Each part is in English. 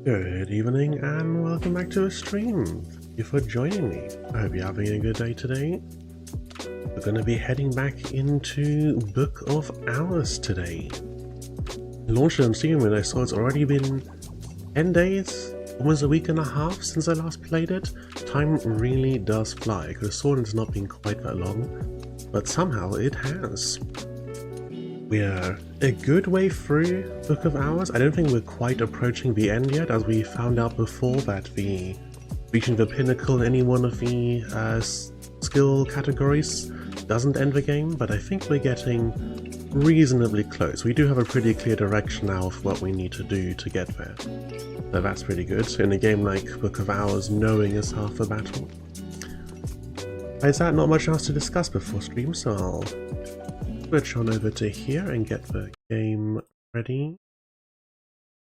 Good evening and welcome back to the stream. Thank you for joining me. I hope you're having a good day today. We're going to be heading back into Book of Hours today. launched it on Steam and I saw it's already been 10 days, almost a week and a half since I last played it. Time really does fly. I could have sworn it's not been quite that long, but somehow it has. We're a good way through Book of Hours. I don't think we're quite approaching the end yet, as we found out before that reaching the pinnacle in any one of the skill categories doesn't end the game, but I think we're getting reasonably close. We do have a pretty clear direction now of what we need to do to get there. So that's pretty good. In a game like Book of Hours, knowing is half the battle. Besides that, not much else to discuss before stream, so I'll switch on over to here and get the game ready.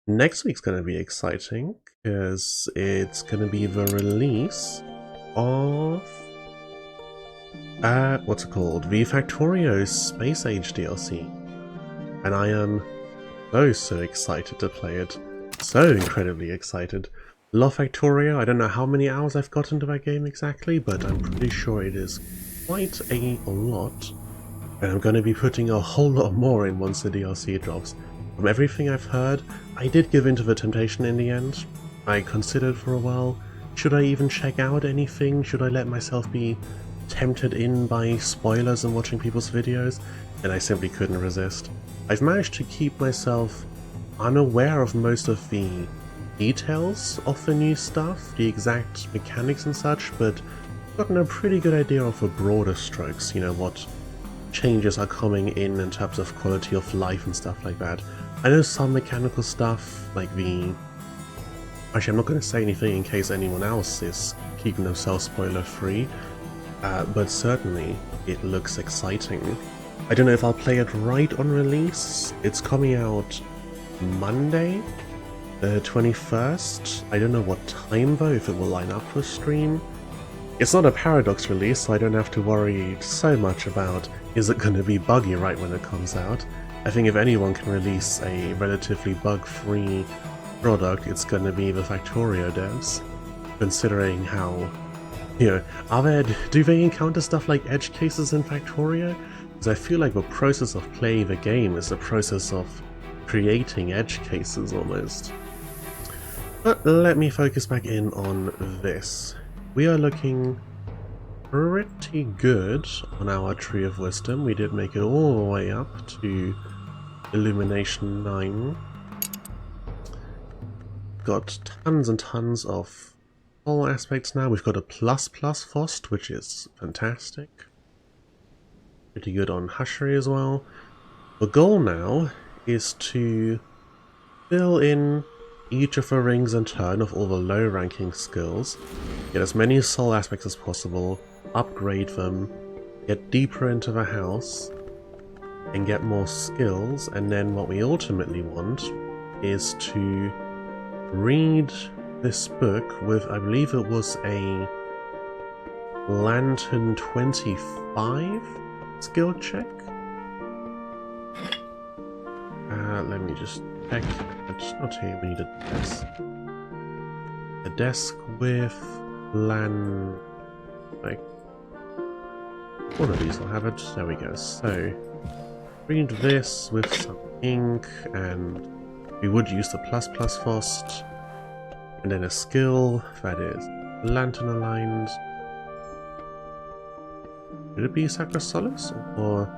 Next week's going to be exciting, because it's going to be the release of what's it called? The Factorio Space Age DLC. And I am so excited to play it. So incredibly excited. Love Factorio. I don't know how many hours I've got into that game exactly, but I'm pretty sure it is quite a lot. And I'm going to be putting a whole lot more in once the DLC drops. From everything I've heard, I did give in to the temptation in the end. I considered for a while, should I even check out anything? Should I let myself be tempted in by spoilers and watching people's videos? And I simply couldn't resist. I've managed to keep myself unaware of most of the details of the new stuff, the exact mechanics and such, but gotten a pretty good idea of the broader strokes, you know, what changes are coming in terms of quality of life and stuff like that. I know some mechanical stuff, like the... Actually, I'm not going to say anything in case anyone else is keeping themselves spoiler free, but certainly it looks exciting. I don't know if I'll play it right on release. It's coming out Monday, the 21st. I don't know what time though, if it will line up for stream. It's not a Paradox release, so I don't have to worry so much about is it going to be buggy right when it comes out. I think if anyone can release a relatively bug-free product, it's going to be the Factorio devs, considering how, you know, do they encounter stuff like edge cases in Factorio? Because I feel like the process of playing the game is the process of creating edge cases almost. But let me focus back in on this. We are looking pretty good on our Tree of Wisdom. We did make it all the way up to Illumination 9. Got tons and tons of all aspects now. We've got a ++ Fost, which is fantastic. Pretty good on Hushery as well. The goal now is to fill in each of the rings in turn of all the low-ranking skills, get as many soul aspects as possible, upgrade them, get deeper into the house, and get more skills, and then what we ultimately want is to read this book with, I believe it was a Lantern 25 skill check. Let me just check. It's not here, we need a desk. A desk with like one of these will have it. There we go. So read this with some ink, and we would use the ++ Fost, and then a skill that is lantern aligned. Should it be Sacra Solace, or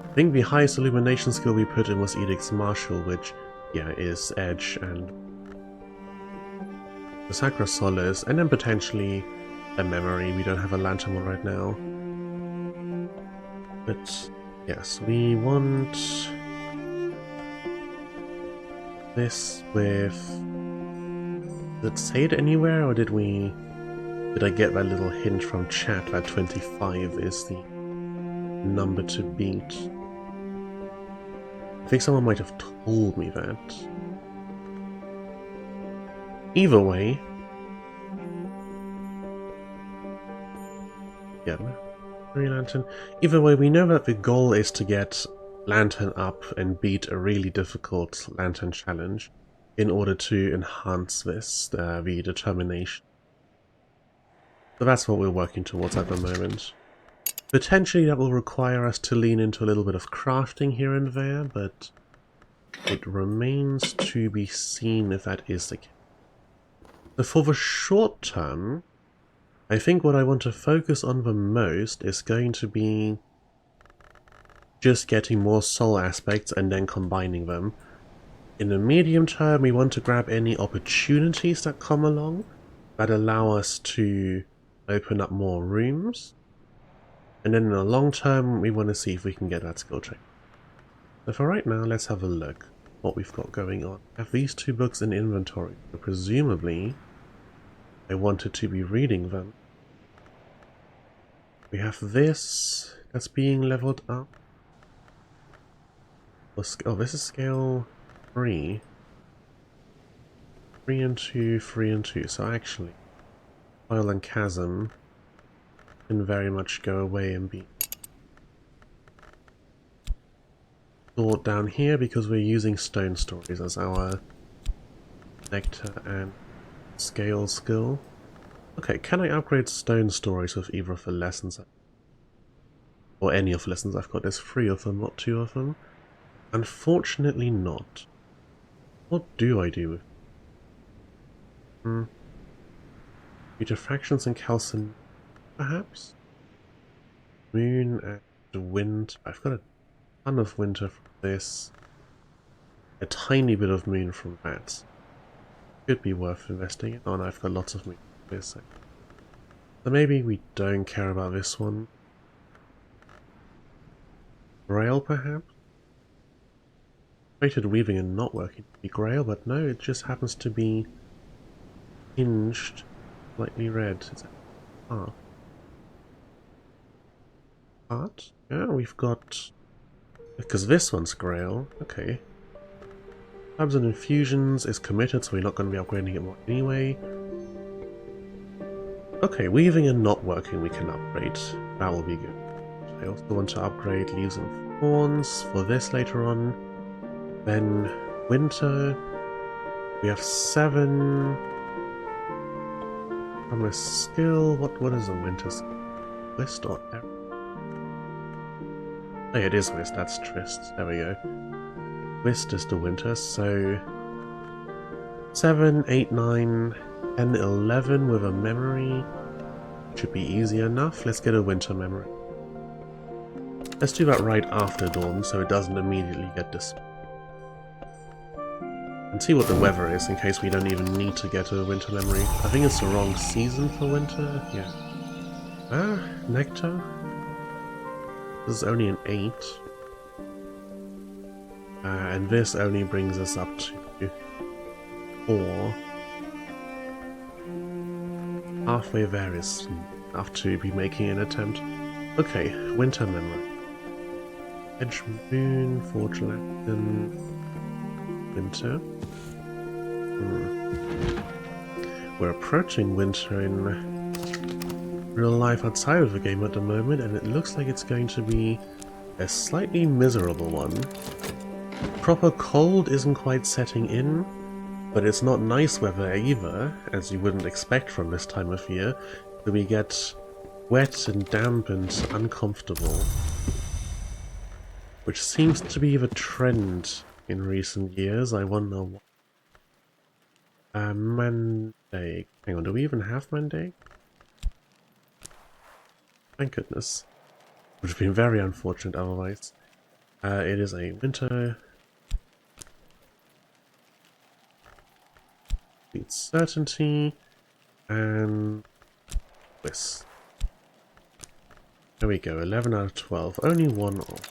I think the highest illumination skill we put in was Edict's Martial, which, yeah, is Edge and the Sacra Solace, and then potentially a Memory. We don't have a Lantern one right now. But, yes, we want this with... Did it say it anywhere, or did I get that little hint from chat that 25 is the number to beat? I think someone might have told me that. Either way, yeah, Lantern. Either way, we know that the goal is to get Lantern up and beat a really difficult Lantern challenge in order to enhance this, the determination. So that's what we're working towards at the moment. Potentially that will require us to lean into a little bit of crafting here and there, but It remains to be seen if that is the case. So for the short term, I think what I want to focus on the most is going to be just getting more soul aspects and then combining them. In the medium term, we want to grab any opportunities that come along that allow us to open up more rooms. And then in the long term, we want to see if we can get that skill check. So for right now, let's have a look what we've got going on. I have these 2 books in inventory, so presumably I wanted to be reading them. We have this that's being leveled up. Oh, this is scale 3. 3 and 2, 3 and 2. So actually, Oil and Chasm can very much go away and be stored down here because we're using Stone Stories as our Nectar and Scale skill. Okay, can I upgrade Stone Stories with either of the lessons? Or any of the lessons I've got? There's 3 of them, not 2 of them. Unfortunately not. What do I do with Putrefactions and calcin, perhaps? Moon and wind. I've got a ton of winter from this. A tiny bit of moon from that. Could be worth investing in. Oh, and I've got lots of moon from this. So maybe we don't care about this one. Grail, perhaps? Rated weaving and not working to be Grail, but no, it just happens to be hinged slightly red. Is that art? Yeah, we've got... Because this one's Grail. Okay. Tabs and Infusions is committed, so we're not going to be upgrading it more anyway. Okay, weaving and not working we can upgrade. That will be good. I also want to upgrade Leaves and Thorns for this later on. Then winter. We have 7 from a skill. What is a winter skill? Twist or arrow? Oh, yeah, it is Whist, that's Trist. There we go. Whist is the winter, so 7, 8, 9, 10, 11 with a memory. Should be easy enough. Let's get a winter memory. Let's do that right after dawn so it doesn't immediately get this. And see what the weather is in case we don't even need to get a winter memory. I think it's the wrong season for winter. Yeah. Ah, nectar. This is only an 8. And this only brings us up to 4. Halfway there is enough to be making an attempt. Okay, winter memory. Edge Moon, Forge Lacton, winter. We're approaching winter in real life outside of the game at the moment, and it looks like it's going to be a slightly miserable one. Proper cold isn't quite setting in, but it's not nice weather either, as you wouldn't expect from this time of year. So we get wet and damp and uncomfortable, which seems to be the trend in recent years. I wonder why. Mandate. Hang on, do we even have Mandate? Thank goodness. Would have been very unfortunate otherwise. It is a winter. Needs certainty. And this. There we go, 11 out of 12. Only 1 off.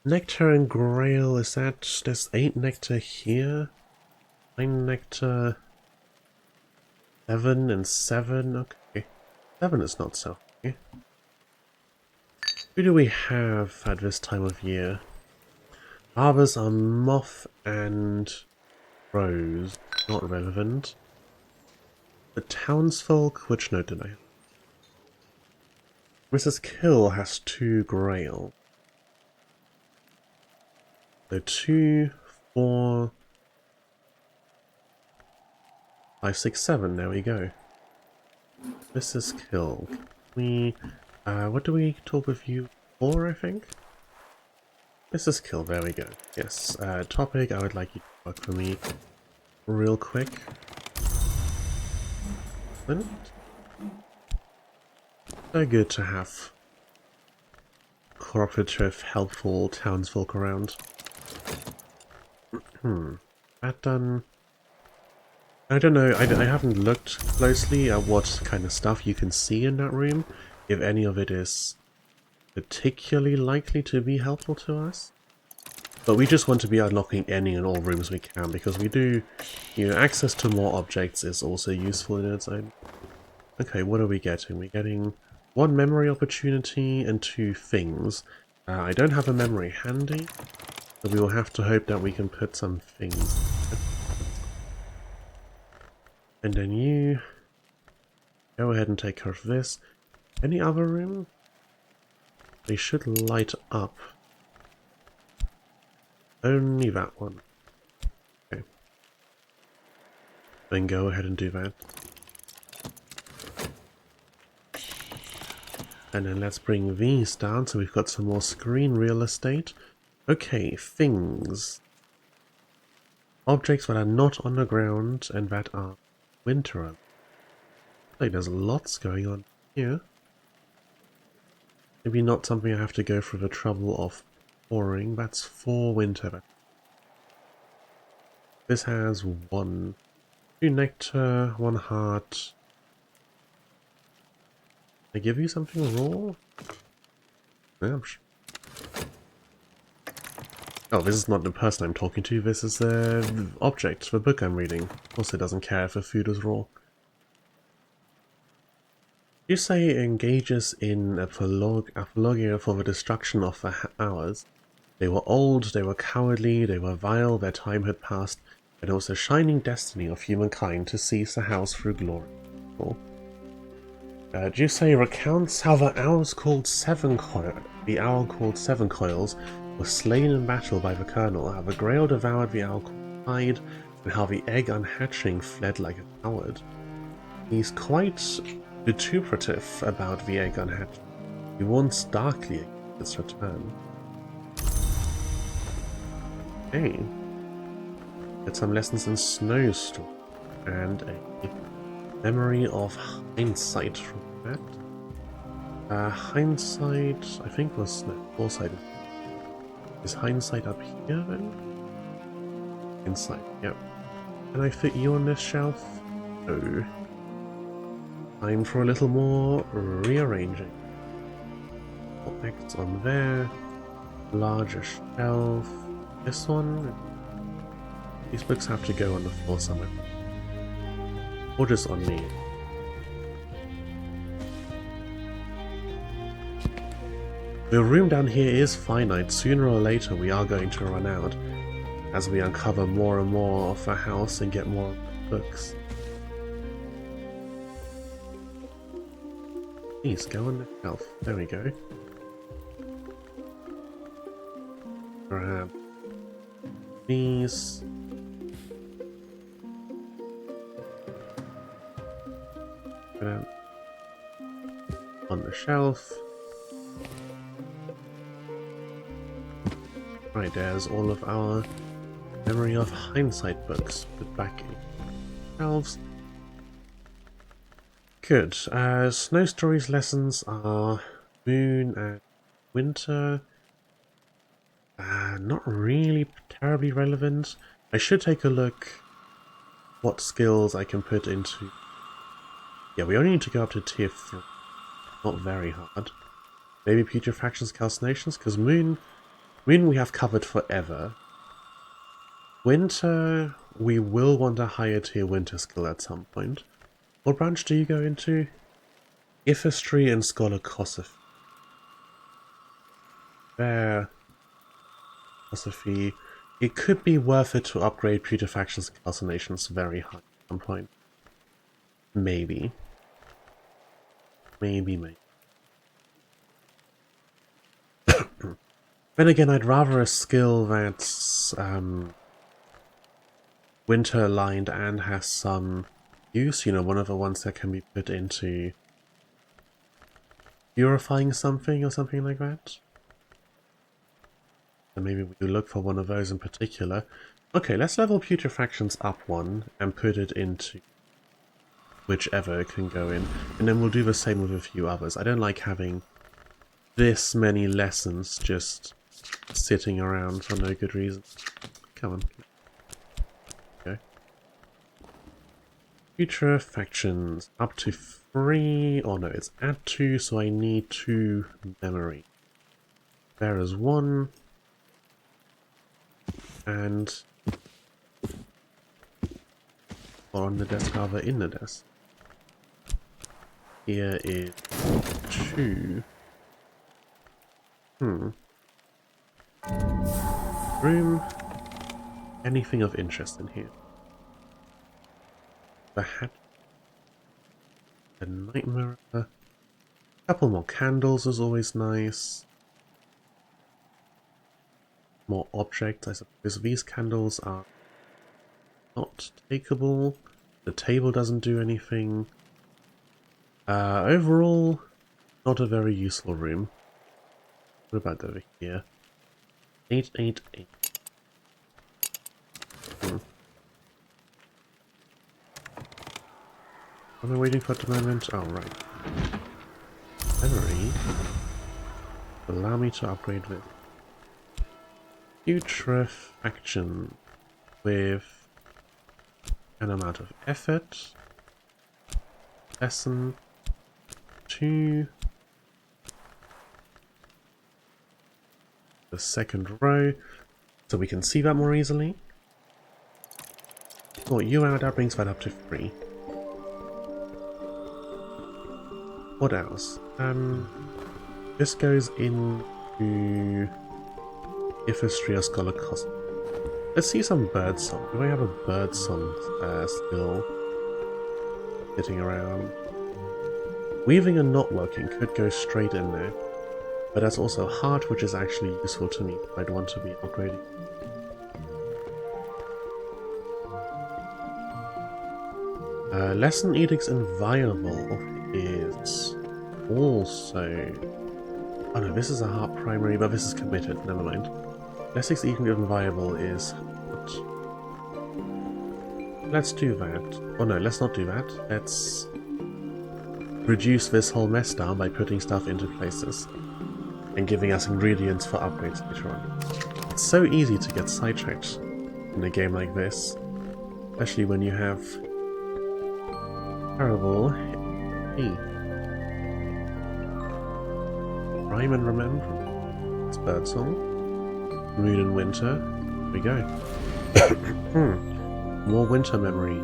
Nectar and Grail, is that... There's 8 nectar here? 9 nectar... 7 and 7, okay. 7 is not so high. Who do we have at this time of year? Arbors are Moth and Rose. Not relevant. The townsfolk, which note did I have? Mrs. Kill has 2 Grail. So 2, 4, 5, 6, 7, there we go. Mrs. Kill. We, what do we talk with you? 4, I think. This is kill, there we go. Yes, topic, I would like you to work for me real quick. And so good to have cooperative, helpful townsfolk around. That done. I don't know, I haven't looked closely at what kind of stuff you can see in that room, if any of it is particularly likely to be helpful to us. But we just want to be unlocking any and all rooms we can, because we do, you know, access to more objects is also useful in its own. Okay, what are we getting? We're getting 1 memory opportunity and 2 things. I don't have a memory handy, so we will have to hope that we can put some things. And then you go ahead and take care of this. Any other room? They should light up. Only that one. Okay. Then go ahead and do that. And then let's bring these down so we've got some more screen real estate. Okay, things. Objects that are not on the ground and that are winter. Like there's lots going on here. Maybe not something I have to go through the trouble of pouring. That's 4 winter. This has 1. 2 nectar, 1 heart. Can I give you something raw? Yeah, oh, this is not the person I'm talking to. This is the object, the book I'm reading. Also doesn't care if the food is raw. You say it engages in apologia for the destruction of the hours. They were old, they were cowardly, they were vile, their time had passed, and it was the shining destiny of humankind to seize the house through glory. Cool. Jusei recounts how the owl called Seven Coils was slain in battle by the colonel, how the Grail devoured the owl hide, and how the egg unhatching fled like a coward. He's quite vituperative about the egg unhatching. He warns darkly against its return. Okay. Get some lessons in Snowstorm, and a memory of hindsight from that. Hindsight, I think was foresight. Is hindsight up here then? Insight, yep. Can I fit you on this shelf? No. Time for a little more rearranging. Objects on there. Larger shelf. This one. These books have to go on the floor somewhere. Or just on me. The room down here is finite. Sooner or later we are going to run out as we uncover more and more of the house and get more books. Please go on the shelf. There we go. Grab these. Put them on the shelf. Right, there's all of our memory of hindsight books put back in shelves. Good. Snow Stories lessons are moon and winter. Not really terribly relevant. I should take a look what skills I can put into. Yeah, we only need to go up to tier 3. Not very hard. Maybe putrefactions, calcinations, because moon we have covered forever. Winter, we will want a higher tier winter skill at some point. What branch do you go into? Ithistry and Scholarcosophy. There. Philosophy. It could be worth it to upgrade putrefactions and calcinations very high at some point. Maybe. Maybe. Then again, I'd rather a skill that's winter aligned and has some use, you know, one of the ones that can be put into purifying something or something like that. And maybe we look for one of those in particular. Okay, let's level putrefactions up one and put it into whichever it can go in. And then we'll do the same with a few others. I don't like having this many lessons just sitting around for no good reason. Come on. Go. Putrefactions up to 3. Oh no, it's add 2, so I need 2 memory. There is 1. And or on the desk, rather in the desk. Here is 2. Room. Anything of interest in here? The hat. The night mirror. A couple more candles is always nice. More objects, I suppose. These candles are not takeable. The table doesn't do anything. Overall, not a very useful room. What about over here? 888. What am I waiting for at the moment? Oh, right. Memory. Allow me to upgrade this. Putrefaction with an amount of effort. Lesson 2. The second row, so we can see that more easily. Oh, you out, that brings that up to 3. What else? This goes into Ifistria Scholar Cosmos. Let's see some birdsong. Do I have a birdsong still sitting around? Weaving and not working could go straight in there, but that's also heart, which is actually useful to me. I'd want to be upgrading. Lesson Edicts Inviolable is also... Oh no, this is a heart primary, but this is committed. Never mind. Lesson Edicts Inviolable is... Let's do that. Oh no, let's not do that. Let's reduce this whole mess down by putting stuff into places and giving us ingredients for upgrades later on. It's so easy to get sidetracked in a game like this, especially when you have terrible Rhyme and Remember. It's birdsong. Moon and winter. Here we go. More winter memory.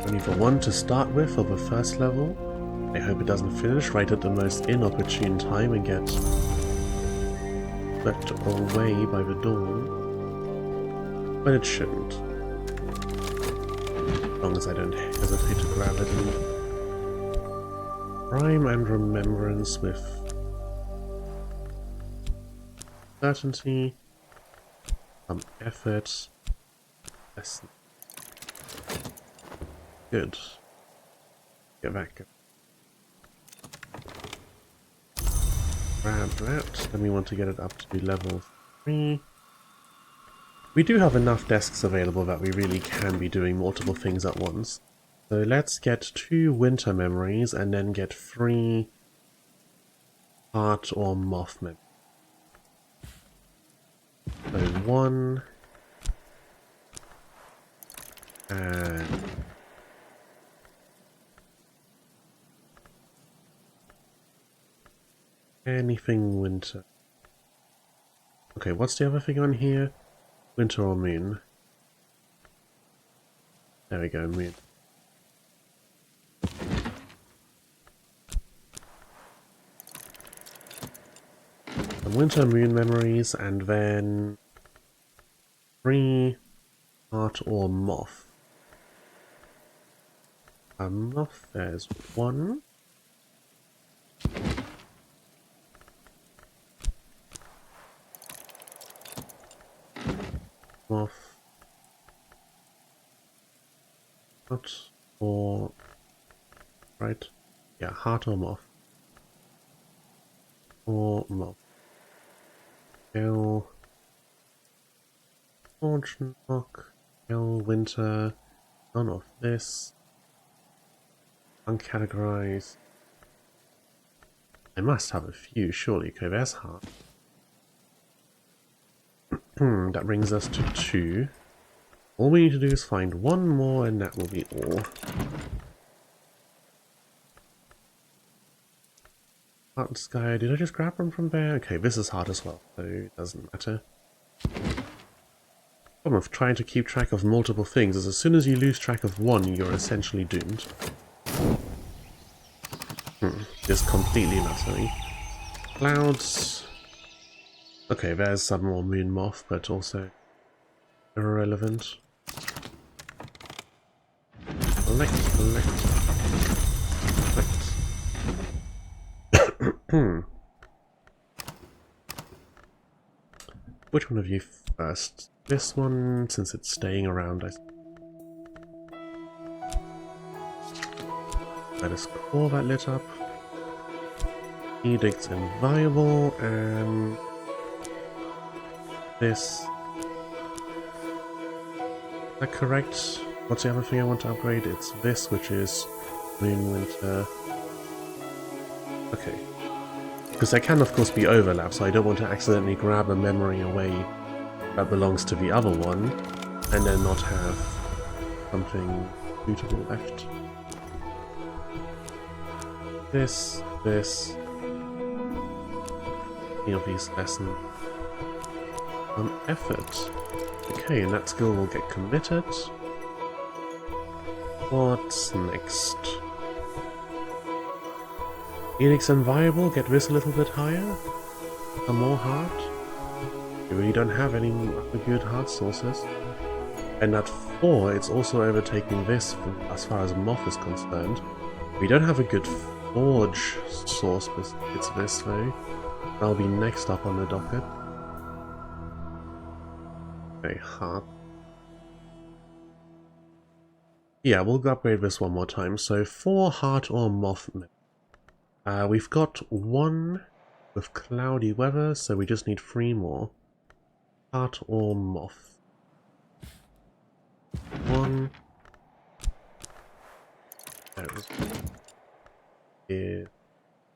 Only for 1 to start with for the first level. I hope it doesn't finish right at the most inopportune time and get swept away by the dawn. But it shouldn't. As long as I don't hesitate to grab it. Rhyme and remembrance with certainty, some effort, lesson. Good. Get back. Grab that. Then we want to get it up to level 3. We do have enough desks available that we really can be doing multiple things at once. So let's get 2 winter memories and then get 3 heart or moth memories. So 1 and anything winter. Okay, what's the other thing on here? Winter or moon? There we go, moon. Some winter moon memories, and then 3 heart or moth. A moth, there's 1. Moth. Heart or... right? Yeah, heart or moth. or mob. Gale, Forge Knock, Gale, Winter, none of this. Uncategorize. I must have a few, surely. Okay, there's heart. That brings us to 2. All we need to do is find one more, and that will be all. Heart Sky, did I just grab them from there? Okay, this is hard as well, so it doesn't matter. The problem of trying to keep track of multiple things is as soon as you lose track of one, you're essentially doomed. Just completely mattering. Clouds. Okay, there's some more moon moth, but also irrelevant. Collect. Which one of you first? This one, since it's staying around, Let us call that lit up. Edict's inviolable, and this. Is that correct? What's the other thing I want to upgrade? It's this, which is Moon Winter. Okay. Because there can of course be overlap, so I don't want to accidentally grab a memory away that belongs to the other one, and then not have something suitable left. This. Any of these lessen effort. Okay, and that skill will get committed. What's next? Edict's Inviolable, get this a little bit higher. Some more heart. We really don't have any other good heart sources. And at 4, it's also overtaking this as far as Moth is concerned. We don't have a good Forge source, but it's this though. That'll be next up on the docket. Okay, heart. Yeah, we'll upgrade this one more time. So 4 heart or moth. We've got 1 with cloudy weather, so we just need 3 more. Heart or moth. 1. Did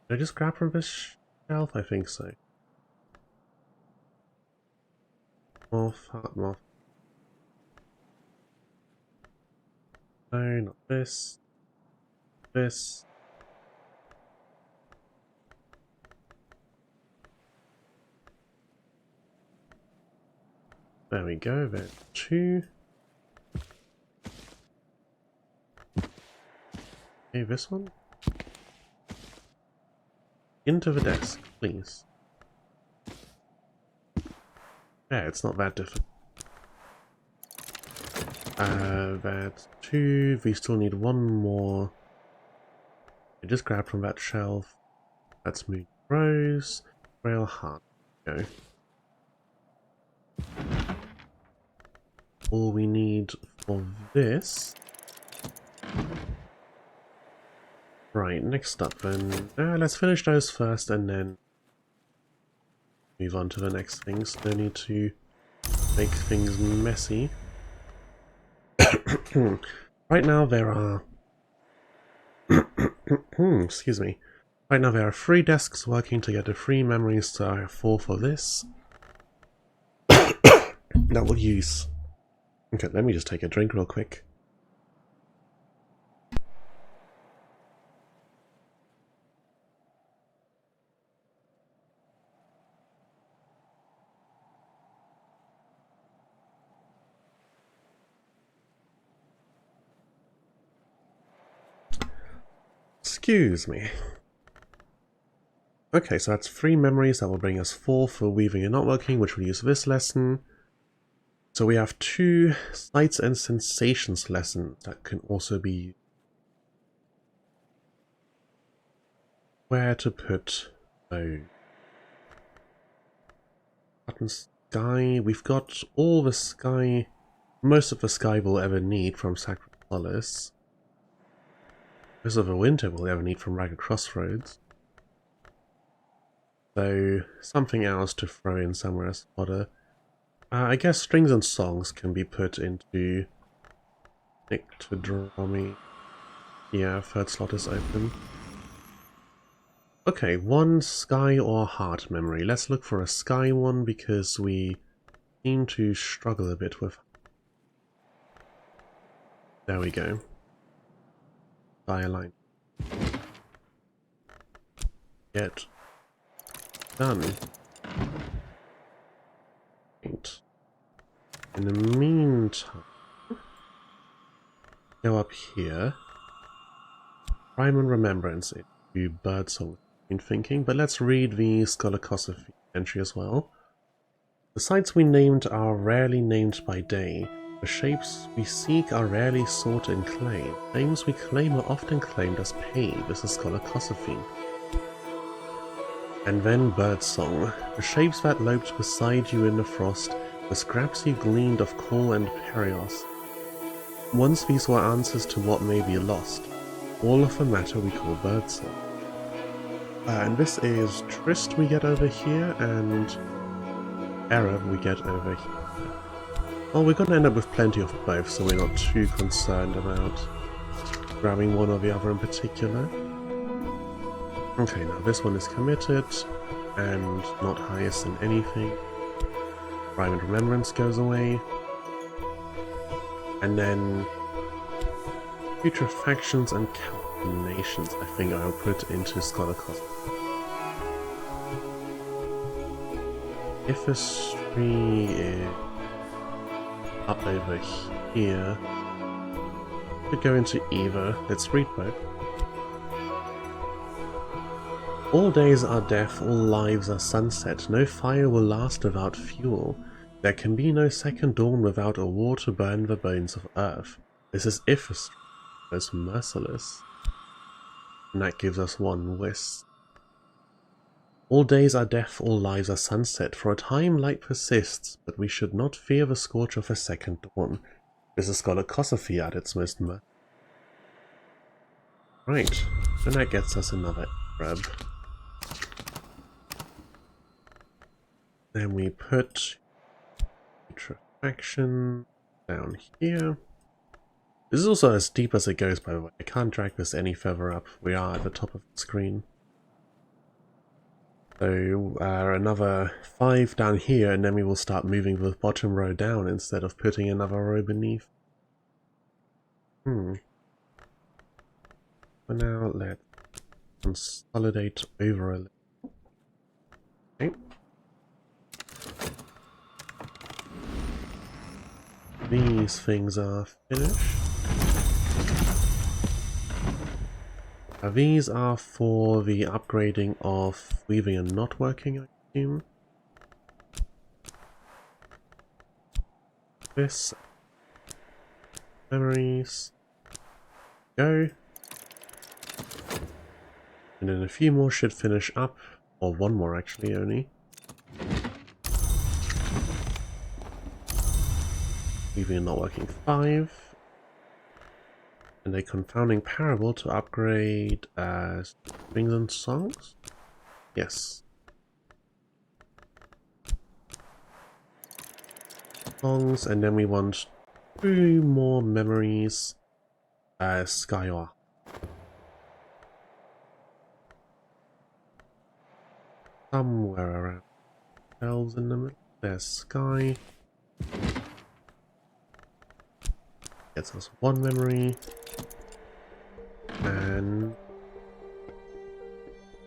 I just grab from this shelf? I think so. Moth, heart, moth. No, not this. This. There we go, there's 2. Okay, this one. Into the desk, please. Yeah, it's not that difficult. That's 2. We still need 1 more. I just grabbed from that shelf. That's Moon Rose. Rail Heart. Go. All we need for this. Right, next up then. Let's finish those first and then move on to the next things. No need to make things messy. Right now there are excuse me. Right now there are 3 desks working to get the 3 memories, so I have 4 for this. That will use. Okay, let me just take a drink real quick. Excuse me. Okay, so that's 3 memories. That will bring us 4 for weaving and not working, which will use this lesson. So we have 2 sights and sensations lessons that can also be where to put those. Button sky. We've got all the sky, most of the sky we'll ever need from Sacred Solace. Most of the winter we'll ever need from Ragged Crossroads. So something else to throw in somewhere as fodder. I guess strings and songs can be put into Nyctodromy. Yeah, third slot is open. Okay, one sky or heart memory. Let's look for a sky one because we seem to struggle a bit with... There we go. Sky line. Get done. Right. In the meantime, go up here. Prime and Remembrance into Birdsong. Been thinking, but let's read the Scholarcosophy entry as well. The sites we named are rarely named by day. The shapes we seek are rarely sought in clay. Names we claim are often claimed as paid. This is Scholarcosophy. And then Birdsong. The shapes that loped beside you in the frost, the scraps you gleaned of coal and perios. Once these were answers to what may be lost. All of the matter we call Birdsong. And this is Trist we get over here, and Error we get over here. Well, we're going to end up with plenty of both, so we're not too concerned about grabbing one or the other in particular. Okay, now this one is committed, and not highest in anything. Prime and Remembrance goes away. And then Putrefactions and Calcinations, I think I'll put into Scholarcosophy. History is up over here. Could go into either. Let's read both. All days are death, all lives are sunset. No fire will last without fuel. There can be no second dawn without a war to burn the bones of earth. This is Ifrist, most merciless. And that gives us one wish. All days are death, all lives are sunset. For a time light persists, but we should not fear the scorch of a second dawn. This is Scholarcosophy at its most Right, and that gets us another grab. Then we put Putrefaction down here. This is also as deep as it goes, by the way. I can't drag this any further up. We are at the top of the screen. So another 5 down here, and then we will start moving the bottom row down instead of putting another row beneath. For now, let's consolidate over a little. Okay. These things are finished. These are for the upgrading of weaving and not working, I assume. This. Memories. Go. And then a few more should finish up. Or one more actually only. Weaving and not working 5. And a confounding parable to upgrade strings and songs? Yes. Songs, and then we want 2 more memories. Skyor. Somewhere around elves in the middle. There's Sky. Gets us 1 memory. And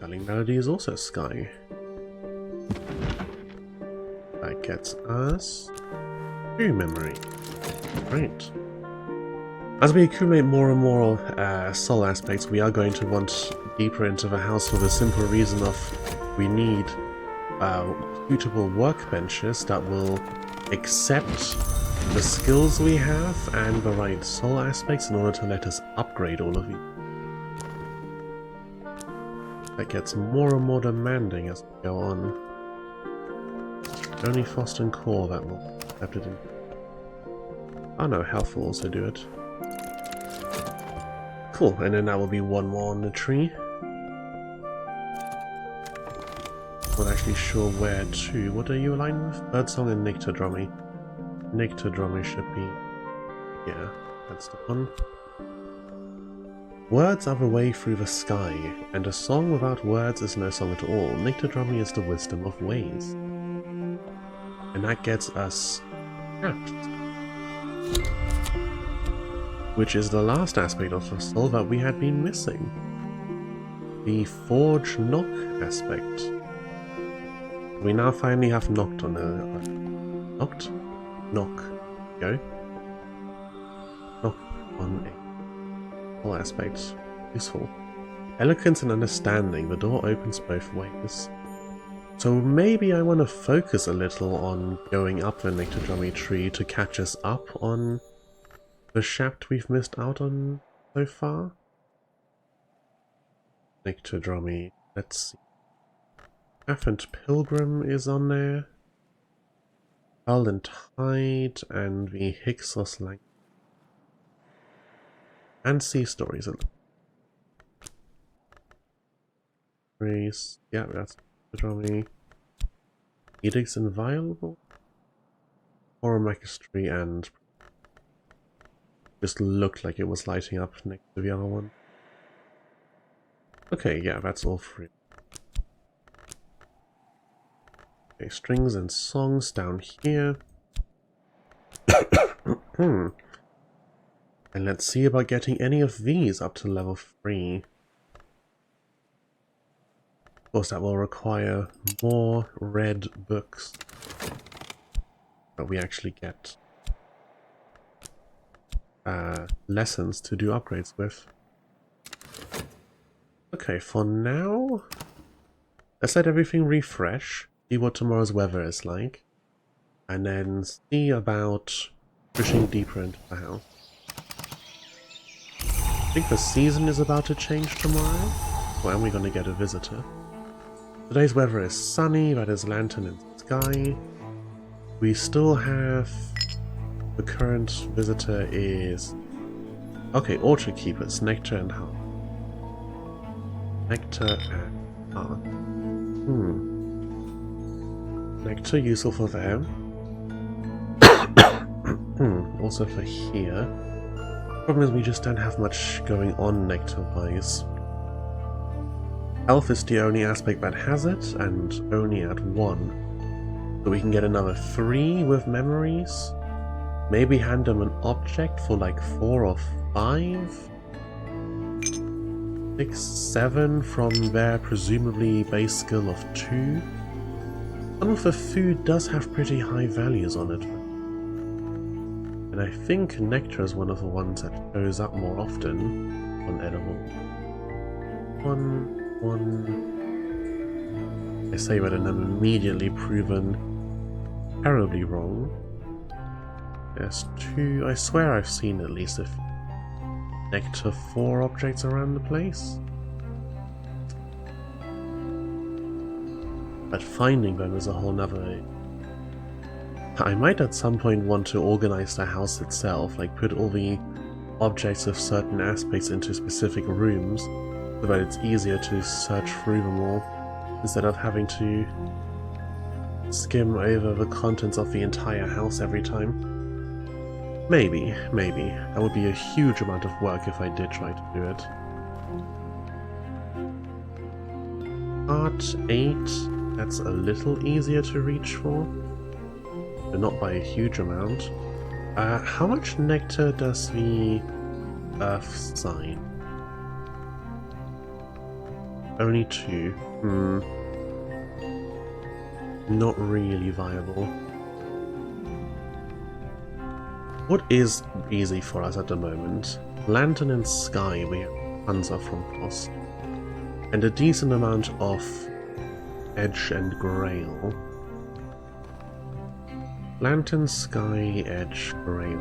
Darling Melody is also Sky. That gets us 2 memory. Right. As we accumulate more and more soul aspects, we are going to want deeper into the house for the simple reason of we need suitable workbenches that will accept the skills we have and the right soul aspects in order to let us upgrade all of these. That gets more and more demanding as we go on. Only Frost and Core that will accept it in. Oh no, Health will also do it. Cool, and then that will be 1 more on the tree. Not actually sure where to. What are you aligned with? Birdsong and Nyctodromy. Nyctodromy should be... yeah, that's the one. Words are the way through the sky, and a song without words is no song at all. Nyctodromy is the wisdom of ways. And that gets us trapped. Which is the last aspect of the soul that we had been missing. The Forge Knock aspect. We now finally have knocked on a... knocked? Knock. Go. Knock on a whole aspect. Useful. Eloquence and understanding. The door opens both ways. So maybe I want to focus a little on going up the Nyctodromy tree to catch us up on the shaft we've missed out on so far. Nyctodromy. Let's see. Affant Pilgrim is on there. Hull and Tide and the Hyksos language. And Sea Stories. Yeah, that's Nyctodromy. Edicts Inviolable. Horror Magistry and... just looked like it was lighting up next to the other one. Okay, yeah, that's all three. Okay, strings and songs down here. And let's see about getting any of these up to level 3. Of course, that will require more red books. But we actually get lessons to do upgrades with. Okay, for now, let's let everything refresh, see what tomorrow's weather is like, and then see about pushing deeper into the house. I think the season is about to change tomorrow. Well, and we're going to get a visitor. Today's weather is sunny, that is lantern in the sky. We still have... the current visitor is... okay, Orchard Keepers, Nectar and Heart. Nectar and Heart. Nectar useful for them. Also for here. Problem is we just don't have much going on nectar-wise. Health is the only aspect that has it, and only at 1. So we can get another 3 with memories. Maybe hand them an object for like 4 or 5? 6, 7 from their presumably base skill of 2. One of the food does have pretty high values on it. And I think Nectar is one of the ones that shows up more often on edible. 1. I say that and I'm immediately proven terribly wrong. There's 2. I swear I've seen at least a Nectar 4 objects around the place. But finding them is a whole nother... I might at some point want to organize the house itself, like put all the objects of certain aspects into specific rooms, so that it's easier to search through them all, instead of having to skim over the contents of the entire house every time. Maybe. That would be a huge amount of work if I did try to do it. Part 8, that's a little easier to reach for. But not by a huge amount. How much nectar does the Earth sign? Only 2. Not really viable. What is easy for us at the moment? Lantern and Sky we have tons of from cost. And a decent amount of Edge and Grail. Lantern, Sky, Edge, Grail.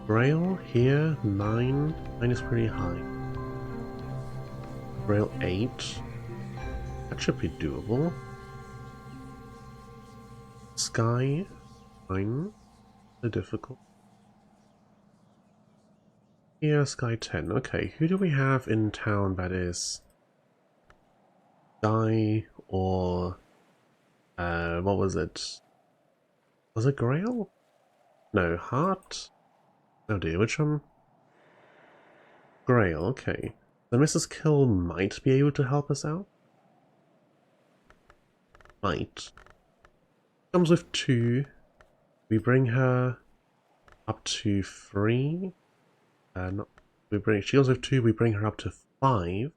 Grail here, 9. 9 is pretty high. Grail 8. That should be doable. Sky, 9. Difficult. Here, Sky 10. Okay, who do we have in town that is Sky or what was it? Was it Grail? No, Heart? Oh dear, which one? Grail, okay. So Mrs. Kill might be able to help us out. Might. Comes with 2. We bring her up to 3. She comes with 2, we bring her up to 5.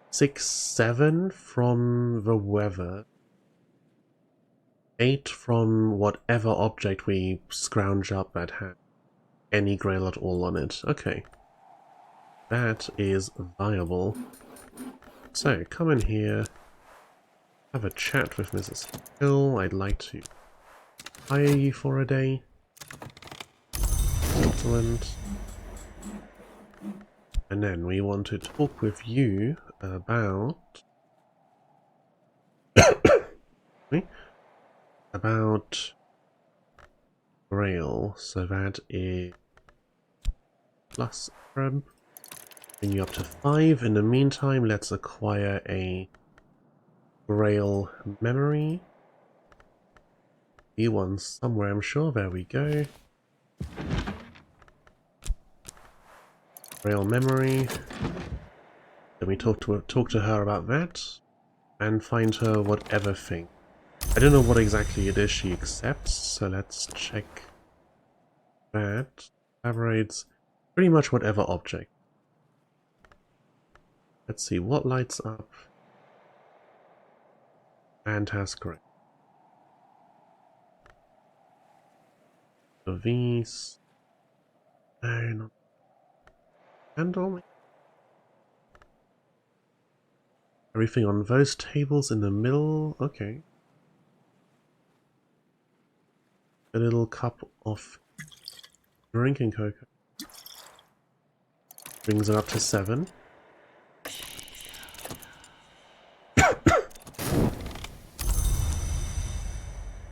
6, 7 from the weather. 8 from whatever object we scrounge up that had any grail at all on it. Okay. That is viable. So, come in here. Have a chat with Mrs. Hill. I'd like to hire you for a day. Excellent. And then we want to talk with you about... about Grail. So that is plus Arab. Bring you up to 5. In the meantime, let's acquire a Grail memory. E1 somewhere, I'm sure. There we go. Grail memory. Then we talk to her about that, and find her whatever thing. I don't know what exactly it is she accepts, so let's check that. Elaborates pretty much whatever object. Let's see what lights up and has grail. So these. No, not candle. Everything on those tables in the middle. Okay. A little cup of drinking cocoa. Brings it up to 7.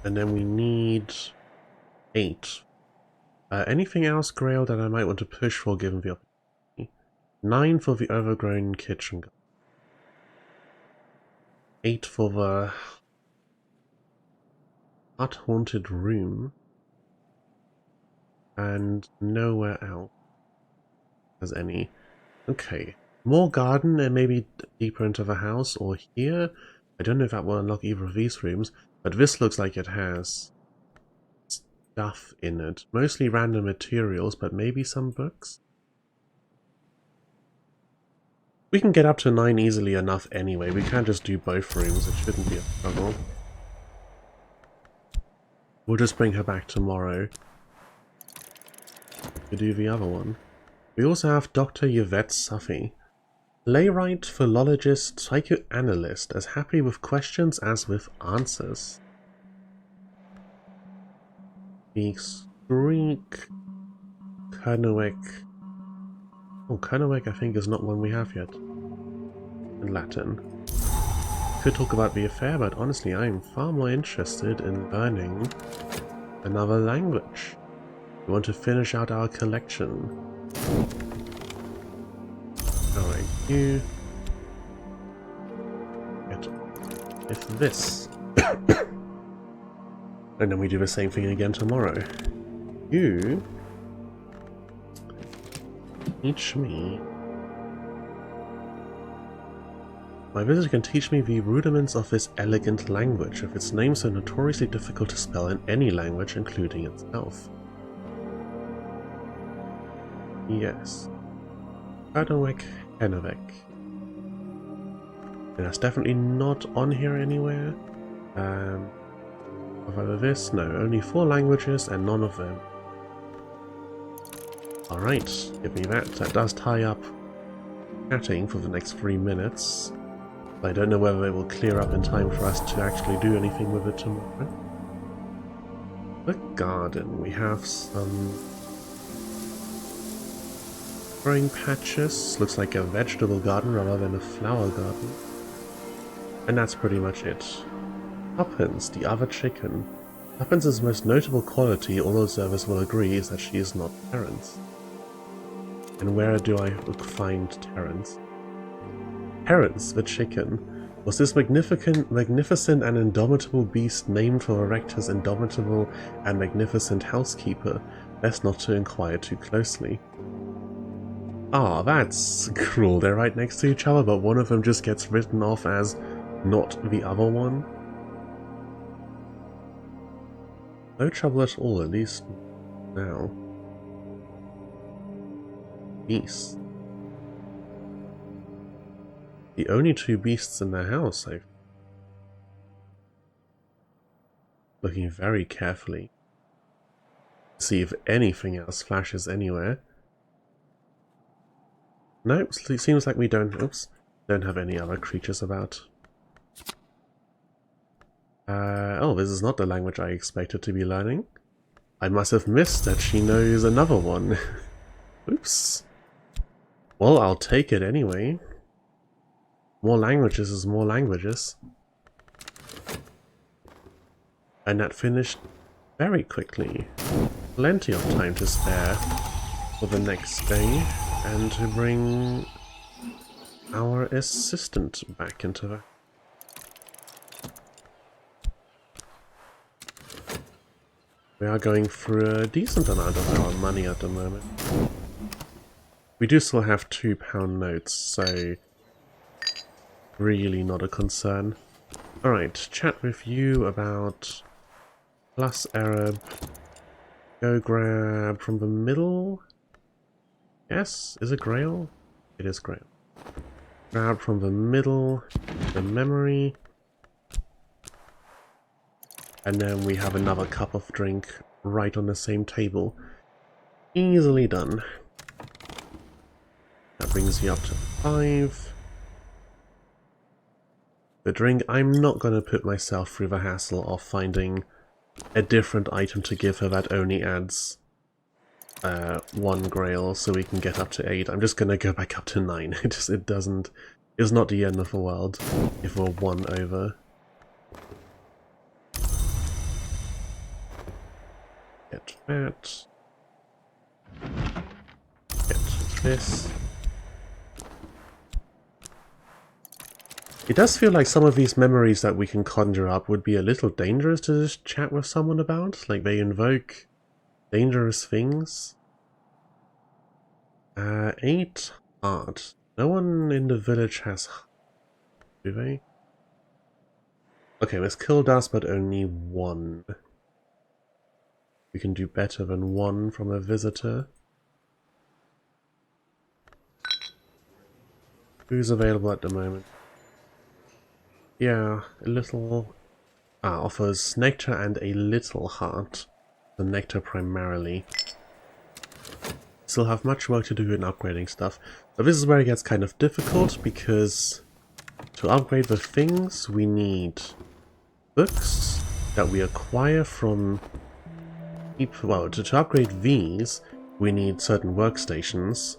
And then we need 8. Anything else, Grail, that I might want to push for given the opportunity? 9 for the overgrown kitchen. 8 for the hut-haunted room. And nowhere else has any. Okay. More garden and maybe deeper into the house or here. I don't know if that will unlock either of these rooms, but this looks like it has stuff in it. Mostly random materials, but maybe some books? We can get up to 9 easily enough anyway. We can't just do both rooms. It shouldn't be a struggle. We'll just bring her back tomorrow to do the other one. We also have Dr. Yvette Suffy. Playwright, philologist, psychoanalyst, as happy with questions as with answers. Speaks Greek, Kernowick. Oh, Kernowick I think is not one we have yet. In Latin. Could talk about the affair, but honestly I am far more interested in learning another language. We want to finish out our collection. Alright, you get with this. And then we do the same thing again tomorrow. You teach me. My visitor can teach me the rudiments of this elegant language, with its name so notoriously difficult to spell in any language, including itself. Yes. Kernowick, Kernowick. And that's definitely not on here anywhere. However, this, no, only 4 languages and none of them. Alright, give me that. That does tie up chatting for the next 3 minutes. I don't know whether it will clear up in time for us to actually do anything with it tomorrow. The garden, we have some growing patches. Looks like a vegetable garden rather than a flower garden. And that's pretty much it. Tuppence, the other chicken. Tuppence's most notable quality, all observers will agree, is that she is not Terence. And where do I find Terence? Terence, the chicken. Was this magnificent and indomitable beast named for the rector's indomitable and magnificent housekeeper? Best not to inquire too closely. Ah, that's cruel. They're right next to each other, but one of them just gets written off as not the other one. No trouble at all, at least now. Beasts. The only two beasts in the house, I'm looking very carefully. See if anything else flashes anywhere. Nope, it seems like we don't have any other creatures about. Oh, this is not the language I expected to be learning. I must have missed that she knows another one. Oops. Well, I'll take it anyway. More languages is more languages. And that finished very quickly. Plenty of time to spare for the next day and to bring our assistant back into the... We are going through a decent amount of our money at the moment. We do still have £2 notes, so really not a concern. Alright, chat with you about plus Arab. Go grab from the middle. Yes, is it Grail? It is Grail. Grab from the middle the memory. And then we have another cup of drink right on the same table. Easily done. That brings you up to 5. The drink, I'm not going to put myself through the hassle of finding a different item to give her that only adds 1 grail so we can get up to 8. I'm just going to go back up to 9. It's not the end of the world if we're 1 over. Get that. Get this. It does feel like some of these memories that we can conjure up would be a little dangerous to just chat with someone about. Like, they invoke dangerous things. 8 heart. No one in the village has heart, do they? Okay, let's kill dust, but only 1. We can do better than 1 from a visitor. Who's available at the moment? Yeah, a little... offers nectar and a little heart. The nectar primarily. Still have much work to do in upgrading stuff. But this is where it gets kind of difficult, because to upgrade the things we need books that we acquire from... Well, to upgrade these, we need certain workstations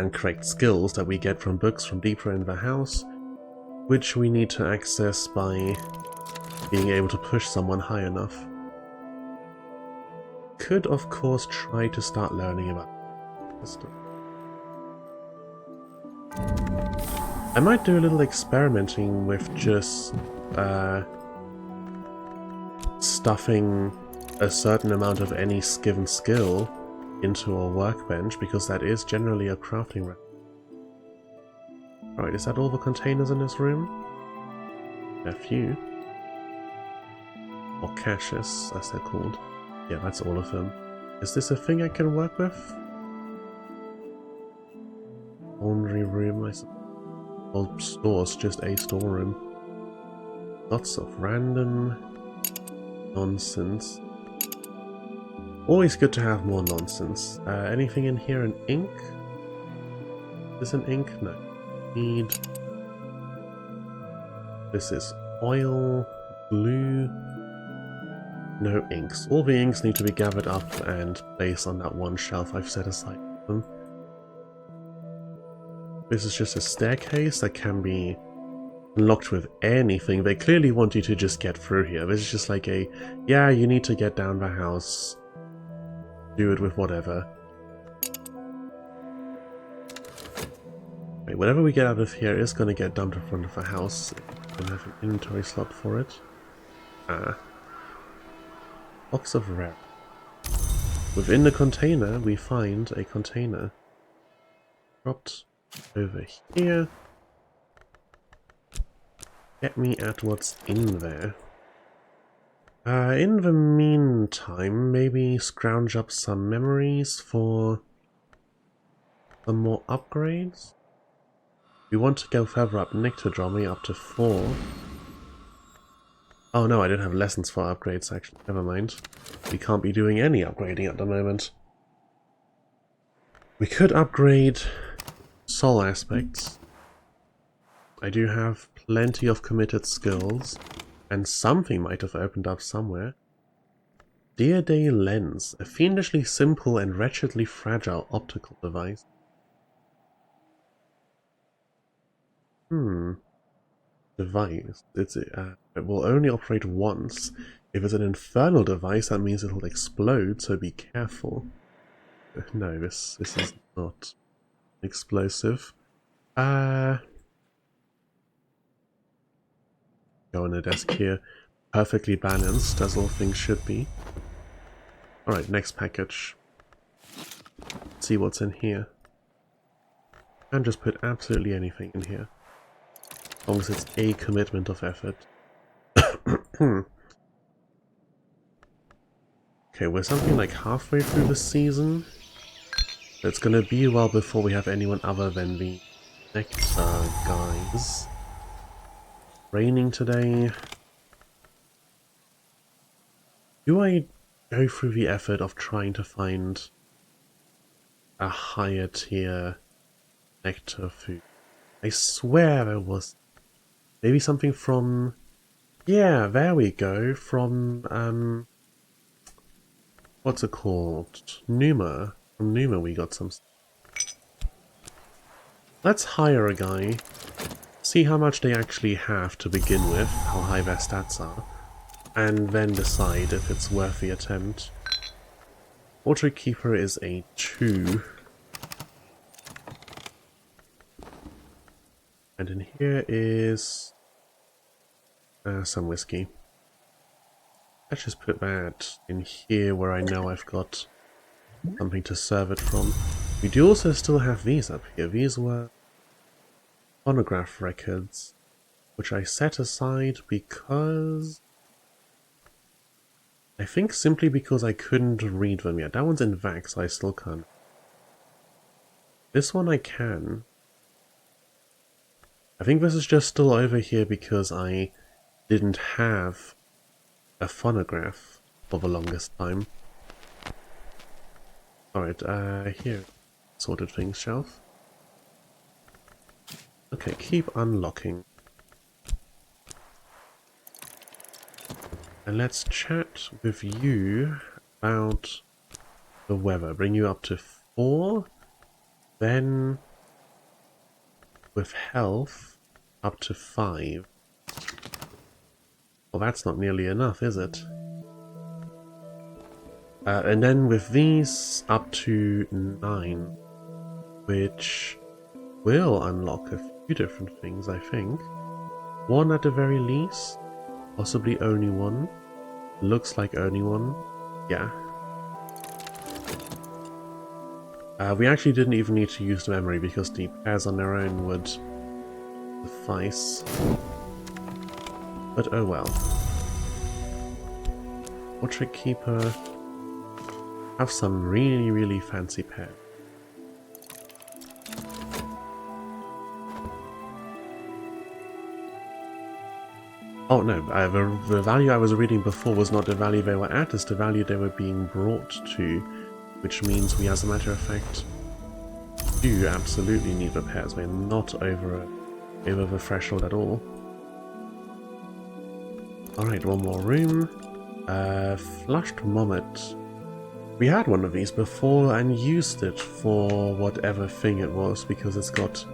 and correct skills that we get from books from deeper in the house, which we need to access by being able to push someone high enough. Could, of course, try to start learning about this stuff. I might do a little experimenting with just stuffing a certain amount of any given skill into a workbench, because that is generally a crafting recipe. Alright, is that all the containers in this room? A few. Or caches, as they're called. Yeah, that's all of them. Is this a thing I can work with? Laundry room, I suppose. Well, store's just a storeroom. Lots of random nonsense. Always good to have more nonsense. Anything in here in ink? Is this an ink? No. Need. This is oil, glue. No inks. All the inks need to be gathered up and placed on that one shelf I've set aside for them. This is just a staircase that can be unlocked with anything. They clearly want you to just get through here. This is just like a, yeah, you need to get down the house. Do it with whatever. Wait, whatever we get out of here is going to get dumped in front of the house. Don't have an inventory slot for it. Ah. Box of rare. Within the container, we find a container. Dropped over here. Get me at what's in there. In the meantime, maybe scrounge up some memories for some more upgrades. We want to go further up Nyctodromy up to 4. Oh no, I don't have lessons for upgrades actually, never mind. We can't be doing any upgrading at the moment. We could upgrade soul aspects. I do have plenty of committed skills, and something might have opened up somewhere. Dear Day Lens, a fiendishly simple and wretchedly fragile optical device. Device. It will only operate once. If it's an infernal device, that means it'll explode, so be careful. No, this is not explosive. Go on the desk here. Perfectly balanced, as all things should be. Alright, next package. Let's see what's in here. And just put absolutely anything in here. As long as it's a commitment of effort. Okay, we're something like halfway through the season. It's gonna be a while before we have anyone other than the nectar guys. Raining today. Do I go through the effort of trying to find a higher tier nectar food? I swear there was maybe something from... Yeah, there we go. From, what's it called? Numa. From Numa we got some... Let's hire a guy. See how much they actually have to begin with, how high their stats are. And then decide if it's worth the attempt. Auto Keeper is a 2. And in here is some whiskey. Let's just put that in here where I know I've got something to serve it from. We do also still have these up here. These were phonograph records, which I set aside because... I think simply because I couldn't read them yet. That one's in VAX, so I still can't. This one I can. I think this is just still over here because I didn't have a phonograph for the longest time. Alright, here. Sorted things shelf. Okay, keep unlocking. And let's chat with you about the weather. Bring you up to 4. Then, with health, up to 5. Well, that's not nearly enough, is it? And then with these, up to 9. Which will unlock a few different things, I think. 1 at the very least. Possibly only 1. Looks like only 1. Yeah. We actually didn't even need to use the memory because the pairs on their own would suffice. But oh well. Portrait Keeper. Have some really, really fancy pairs. Oh no, the value I was reading before was not the value they were at, it's the value they were being brought to, which means we, as a matter of fact, do absolutely need repairs. We're not over the threshold at all. Alright, one more room. Flushed Mommet. We had one of these before and used it for whatever thing it was because it's got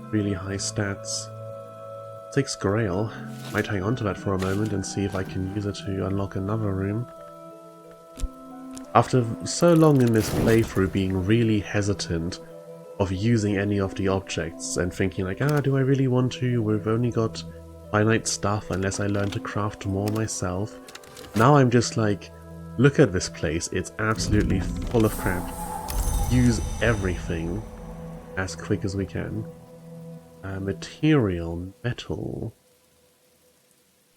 really high stats. 6 Grail. Might hang on to that for a moment and see if I can use it to unlock another room. After so long in this playthrough being really hesitant of using any of the objects and thinking like, do I really want to? We've only got finite stuff unless I learn to craft more myself. Now I'm just like, look at this place, it's absolutely full of crap. Use everything as quick as we can. Material, metal.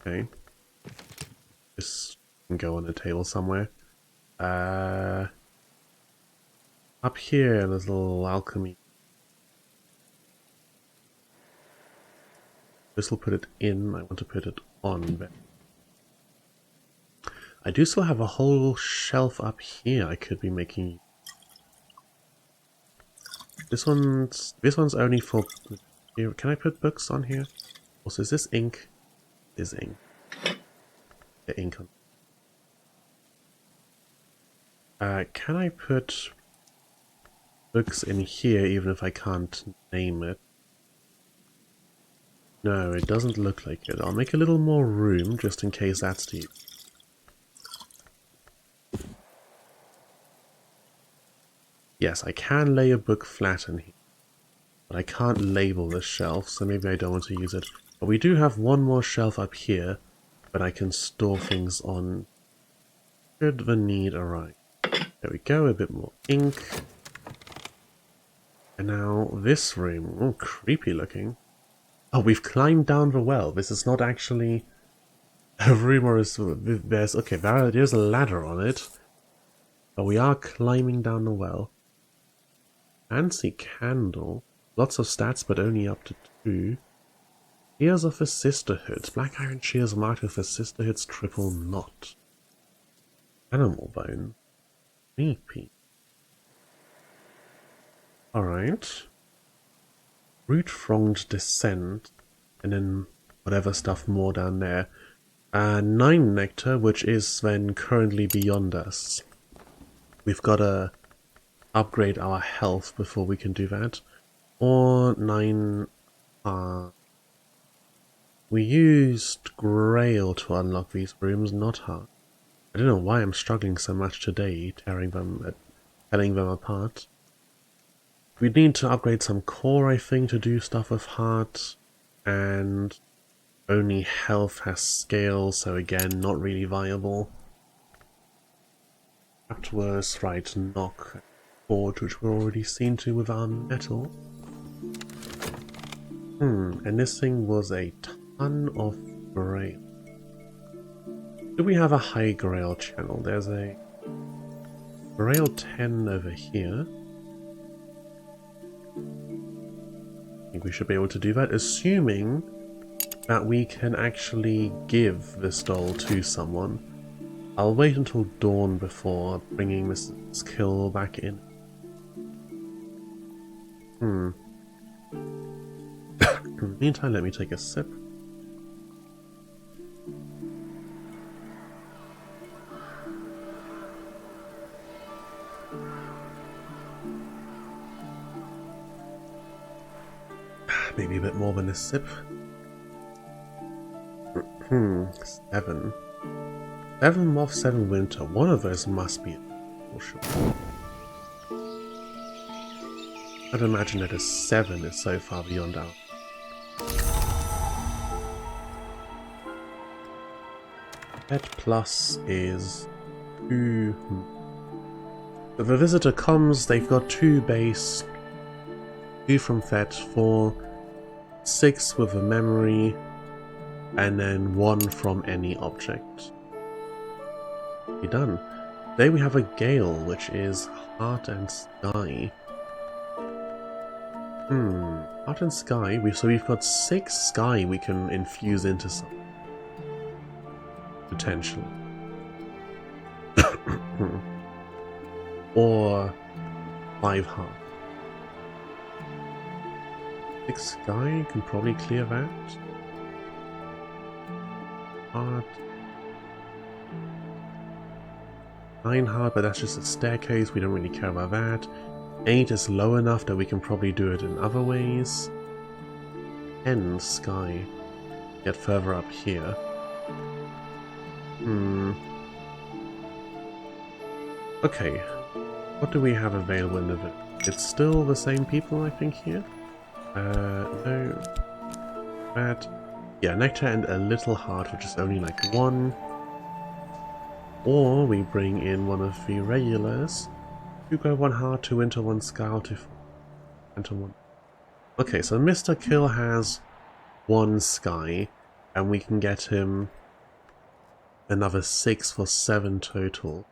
Okay. This can go on a table somewhere. Up here, there's a little alchemy. This will put it in. I want to put it on. I do still have a whole shelf up here I could be making. This one's only for. Can I put books on here? Also, is this ink? Is ink. The ink on. Can I put books in here even if I can't name it? No, it doesn't look like it. I'll make a little more room just in case that's the... Yes, I can lay a book flat in here, but I can't label this shelf, so maybe I don't want to use it. But we do have one more shelf up here, but I can store things on should the need arise. There we go, a bit more ink. And now this room, oh, creepy looking. Oh, we've climbed down the well. This is not actually a room, or there's okay. There's a ladder on it, but we are climbing down the well. Fancy candle, lots of stats, but only up to 2. Shears of the Sisterhoods, black iron shears marked with the Sisterhood's triple knot. Animal bone, creepy. All right. Root-fronged descent, and then whatever stuff more down there. 9 nectar, which is then currently beyond us. We've got to upgrade our health before we can do that. Or 9... we used Grail to unlock these rooms, not Heart. I don't know why I'm struggling so much today, telling them apart. We need to upgrade some core, I think, to do stuff with heart, and only health has scale, so again, not really viable. That was right, knock, forge, which we're already seen to with our metal. And this thing was a ton of grail. Do we have a high grail channel? There's a grail 10 over here. I think we should be able to do that, assuming that we can actually give this doll to someone. I'll wait until dawn before bringing this skill back in. Meantime, let me take a sip. Maybe a bit more than a sip. 7. 7 moth, 7 winter. One of those must be for sure. I'd imagine that a 7 is so far beyond our... Pet plus is 2... If a visitor comes, they've got 2 base, 2 from Fet, 4... 6 with a memory, and then 1 from any object. Be done. Today we have a gale, which is heart and sky. Heart and sky. So we've got 6 sky we can infuse into something. Potentially. Or 5 heart. 6 sky can probably clear that. Heart. 9 heart, but that's just a staircase, we don't really care about that. 8 is low enough that we can probably do it in other ways. 10 sky. Get further up here. Okay. What do we have available in the village? It's still the same people, I think, here. No. That. Yeah, nectar and a little heart, which is only like 1. Or we bring in one of the regulars. 2 go 1 heart, 2 into 1 skull, 2 into 1. Okay, so Mr. Kill has 1 sky, and we can get him another 6 for 7 total.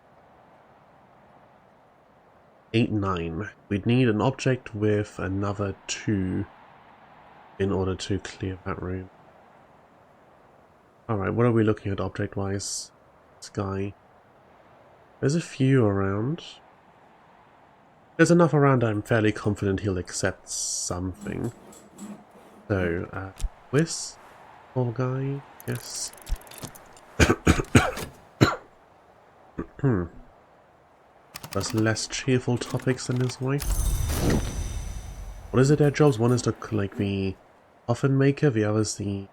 8, 9. We'd need an object with another 2 in order to clear that room. Alright, what are we looking at object-wise? Sky. There's a few around. There's enough around I'm fairly confident he'll accept something. So, Whis? Poor guy? Yes. There's less cheerful topics than his wife. What is it, their jobs? One is the, like, the coffin maker, the other's the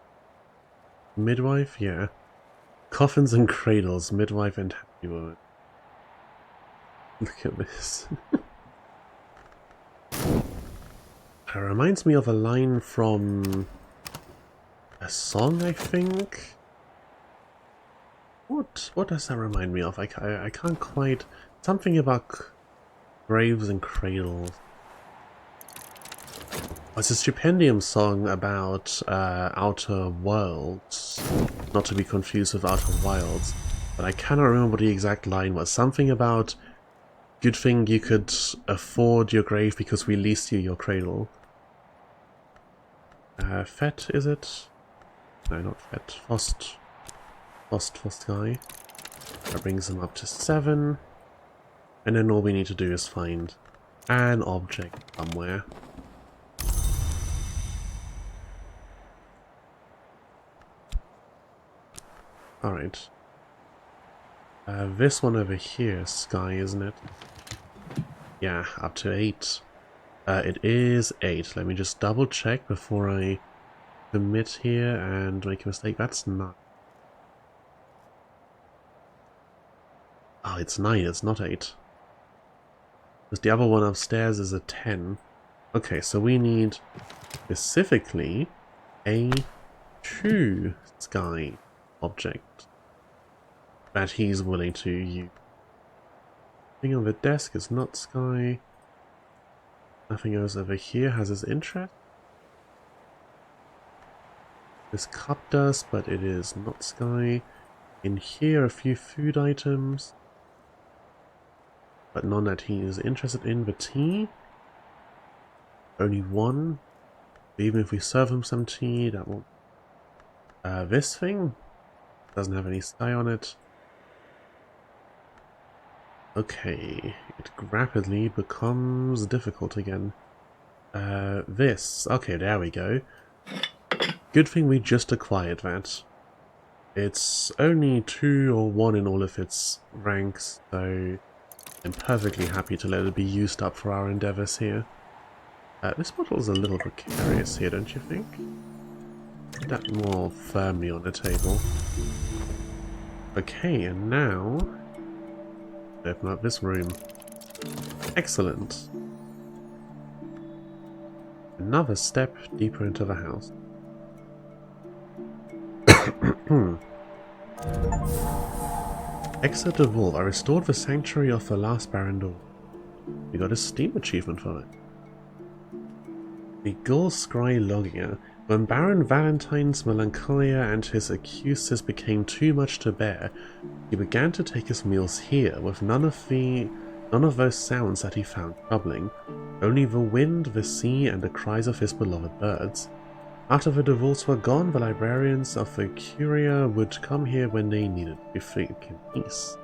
midwife? Yeah. Coffins and cradles, midwife and happy woman. Look at this. It reminds me of a line from a song, I think? What does that remind me of? I can't quite... Something about graves and cradles. Oh, it's a Stipendium song about Outer Worlds. Not to be confused with Outer Wilds. But I cannot remember what the exact line was. Something about, good thing you could afford your grave because we leased you your cradle. Fett, is it? No, not Fett. Fost guy. That brings them up to 7. And then all we need to do is find an object somewhere. Alright. This one over here is Sky, isn't it? Yeah, up to 8. It is 8. Let me just double check before I commit here and make a mistake. That's 9. Oh, it's 9, it's not 8. Because the other one upstairs is a 10. Okay, so we need specifically a 2 Sky object that he's willing to use. Thing on the desk is not Sky. Nothing else over here has his interest. This cup does, but it is not Sky. In here, a few food items, but none that he is interested in. The tea, only 1. Even if we serve him some tea, that won't. This thing doesn't have any Sky on it. Okay, it rapidly becomes difficult again. This. Okay, there we go. Good thing we just acquired that. It's only 2 or 1 in all of its ranks, so I'm perfectly happy to let it be used up for our endeavours here. This bottle is a little precarious here, don't you think? Put that more firmly on the table. Okay, and now open up this room. Excellent. Another step deeper into the house. Exit the Wolf. I restored the sanctuary of the last Baron Door. We got a Steam achievement for it. The Gull Scry Logia. When Baron Valentine's melancholia and his excuses became too much to bear, he began to take his meals here, with none of those sounds that he found troubling, only the wind, the sea, and the cries of his beloved birds. After the Devils were gone, the librarians of the Curia would come here when they needed to think in peace.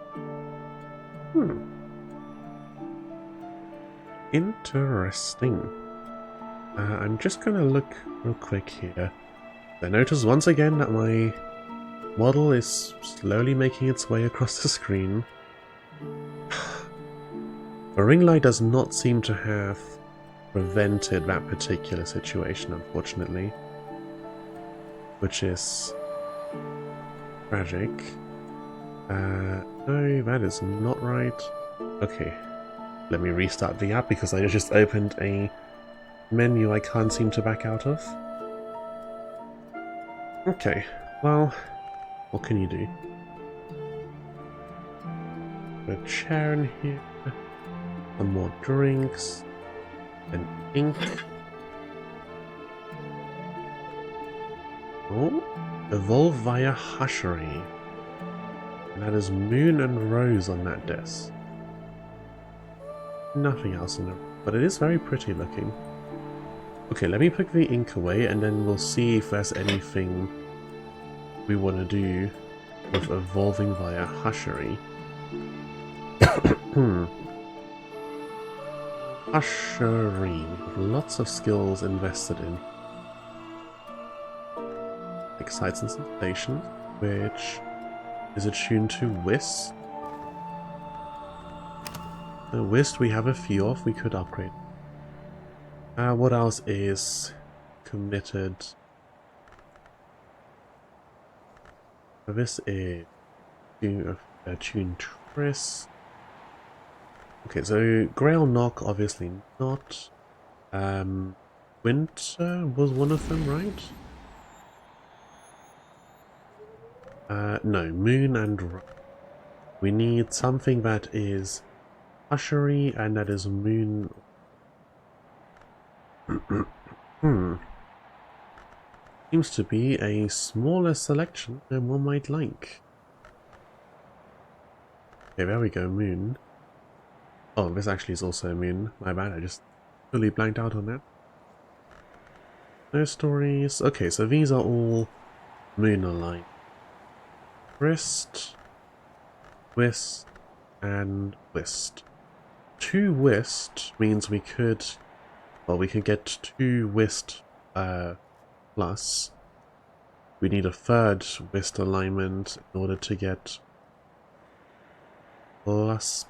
Interesting. I'm just gonna look real quick here. I notice once again that my model is slowly making its way across the screen. The ring light does not seem to have prevented that particular situation, unfortunately. Which is tragic. No, that is not right. Okay, let me restart the app because I just opened a menu I can't seem to back out of. Okay, well, what can you do? A chair in here, some more drinks, and ink. Oh, evolve via hushery. And that is Moon and Rose on that desk. Nothing else in it, but it is very pretty looking. Okay, let me put the ink away and then we'll see if there's anything we want to do with evolving via hushery. Hushery, lots of skills invested in. Like sights and sensations, which is attuned to Whist. Whist we have a few of, we could upgrade. What else is committed? This is attuned Tris. Okay, so Grail Knock, obviously not. Winter was one of them, right? No, Moon and... We need something that is Hushery and that is Moon... Seems to be a smaller selection than one might like. Okay, there we go, Moon. Oh, this actually is also Moon. My bad, I just fully blanked out on that. No stories. Okay, so these are all Moon aligned. Wrist, Whist, and Whist. 2 Whist means we could... Well, we could get 2 Whist plus. We need a 3rd Whist alignment in order to get plus.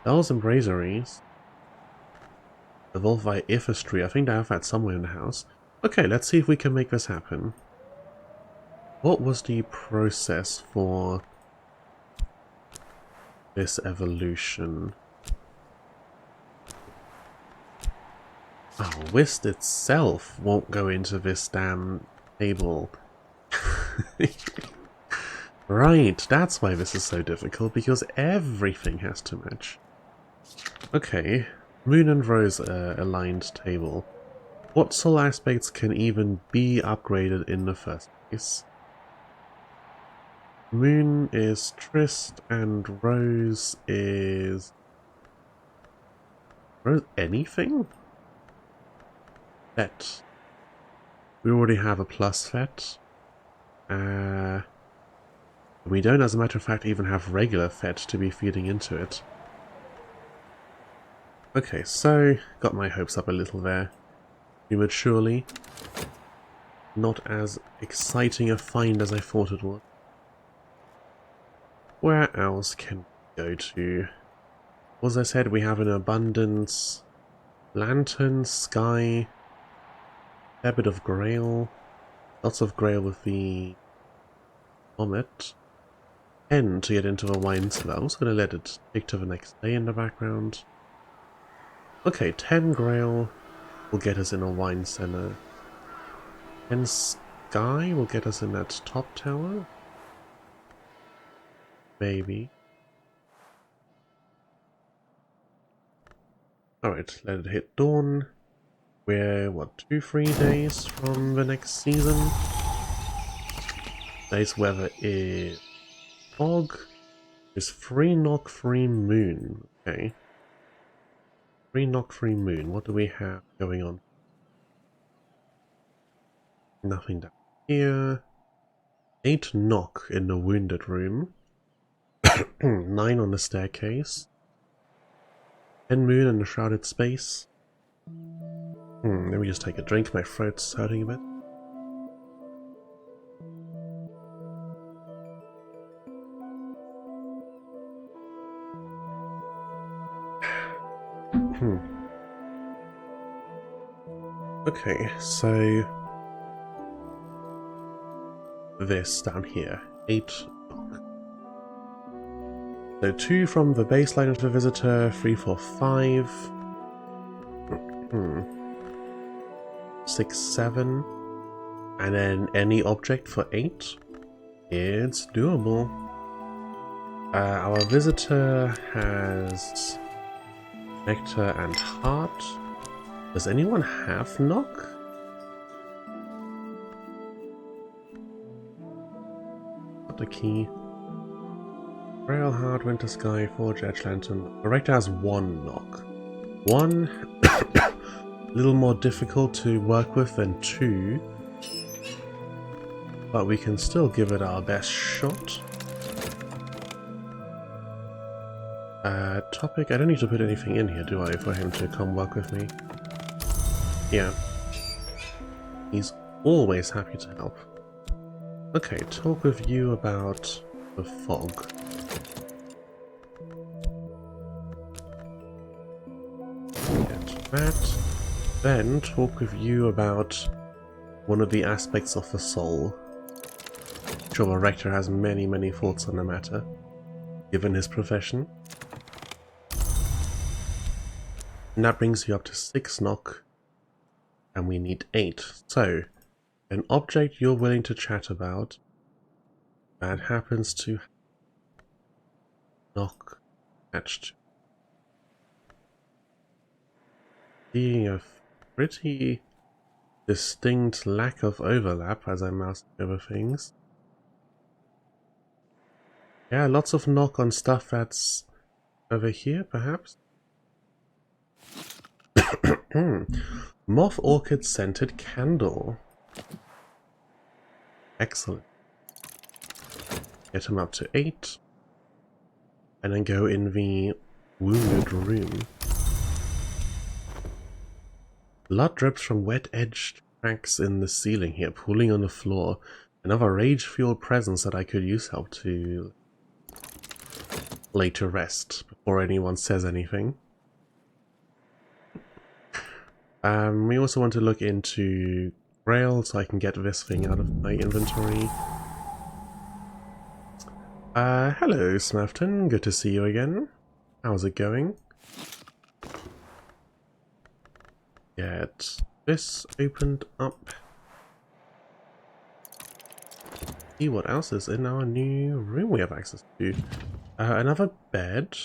Bells and Brazeries. Evolve by Ifistry. I think I have that somewhere in the house. Okay, let's see if we can make this happen. What was the process for this evolution? Oh, Whist itself won't go into this damn table. Right, that's why this is so difficult, because everything has to match. Okay, Moon and Rose aligned table. What soul aspects can even be upgraded in the first place? Moon is Trist and Rose is... Rose anything? Fet. We already have a plus Fet. We don't, as a matter of fact, even have regular Fet to be feeding into it. Okay, so got my hopes up a little there. Prematurely. Not as exciting a find as I thought it was. Where else can we go to? As I said, we have an abundance. Lantern, Sky, a bit of Grail. Lots of Grail with the Comet. 10 to get into a wine cellar. I'm also going to let it take to the next day in the background. Okay, 10 Grail will get us in a wine cellar. 10 Sky will get us in that top tower. Maybe. Alright, let it hit dawn. We're, what, 2-3 days from the next season? Today's weather is fog. Is 3 knock 3 moon. Okay. 3 knock 3 moon. What do we have going on? Nothing down here. 8 knock in the wounded room. 9 on the staircase. 10 moon in the shrouded space. Let me just take a drink, my throat's hurting a bit. Okay, so this down here, 8 knock. So 2 from the baseline of the visitor, 3, 4, 5. 6, 7, And then any object for 8. It's doable. Our visitor has nectar and heart. Does anyone have knock? Got the key. Rail heart, winter sky, forge, edge lantern. The rector has 1 knock. 1 a little more difficult to work with than 2. But we can still give it our best shot. Topic, I don't need to put anything in here, do I, for him to come work with me? Yeah. He's always happy to help. Okay, talk with you about the fog. Get that. Then talk with you about one of the aspects of the soul. I'm sure the rector has many, many thoughts on the matter, given his profession. And that brings you up to 6 knock, and we need 8. So, an object you're willing to chat about that happens to knock attached to. Seeing a pretty distinct lack of overlap as I mouse over things. Yeah, lots of knock on stuff that's over here, perhaps. Moth orchid scented candle. Excellent. Get him up to 8. And then go in the wounded room. Blood drips from wet-edged cracks in the ceiling here, pooling on the floor. Another rage-fueled presence that I could use help to lay to rest before anyone says anything. We also want to look into Grail so I can get this thing out of my inventory. Hello Smafton, good to see you again. How's it going? Get this opened up. See what else is in our new room we have access to. Another bed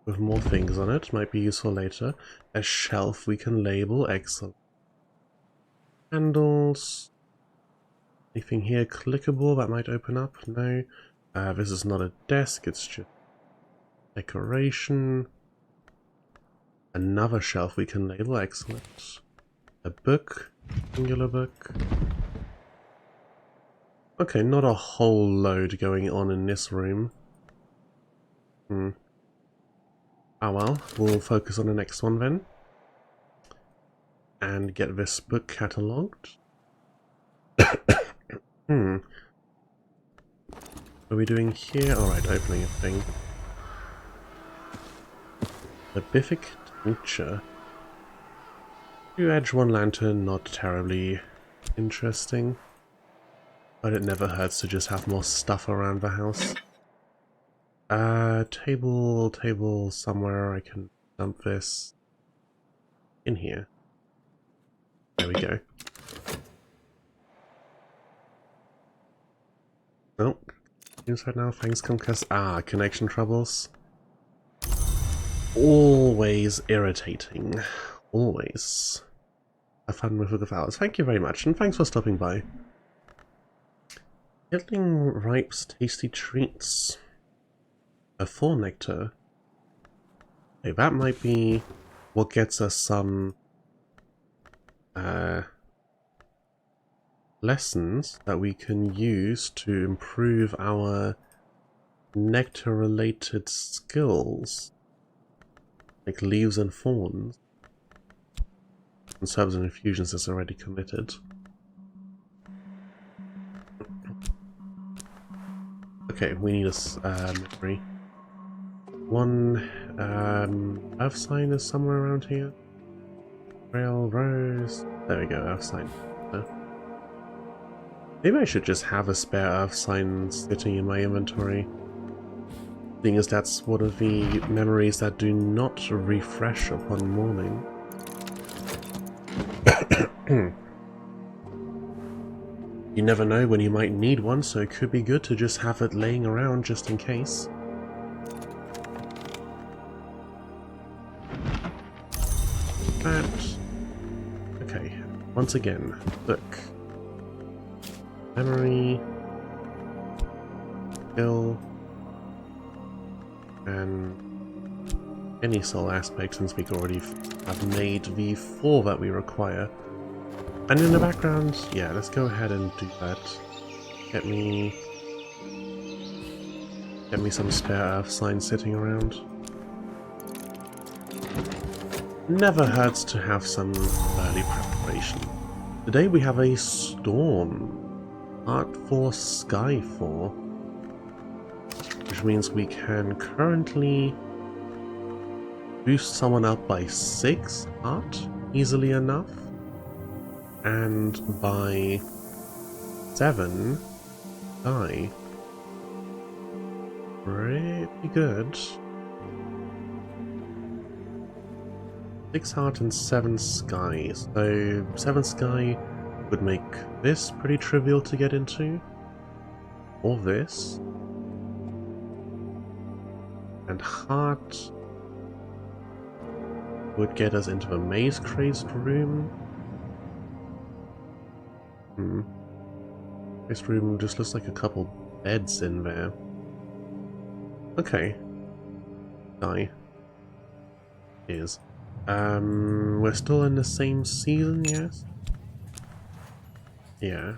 with more things on it, might be useful later. A shelf we can label, excellent. Candles. Anything here clickable that might open up? No. This is not a desk, it's just decoration. Another shelf we can label, excellent. A book, singular book. Okay, not a whole load going on in this room. Oh well, we'll focus on the next one then. And get this book catalogued. What are we doing here? Alright, opening a thing. The Bific tincture. 2 edge 1 lantern, not terribly interesting. But it never hurts to just have more stuff around the house. Table somewhere I can dump this in here. There we go. Oh, inside now, thanks Comcast. Connection troubles. Always irritating. Always. Have fun with the hours. Thank you very much, and thanks for stopping by. Hitling Ripe's tasty treats. A 4 nectar. Okay, that might be what gets us some lessons that we can use to improve our nectar-related skills, like leaves and thorns. And serves and infusions is already committed. Okay, we need a memory. 1 earth sign is somewhere around here. Rail rose. There we go, earth sign. Maybe I should just have a spare earth sign sitting in my inventory. Seeing as that's one of the memories that do not refresh upon morning. You never know when you might need one, so it could be good to just have it laying around just in case. That. Okay, once again, look. Memory, skill, and any soul aspect, since we already have made the 4 that we require. And in the background, yeah, let's go ahead and do that. Get me some spare earth signs sitting around. Never hurts to have some early preparation. Today we have a storm. Art 4, Sky 4. Which means we can currently boost someone up by 6 art easily enough. And by 7 Sky. Pretty good. 6 heart and 7 sky. So 7 sky would make this pretty trivial to get into. Or this. And heart would get us into the maze crazed room. This room just looks like a couple beds in there. Okay. Sky. Is. We're still in the same season, yes? Yeah.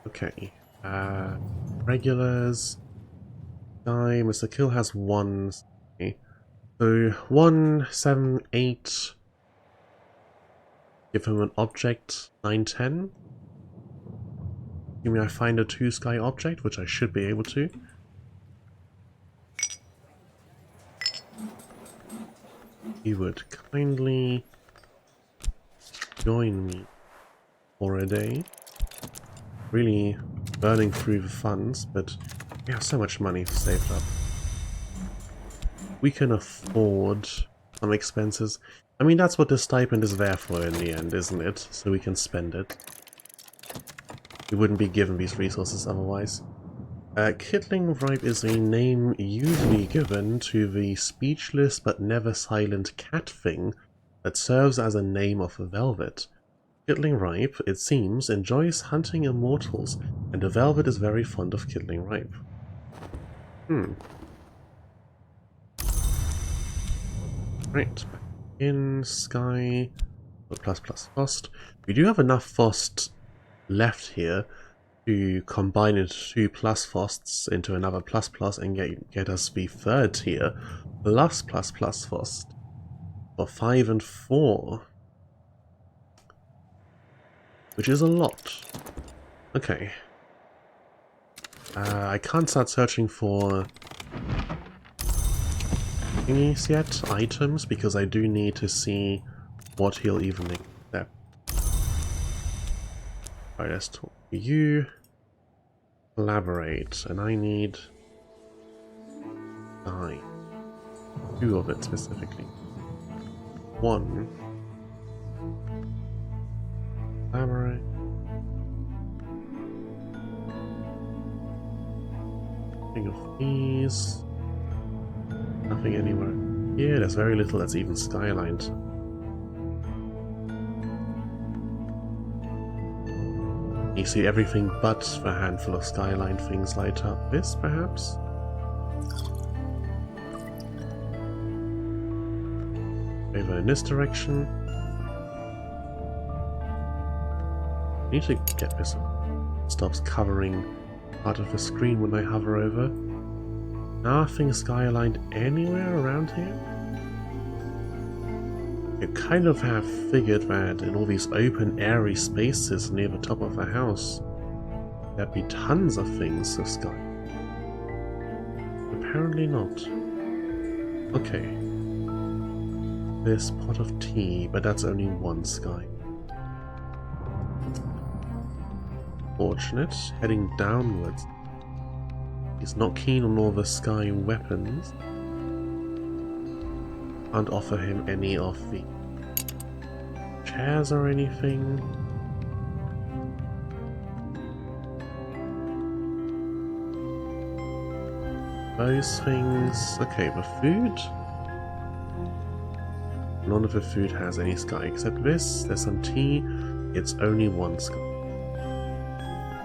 Okay. Regulars. Sky. Mr. Kill has 1. Okay. So 1, 7, 8. Give him an object. 9, 10. Give me I find a 2 sky object, which I should be able to. You would kindly join me for a day. Really burning through the funds, but we have so much money saved up. We can afford some expenses. I mean, that's what the stipend is there for in the end, isn't it? So we can spend it. We wouldn't be given these resources otherwise. Kittling Ripe is a name usually given to the speechless but never silent cat thing that serves as a name of velvet. Kittling Ripe, it seems, enjoys hunting immortals, and the velvet is very fond of Kittling Ripe. Right, back in Sky plus Fost. We do have enough Fost left here to combine into 2 plus Fosts into another plus and get us the 3rd tier plus Fost for 5 and 4, which is a lot. Okay, I can't start searching for thingies yet, items, because I do need to see what he'll even accept. Alright, let's talk to you. Collaborate, and I need 9. 2 of it specifically. 1. Collaborate. Nothing of these. Nothing anywhere. Yeah, there's very little that's even skylined. You see everything but the handful of skyline things light up. This, perhaps? Over in this direction. Need to get this up. Stops covering part of the screen when I hover over. Nothing skylined anywhere around here? You kind of have figured that in all these open, airy spaces near the top of the house, there'd be tons of things of sky. Apparently not. Okay. This pot of tea, but that's only 1 sky. Fortunate, heading downwards. He's not keen on all the sky weapons. Can't offer him any of the chairs or anything. those things. Okay, but food? None of the food has any sky except this. There's some tea. It's only one sky.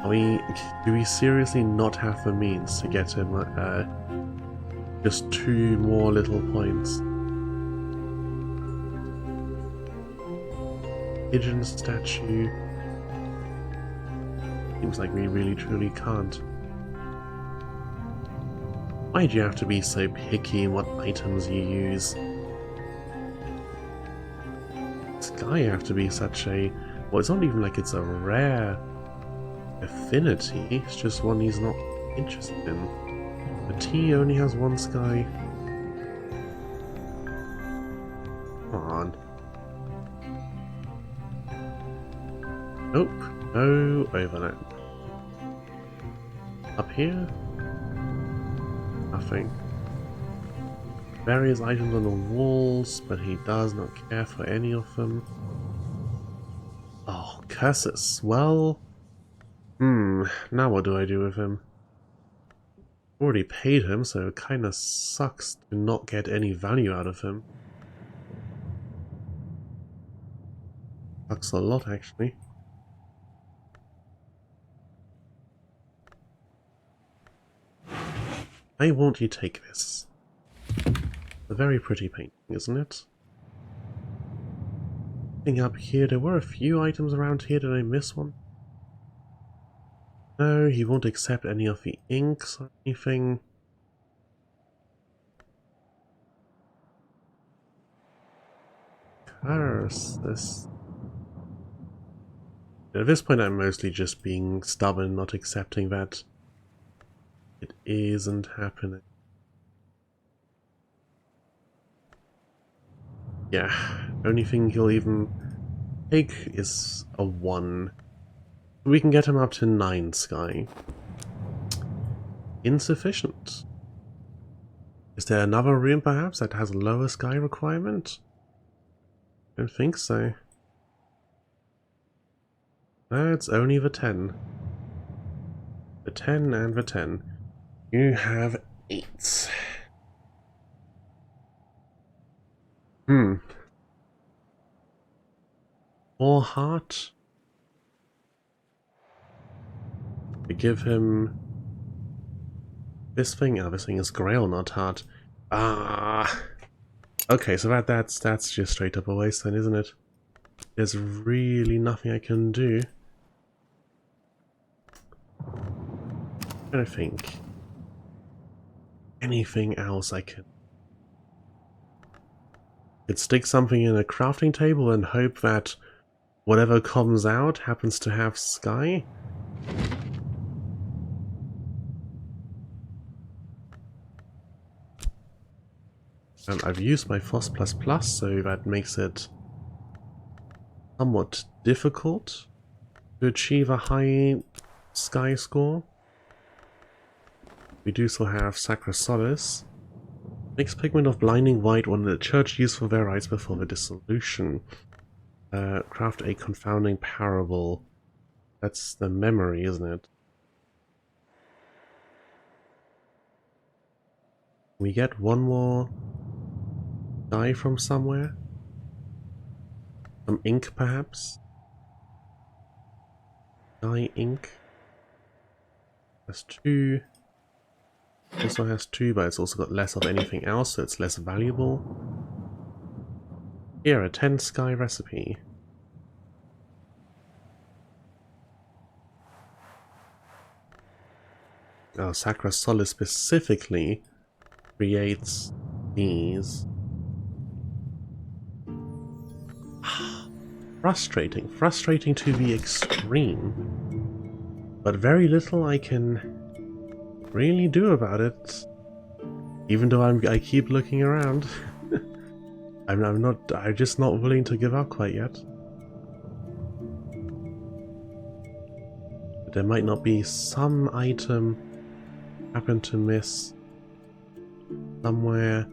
Do we seriously not have the means to get him just 2 more little points? Pigeon statue. Seems like we really truly can't. Why do you have to be so picky in what items you use? Sky have to be such a... Well, it's not even like it's a rare affinity, it's just one he's not interested in. The tea only has 1 sky. Come on. Nope, no overlap. Up here? Nothing. Various items on the walls, but he does not care for any of them. Oh, curses. Well... now what do I do with him? Already paid him, so it kinda sucks to not get any value out of him. Sucks a lot, actually. Why won't you take this? A very pretty painting, isn't it? Looking up here, there were a few items around here. Did I miss one? No, he won't accept any of the inks or anything. Curse this. At this point I'm mostly just being stubborn, not accepting that it isn't happening. Yeah, only thing he'll even take is a 1. We can get him up to 9 sky. Insufficient. Is there another room perhaps that has a lower sky requirement? I don't think so. No, it's only the 10. The 10 and the 10. You have 8. More heart. We give him this thing. Oh, this thing is Grail, not heart. Ah. Okay, so that's just straight up a waste then, isn't it? There's really nothing I can do. I don't think anything else I can. Could stick something in a crafting table and hope that whatever comes out happens to have sky. I've used my FOSS++, so that makes it somewhat difficult to achieve a high sky score. We do still have Sacra Solace. Mixed pigment of blinding white, one that the church used for their rites before the dissolution. Craft a confounding parable. That's the memory, isn't it? We get one more dye from somewhere? Some ink, perhaps? Dye ink. Has 2. Also has 2, but it's also got less of anything else, so it's less valuable. Here, a 10 sky recipe. Oh, Sacra Solace specifically creates these. Frustrating to the extreme. But very little I can really do about it. Even though I keep looking around. I'm just not willing to give up quite yet. But there might not be some item happen to miss somewhere.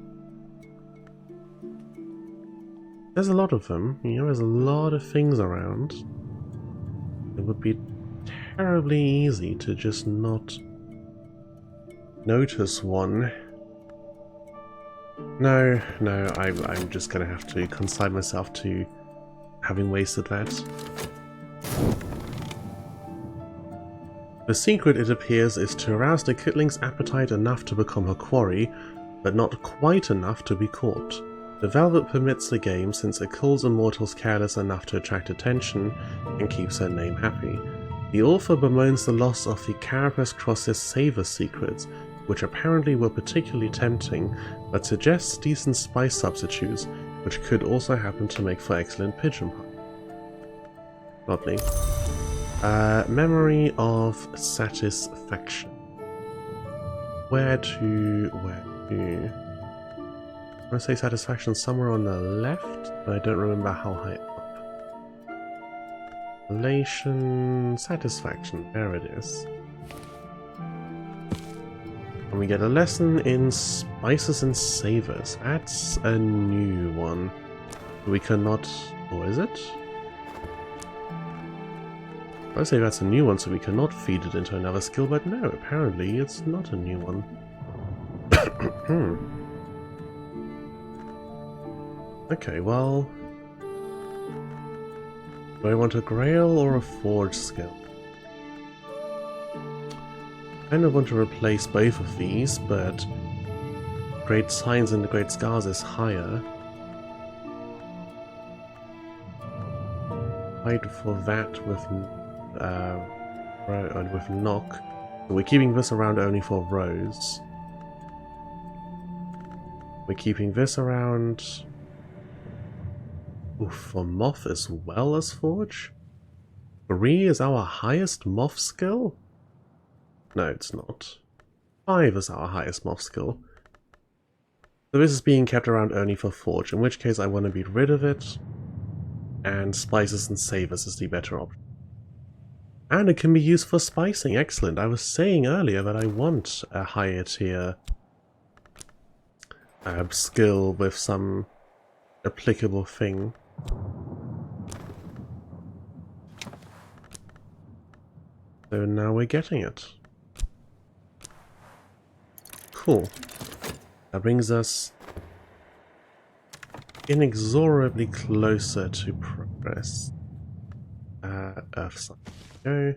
There's a lot of them, you know, there's a lot of things around. It would be terribly easy to just not notice one. No, I'm just gonna have to consign myself to having wasted that. The secret, it appears, is to arouse the Kitling's appetite enough to become her quarry, but not quite enough to be caught. The Velvet permits the game since it calls immortals careless enough to attract attention and keeps her name happy. The author bemoans the loss of the Carapace Cross's Saver secrets, which apparently were particularly tempting, but suggests decent spice substitutes, which could also happen to make for excellent pigeon pie. Lovely. Memory of satisfaction. Where to... I want to say satisfaction somewhere on the left, but I don't remember how high up. Relation... satisfaction. There it is. And we get a lesson in spices and savors. That's a new one. We cannot... or is it? I say that's a new one, so we cannot feed it into another skill, but no, apparently it's not a new one. Okay, well... do I want a Grail or a Forge skill? I kind of want to replace both of these, but Great Signs and the Great Scars is higher. I'd for that with knock. So we're keeping this around only for Rose. We're keeping this around for Moth as well as Forge. 3 is our highest Moth skill? No, it's not. 5 is our highest Moth skill. So this is being kept around only for Forge, in which case I want to be rid of it. And Spices and Savors is the better option. And it can be used for spicing. Excellent. I was saying earlier that I want a higher tier skill with some applicable thing. So now we're getting it. Cool. That brings us inexorably closer to progress. Earth side. Go.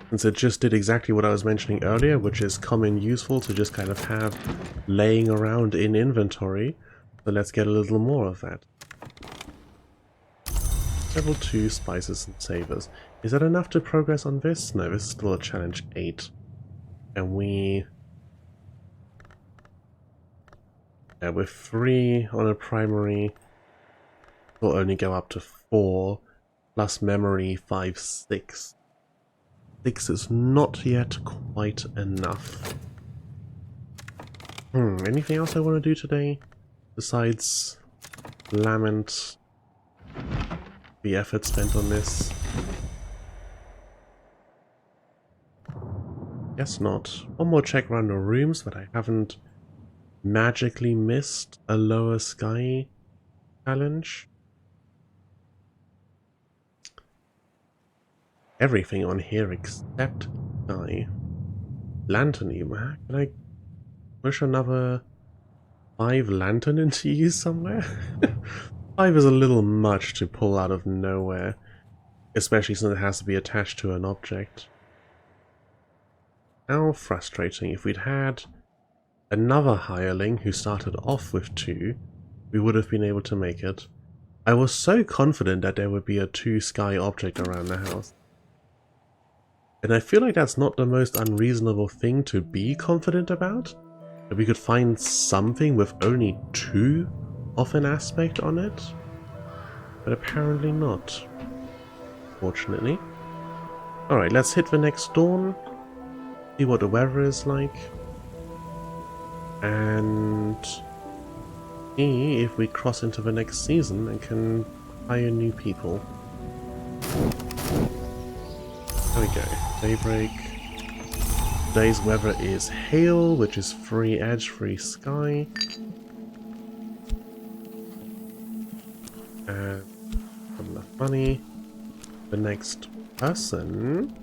Since it just did exactly what I was mentioning earlier, which is common useful to just kind of have laying around in inventory. So let's get a little more of that. Level 2 Spices and Savors. Is that enough to progress on this? No, this is still a challenge 8. And we... yeah, with 3 on a primary, we'll only go up to 4, plus memory 5, 6. 6 is not yet quite enough. Anything else I want to do today? Besides lament the effort spent on this? Guess not. One more check around the rooms, but I haven't magically missed a lower sky challenge. Everything on here except sky. Lantern even. Can I push another 5 lantern into use somewhere? 5 is a little much to pull out of nowhere, especially since it has to be attached to an object. How frustrating. If we'd had another hireling who started off with 2, we would have been able to make it. I was so confident that there would be a 2 sky object around the house. And I feel like that's not the most unreasonable thing to be confident about. That we could find something with only 2 of an aspect on it. But apparently not. Fortunately. Alright, let's hit the next dawn. See what the weather is like. And see if we cross into the next season and can hire new people. There we go. Daybreak. Today's weather is hail, which is free edge, free sky. And enough money. The next person,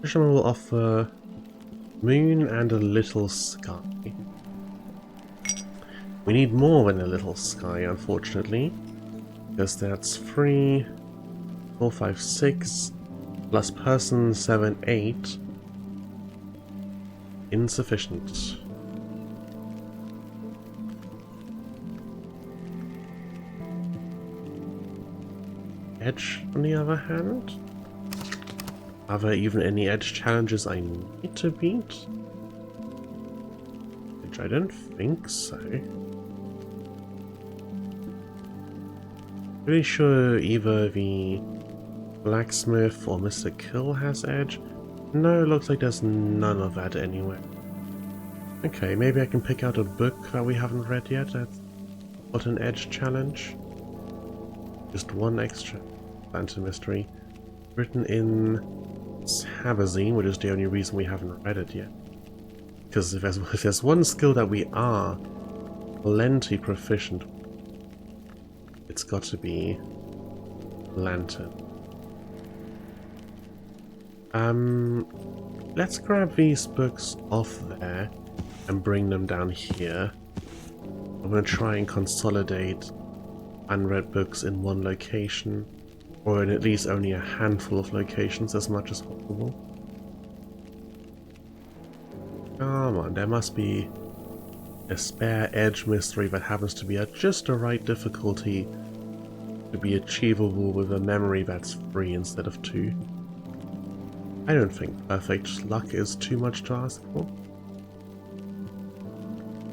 Fisherman will offer Moon and a little sky. We need more than a little sky, unfortunately. Because that's 3, 4, 5, 6, plus person 7, 8. Insufficient. Edge, on the other hand? Are there even any edge challenges I need to beat? Which I don't think so. Pretty sure either the blacksmith or Mr. Kill has edge. No, looks like there's none of that anywhere. Okay, maybe I can pick out a book that we haven't read yet that's got an edge challenge. Just one extra Phantom Mystery. Written in Sabazine, which is the only reason we haven't read it yet. Because if there's one skill that we are plenty proficient, it's got to be Lantern. Let's grab these books off there and bring them down here. I'm going to try and consolidate unread books in one location, or in at least only a handful of locations as much as possible. Come on, there must be a spare edge mystery that happens to be at just the right difficulty to be achievable with a memory that's 3 instead of 2. I don't think perfect luck is too much to ask for.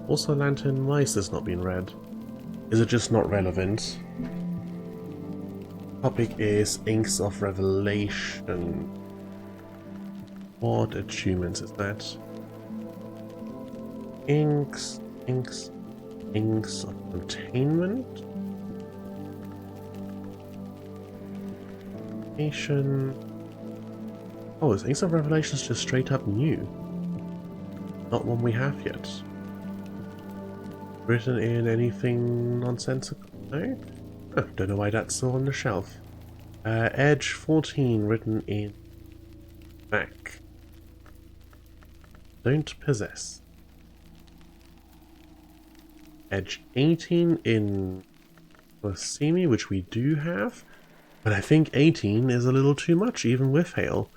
Also, Lantern, why is this not being read? Is it just not relevant? Topic is Inks of Revelation. What achievements is that? Inks of Containment? Oh, is Inks of Revelation just straight up new? Not one we have yet. Written in anything nonsensical? No? Oh, don't know why that's still on the shelf. Edge 14 written in Mac. Don't possess. Edge 18 in Wasimi, which we do have. But I think 18 is a little too much, even with Hail.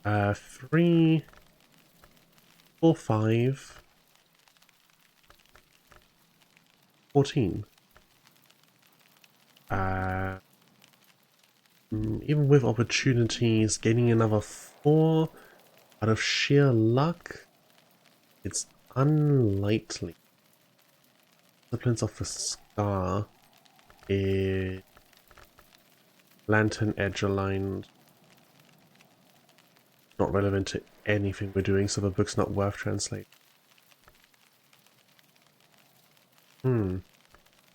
3, 4, 5, 14. Even with opportunities, getting another 4 out of sheer luck, it's unlikely. Disciplines of the Scar is Lantern edge aligned. Not relevant to anything we're doing, so the book's not worth translating.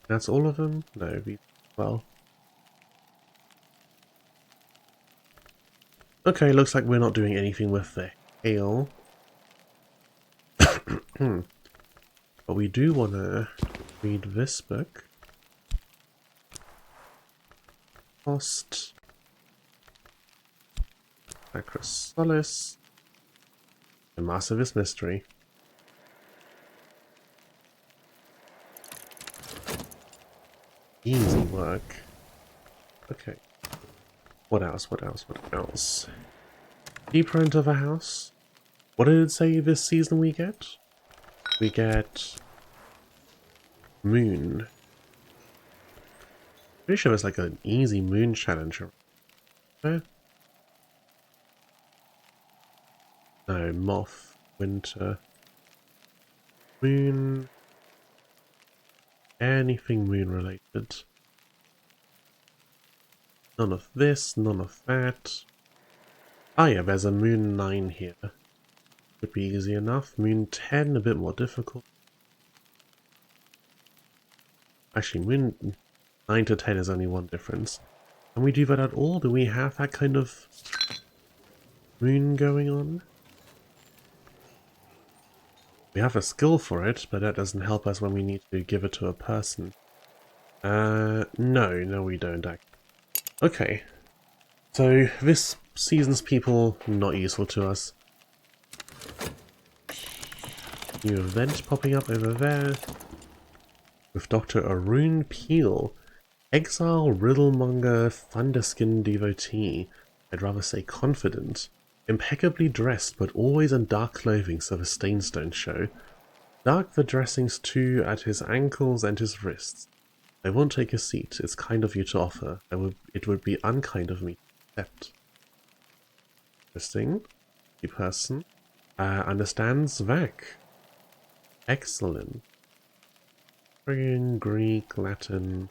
That's all of them? No, well. Okay, looks like we're not doing anything with the hail. But we do want to read this book. Lost. Acrosolis. The Massivist Mystery. Easy work. Okay. What else? What else? What else? Deeper into the house. What did it say this season we get? We get Moon. Pretty sure it's like an easy Moon challenge. No, Moth, Winter, Moon. Anything Moon related. None of this, none of that. Ah yeah, there's a Moon 9 here. Could be easy enough. Moon 10, a bit more difficult. Actually, Moon 9 to 10 is only one difference. Can we do that at all? Do we have that kind of Moon going on? We have a skill for it, but that doesn't help us when we need to give it to a person. No, we don't actually. Okay. So, this season's people, not useful to us. New event popping up over there. With Dr. Arun Peel. Exile Riddlemonger Thunderskin Devotee. I'd rather say confident. Impeccably dressed, but always in dark clothing so the stains don't show. Dark the dressings too at his ankles and his wrists. I won't take a seat. It's kind of you to offer. It would be unkind of me to accept. Interesting. The person understands Vec. Excellent. Friggin' Greek, Latin.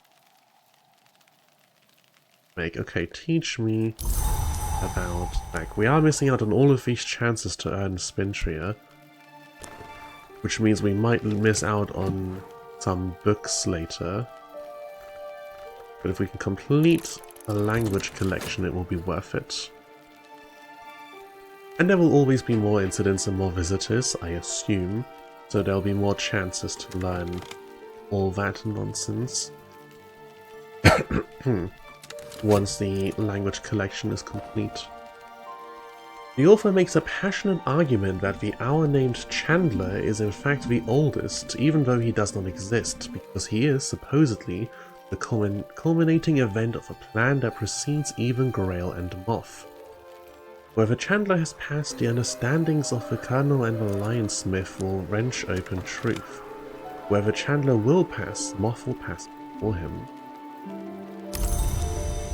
Okay, teach me about Vec. We are missing out on all of these chances to earn Spintria, which means we might miss out on some books later. But if we can complete a language collection, it will be worth it. And there will always be more incidents and more visitors, I assume, so there'll be more chances to learn all that nonsense once the language collection is complete. The author makes a passionate argument that the hour-named Chandler is in fact the oldest, even though he does not exist, because he is, supposedly, the culminating event of a plan that precedes even Grail and Moth. Whether Chandler has passed, the understandings of the Colonel and the Lionsmith will wrench open truth. Whether Chandler will pass, Moth will pass before him.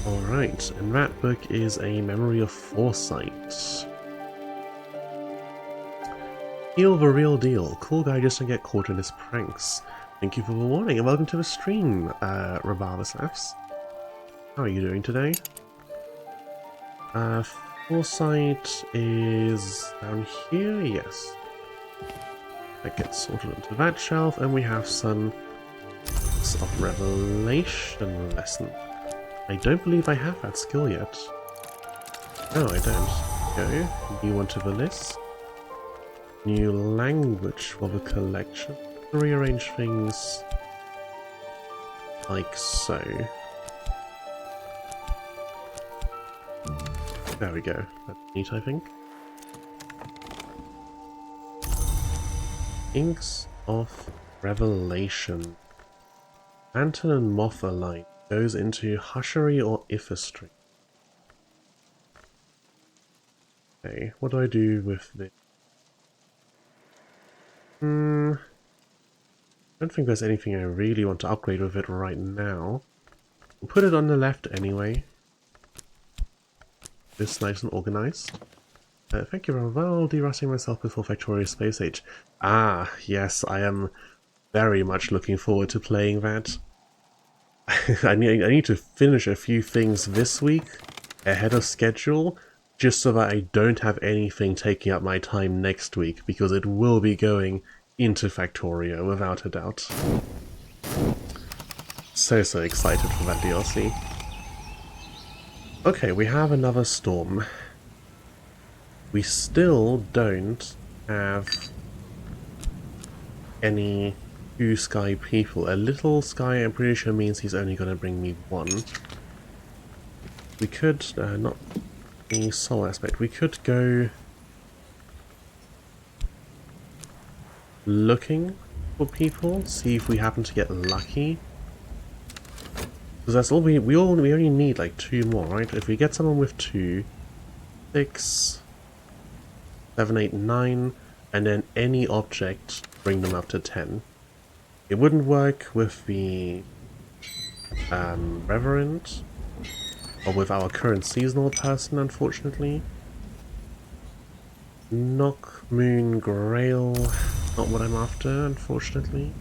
Alright, and that book is A Memory of Foresight. Heal the real deal. Cool guy just to get caught in his pranks. Thank you for the warning and welcome to the stream, Rabarbasafs. How are you doing today? Foresight is down here, yes. That gets sorted onto that shelf, and we have some of Revelation lesson. I don't believe I have that skill yet. No, I don't. Go. New one to the list. New language for the collection. Rearrange things like so. There we go. That's neat, I think. Inks of Revelation. Lantern and Moth alike. Goes into Hushery or Ifistry. Okay, what do I do with this? I don't think there's anything I really want to upgrade with it right now. We'll put it on the left anyway. This nice and organized. Thank you very well, derusting myself before Victoria's Space Age. Ah, yes, I am very much looking forward to playing that. I need to finish a few things this week ahead of schedule, just so that I don't have anything taking up my time next week, because it will be going into Factorio without a doubt. So excited for that DLC. Okay, we have another storm. We still don't have any two sky people. A little sky, I'm pretty sure, means he's only going to bring me one. We could, not the soul aspect, we could go looking for people, see if we happen to get lucky. Because that's all we only need like 2 more, right? If we get someone with 2, 6, 7, 8, 9, and then any object, bring them up to 10. It wouldn't work with the Reverend, or with our current seasonal person, unfortunately. Knock, Moon, Grail, not what I'm after, unfortunately.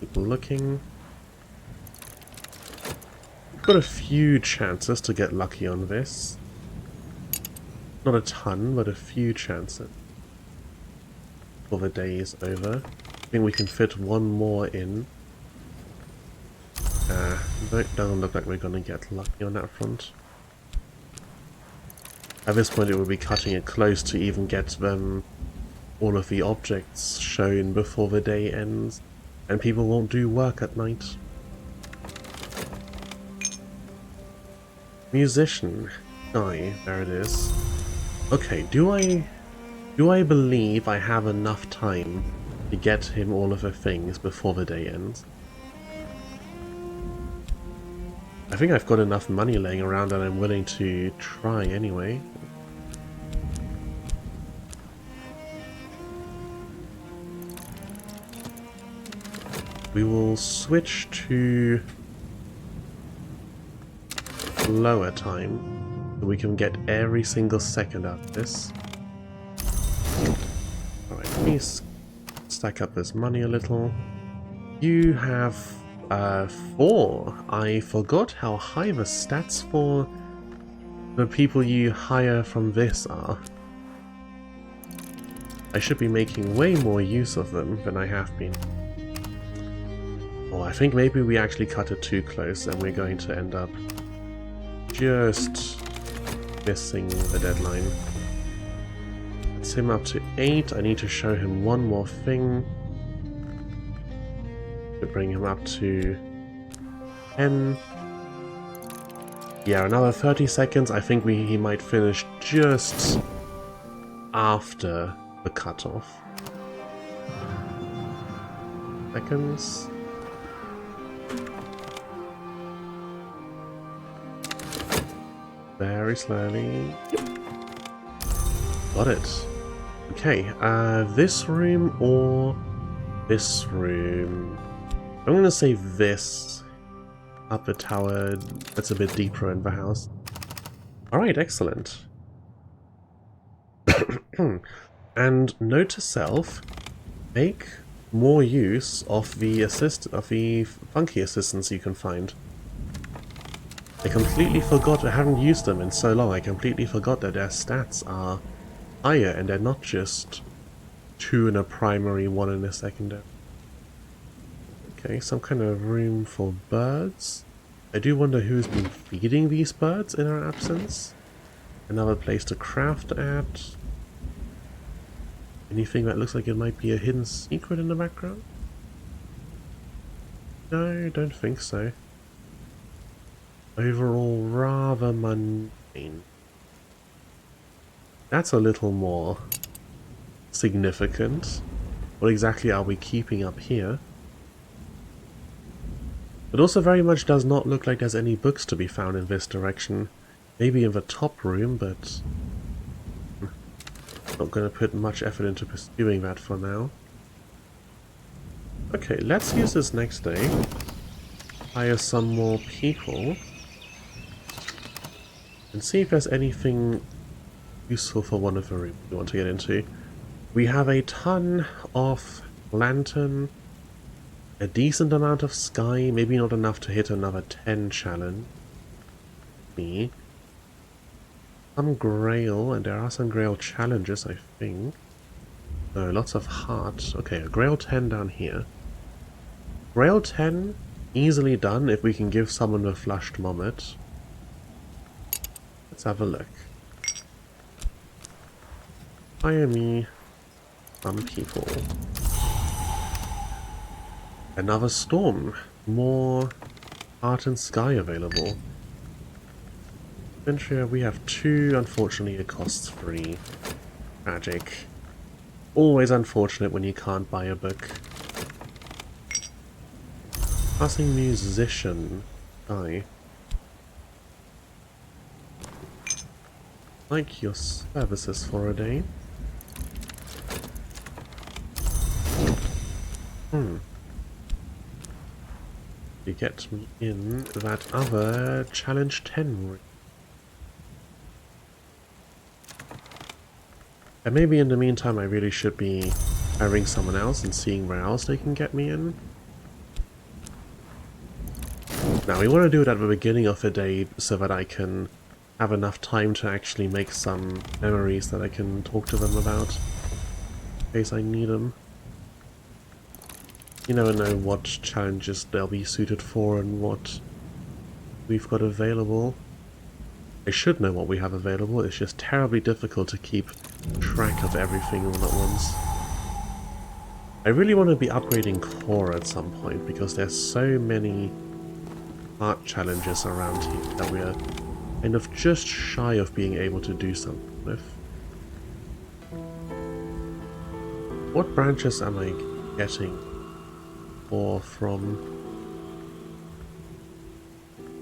Keep looking. We've got a few chances to get lucky on this. Not a ton, but a few chances. Before the day is over. I think we can fit one more in. It doesn't look like we're gonna get lucky on that front. At this point it would be cutting it close to even get them all of the objects shown before the day ends, and people won't do work at night. Musician. Guy, there it is. Okay, do I Do I believe I have enough time to get him all of the things before the day ends? I think I've got enough money laying around that I'm willing to try anyway. We will switch to lower time so we can get every single second out of this. Alright, please stack up this money a little. You have 4. I forgot how high the stats for the people you hire from this are. I should be making way more use of them than I have been. Oh, I think maybe we actually cut it too close and we're going to end up just missing the deadline. That's him up to 8. I need to show him one more thing to bring him up to 10. Yeah, another 30 seconds. I think he might finish just after the cutoff. Seconds. Very slowly. Yep. Got it. Okay, this room or this room? I'm gonna say this. Up the tower, that's a bit deeper in the house. Alright, excellent. And note to self, make more use of the funky assistants you can find. I completely forgot, I haven't used them in so long, I completely forgot that their stats are higher and they're not just 2 in a primary, 1 in a secondary. Okay, some kind of room for birds. I do wonder who's been feeding these birds in our absence. Another place to craft at. Anything that looks like it might be a hidden secret in the background? No, don't think so. Overall, rather mundane. That's a little more significant. What exactly are we keeping up here? It also very much does not look like there's any books to be found in this direction. Maybe in the top room, but not going to put much effort into pursuing that for now. Okay, let's use this next day. Hire some more people. And see if there's anything useful for one of the rooms we want to get into. We have a ton of lantern, a decent amount of sky, maybe not enough to hit another 10 challenge. Me. Some grail, and there are some grail challenges, I think. No, lots of hearts. Okay, a grail 10 down here. Grail 10, easily done if we can give someone a flushed mommet. Let's have a look. Hire me some people. Another storm. More art and sky available. Adventure, we have 2. Unfortunately, it costs 3. Tragic. Always unfortunate when you can't buy a book. Passing musician. I like your services for a day. You get me in that other challenge 10 room. And maybe in the meantime I really should be hiring someone else and seeing where else they can get me in. Now we want to do it at the beginning of the day so that I can have enough time to actually make some memories that I can talk to them about. In case I need them. You never know what challenges they'll be suited for and what we've got available. I should know what we have available, it's just terribly difficult to keep track of everything all at once. I really want to be upgrading core at some point because there's so many art challenges around here that we are kind of just shy of being able to do something with. What branches am I getting ore from?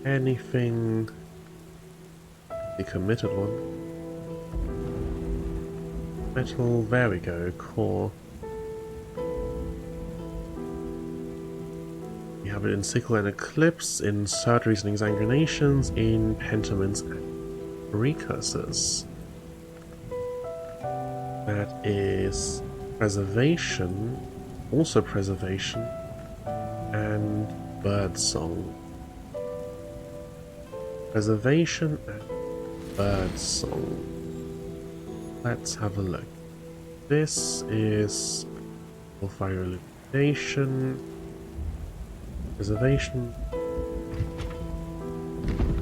Anything? The committed one. Metal, there we go, core. We have it in Sickle and Eclipse, in Surgeries and Exsanguinations, in Pentaments and Precursors. That is Preservation, also Preservation, and Birdsong. Preservation and Birdsong. Let's have a look. This is Fire Illumination, Preservation,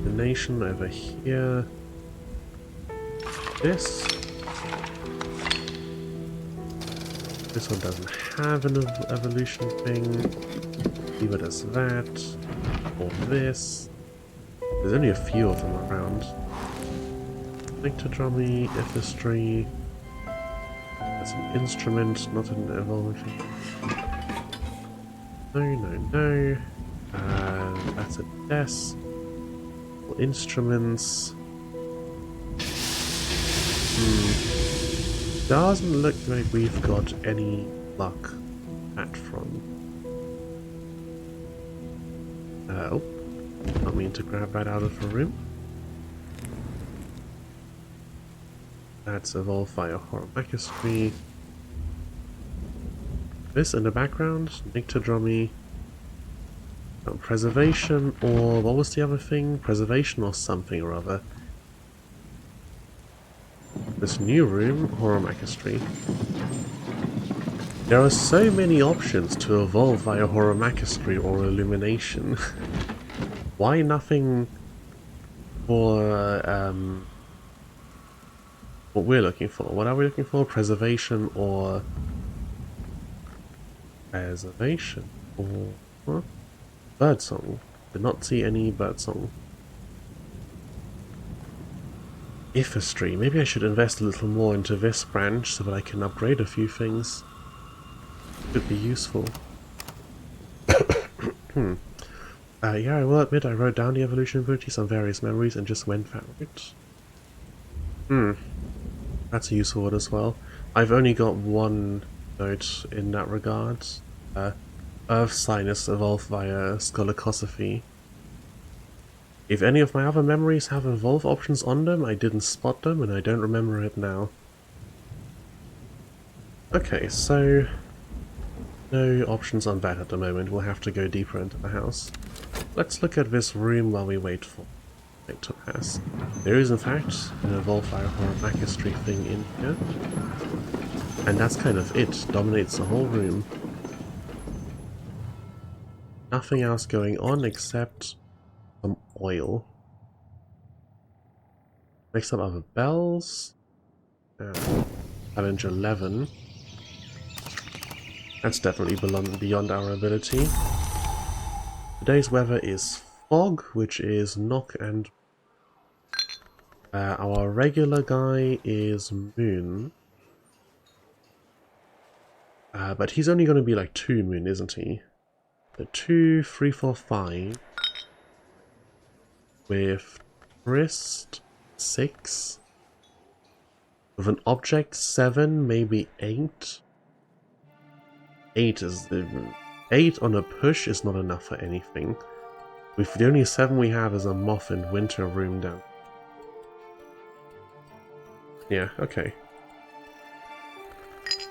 Illumination over here. This one doesn't have an evolution thing. Leave it as that. Or this. There's only a few of them around. Nyctodromy, Ithistry. That's an instrument, not an evolving. No. That's a desk. Instruments. Doesn't look like we've got any luck at from. Oh, I mean to grab that out of the room. That's Evolve Fire Horror Macastry. This in the background, Nyctodromy. Preservation, or what was the other thing? Preservation or something or other. This new room, Horror Macastry. There are so many options to evolve via Horror Macastry or Illumination. Why nothing for what we're looking for? What are we looking for? Preservation or Preservation or what? Birdsong. Did not see any birdsong. Ithistry. Maybe I should invest a little more into this branch so that I can upgrade a few things. Could be useful. Yeah, I will admit I wrote down the evolution abilities on various memories and just went that route. That's a useful one as well. I've only got one note in that regard. Earth Sinus evolved via Scolacosophy. If any of my other memories have evolve options on them, I didn't spot them and I don't remember it now. Okay, so no options on that at the moment. We'll have to go deeper into the house. Let's look at this room while we wait for it to pass. There is in fact an Evolve Fire Horror Macastry thing in here. And that's kind of it. Dominates the whole room. Nothing else going on except some oil. Next up are the bells. Challenge 11. That's definitely beyond our ability. Today's weather is fog, which is knock and... our regular guy is moon. But he's only going to be like 2 moon, isn't he? The 2, 3, 4, 5. With wrist 6. With an object 7, maybe 8. 8 is the 8 on a push is not enough for anything. With the only 7 we have is a moth and winter room down. Yeah, okay.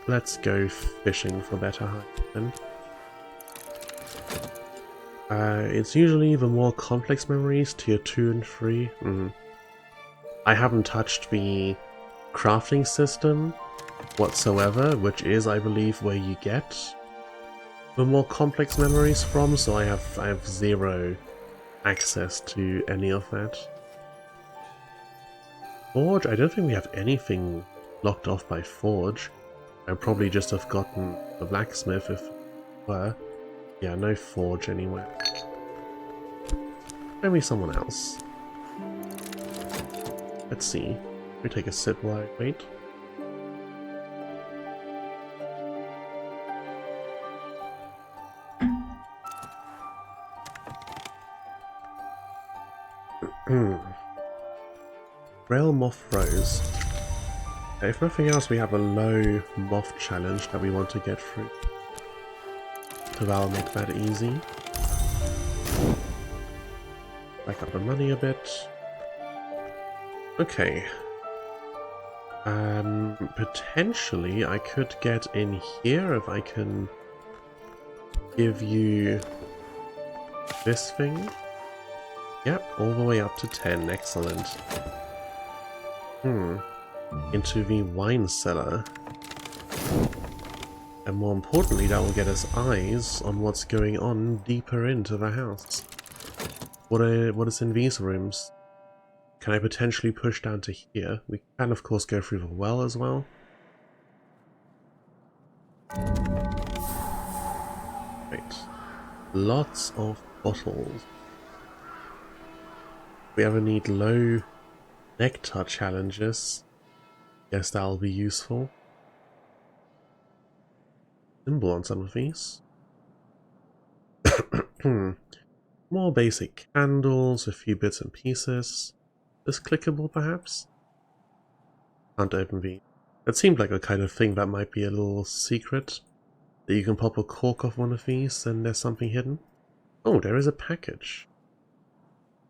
Let's go fishing for better height then. It's usually the more complex memories, tier 2 and 3. I haven't touched the crafting system whatsoever, which is, I believe, where you get the more complex memories from, so I have zero access to any of that. Forge? I don't think we have anything locked off by Forge. I'd probably just have gotten the blacksmith if it were. Yeah, no Forge anywhere. Maybe someone else. Let's see. We take a sip while I wait. Rail Moth Rose. If nothing else, we have a low moth challenge that we want to get through. So that'll make that easy. Back up the money a bit. Okay. Potentially I could get in here if I can give you this thing. Yep, all the way up to 10. Excellent. Into the wine cellar. And more importantly, that will get us eyes on what's going on deeper into the house. What is in these rooms? Can I potentially push down to here? We can, of course, go through the well as well. Right. Lots of bottles. If we ever need low nectar challenges, guess that'll be useful. Symbol on some of these. More basic candles, a few bits and pieces. This clickable, perhaps? Can't open the... That seemed like a kind of thing that might be a little secret. That you can pop a cork off one of these and there's something hidden. Oh, there is a package.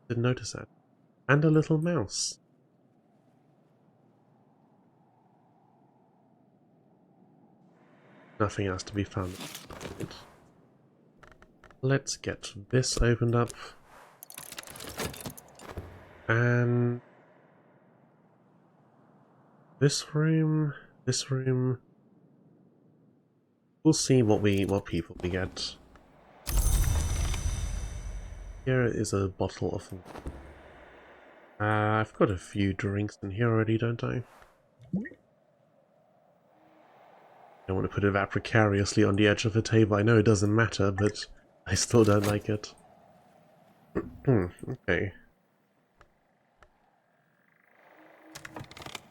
Didn't notice that. And a little mouse. Nothing else to be found. Let's get this opened up. And this room. We'll see what people we get. Here is a bottle of... I've got a few drinks in here already, don't I? I don't want to put it that precariously on the edge of the table. I know it doesn't matter, but I still don't like it. Okay.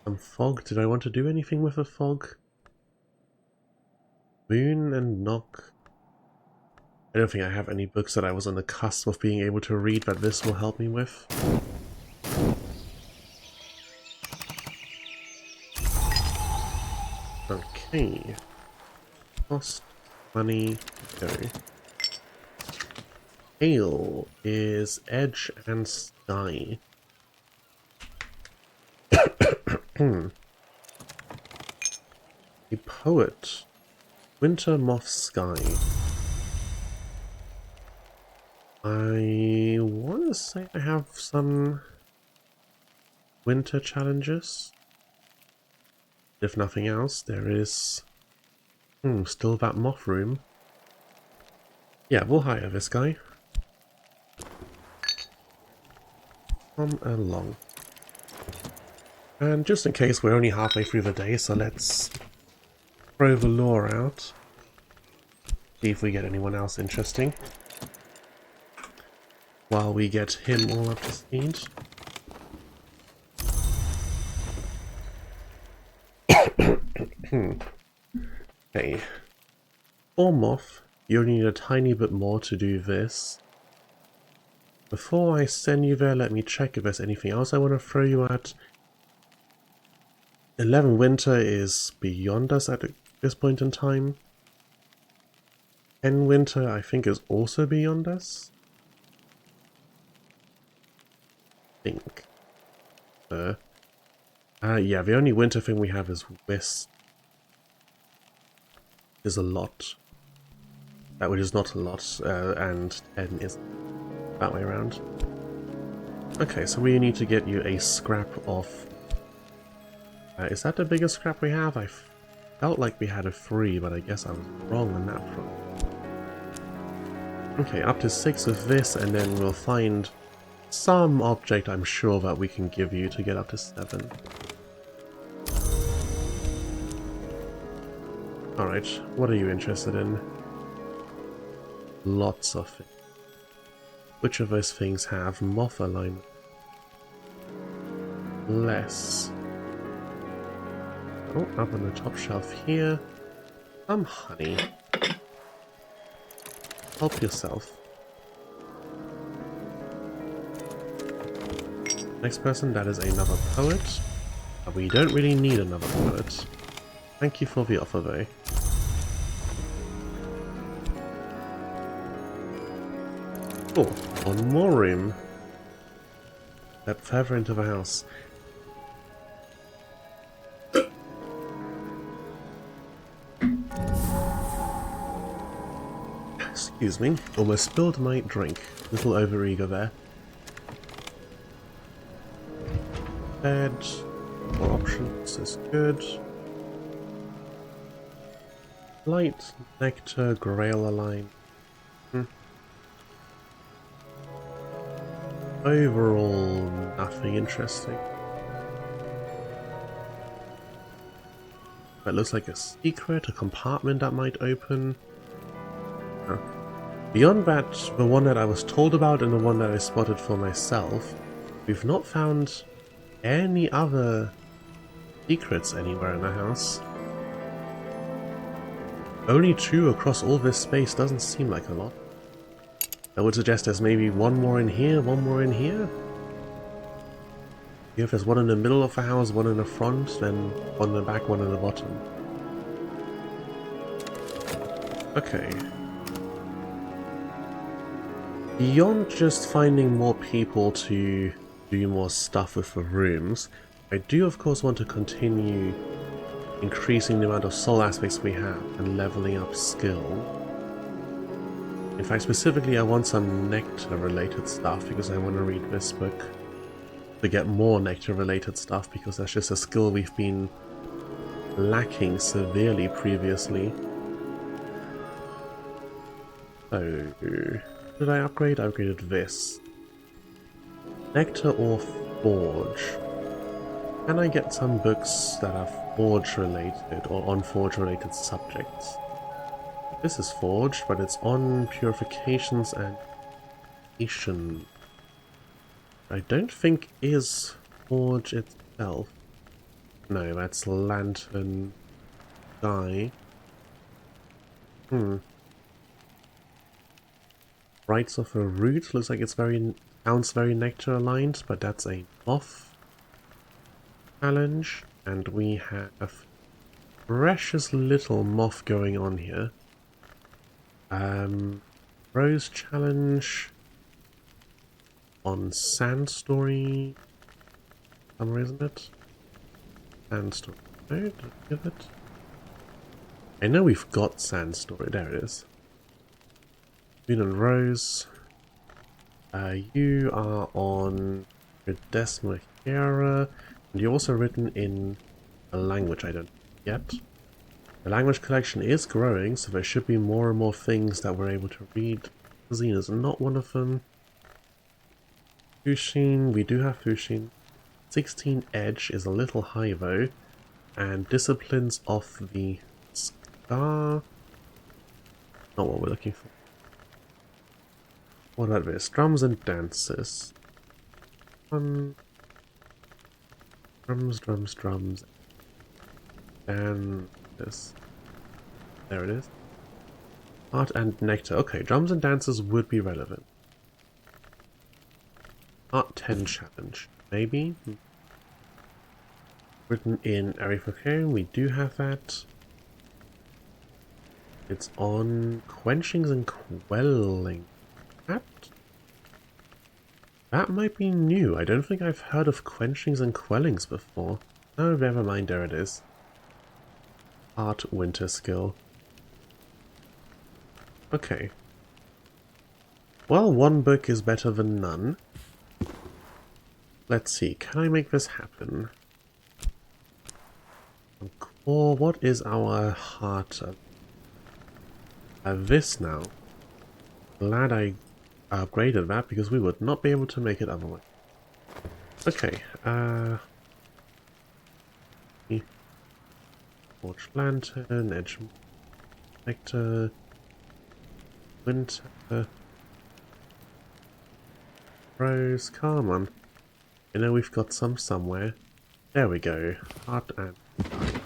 Some fog. Did I want to do anything with the fog? Moon and knock. I don't think I have any books that I was on the cusp of being able to read that this will help me with. Okay. Cost, money, go. Ale is edge and sky. A poet. Winter moth sky. I want to say I have some winter challenges. If nothing else, there is still that moth room. Yeah, we'll hire this guy. Come along. And just in case, we're only halfway through the day, so let's throw the lore out. See if we get anyone else interesting. While we get him all up to speed. Okay. For moth, you only need a tiny bit more to do this. Before I send you there, let me check if there's anything else I want to throw you at. 11 winter is beyond us at this point in time. 10 winter, I think, is also beyond us. I think. Yeah, the only winter thing we have is Wisp. Is a lot. That which is not a lot, and 10 is that way around. Okay, so we need to get you a scrap of... is that the biggest scrap we have? I felt like we had a 3, but I guess I was wrong on that front. Okay, up to 6 of this, and then we'll find some object I'm sure that we can give you to get up to 7. Alright, what are you interested in? Lots of things. Which of those things have moth alignment? Less. Oh, up on the top shelf here. Some honey. Help yourself. Next person, that is another poet. We don't really need another poet. Thank you for the offer, though. Oh, one more room. Step further into the house. Excuse me, almost spilled my drink. Little overeager there. Bed. More options is good. Light, nectar, grail line. Overall, nothing interesting. That looks like a secret, a compartment that might open. Huh. Beyond that, the one that I was told about and the one that I spotted for myself, we've not found any other secrets anywhere in the house. Only 2 across all this space doesn't seem like a lot. I would suggest there's maybe one more in here, one more in here. If there's one in the middle of the house, one in the front, then one in the back, one in the bottom. Okay. Beyond just finding more people to do more stuff with the rooms, I do of course want to continue increasing the amount of soul aspects we have and leveling up skill. In fact, specifically I want some nectar related stuff because I want to read this book to get more nectar related stuff because that's just a skill we've been lacking severely previously. So, did I upgrade? I upgraded this. Nectar or Forge? Can I get some books that are Forge related or on Forge related subjects? This is Forge, but it's on Purifications and Nation. I don't think is Forge itself. No, that's Lantern Sky. Rites of a Root looks like it's sounds very nectar aligned, but that's a moth challenge, and we have precious little moth going on here. Rose challenge on Sand Story somewhere, isn't it? Sand Story. No, did I give it? I know we've got Sand Story. There it is. Moon and Rose. You are on Redesma Chiara, and you're also written in a language I don't know yet. The language collection is growing, so there should be more and more things that we're able to read. Xena's not one of them. Fushin, we do have Fushin. 16 Edge is a little high though, and Disciplines of the Scar. Not what we're looking for. What about this? Drums and dances. Drums. And this. There it is. Art and nectar. Okay, drums and dances would be relevant. Art 10 challenge. Maybe? Written in Arifocaine, we do have that. It's on quenchings and quelling. That might be new. I don't think I've heard of quenchings and quellings before. Oh, never mind, there it is. Art winter skill. Okay. Well, one book is better than none. Let's see, can I make this happen? Core, what is our heart of this now? Glad I upgraded that because we would not be able to make it otherwise. Okay, Forge Lantern, Edge Nectar, Winter, Rose, come on. I know we've got some somewhere. There we go. Heart and Eye.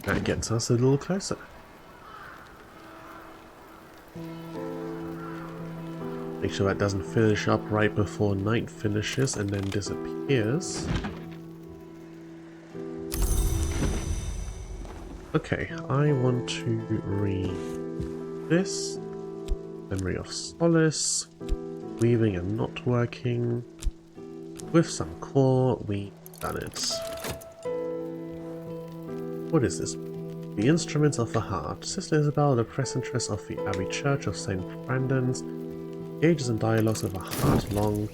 That gets us a little closer. Make sure that doesn't finish up right before night finishes and then disappears. Okay, I want to read this. Memory of Solace. Weaving and not working. With some core, we've done it. What is this? The Instruments of the Heart. Sister Isabel, the precentress of the Abbey Church of St. Brandon's, engages in dialogues with a heart-long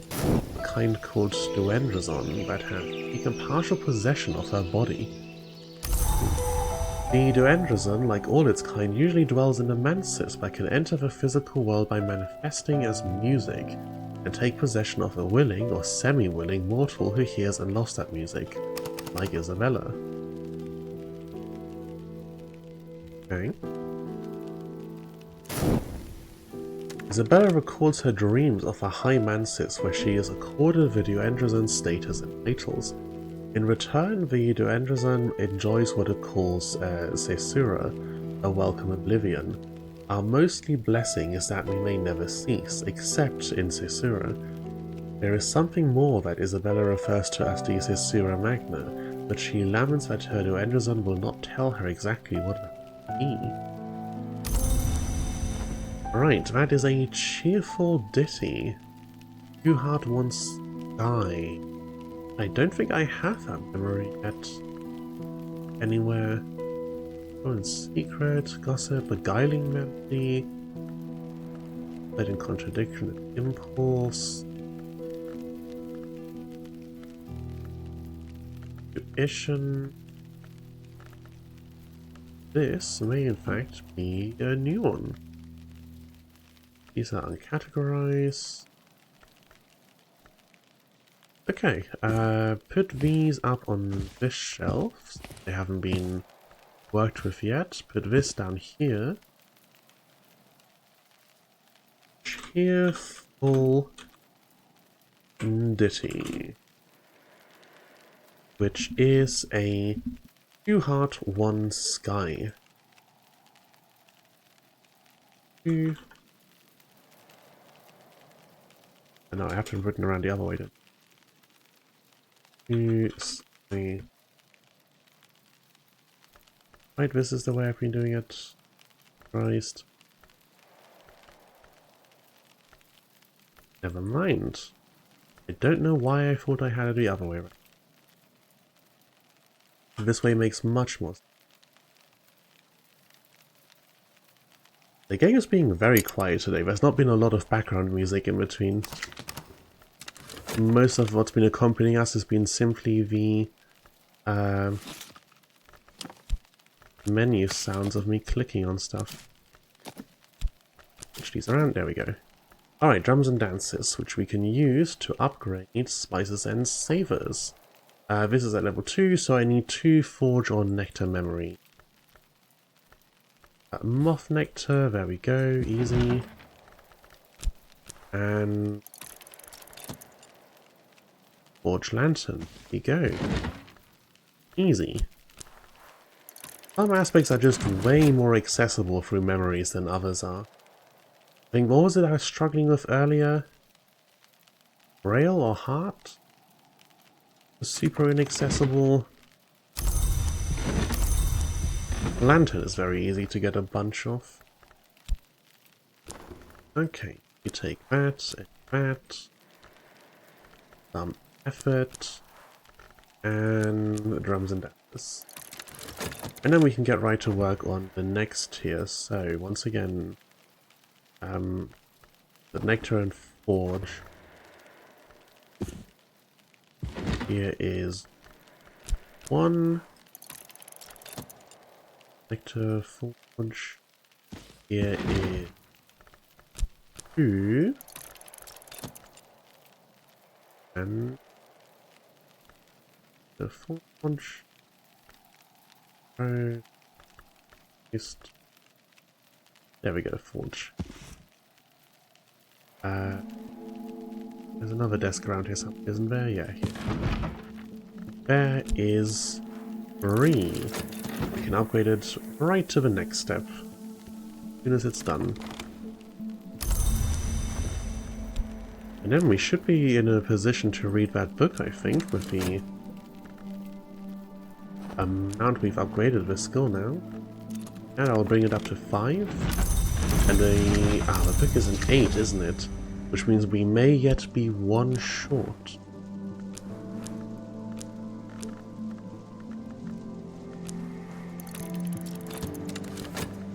kind called Duendrazon that have taken partial possession of her body. The Duendrazon, like all its kind, usually dwells in the mansis but can enter the physical world by manifesting as music and take possession of a willing or semi-willing mortal who hears and loves that music, like Isabella. Okay. Isabella records her dreams of a high mansis where she is accorded the Duendrazon's status and titles. In return, the Duendrazon enjoys what it calls Caesura, a welcome oblivion. Our mostly blessing is that we may never cease, except in Caesura. There is something more that Isabella refers to as the Caesura Magna, but she laments that her Duendrazon will not tell her exactly what it be. Right, that is a cheerful ditty. Two Heart One Sky. I don't think I have that memory yet. Anywhere. Oh, in Secret, Gossip, Beguiling Memory, Led in Contradiction and Impulse, Tuition. This may in fact be a new one. These are uncategorized. Okay, put these up on this shelf. They haven't been worked with yet. Put this down here. Cheerful Ditty, which is a Two Heart One Sky. And now I have to have written around the other way then. Right, this is the way I've been doing it. Christ. Never mind. I don't know why I thought I had it the other way around. This way makes much more sense. The game is being very quiet today. There's not been a lot of background music in between. Most of what's been accompanying us has been simply the menu sounds of me clicking on stuff. Switch these around, there we go. Alright, drums and dances, which we can use to upgrade spices and savors. This is at level 2, so I need 2 forge or nectar memory. Moth nectar, there we go, easy. And forge lantern, here we go. Easy. Some aspects are just way more accessible through memories than others are. I think, what was it I was struggling with earlier? Braille or heart? Super inaccessible. Lantern is very easy to get a bunch of. Okay, you take that and that. Some effort. And drums and dances. And then we can get right to work on the next tier. So, once again, the nectar and forge. Here is 1. Nectar, forge. Here is 2. And the forge. Just there we go, forge. There's another desk around here somewhere, isn't there? Yeah, here. There is 3. We can upgrade it right to the next step. As soon as it's done. And then we should be in a position to read that book, I think, with the amount we've upgraded the skill now. And I'll bring it up to 5. And the book is an 8, isn't it? Which means we may yet be 1 short.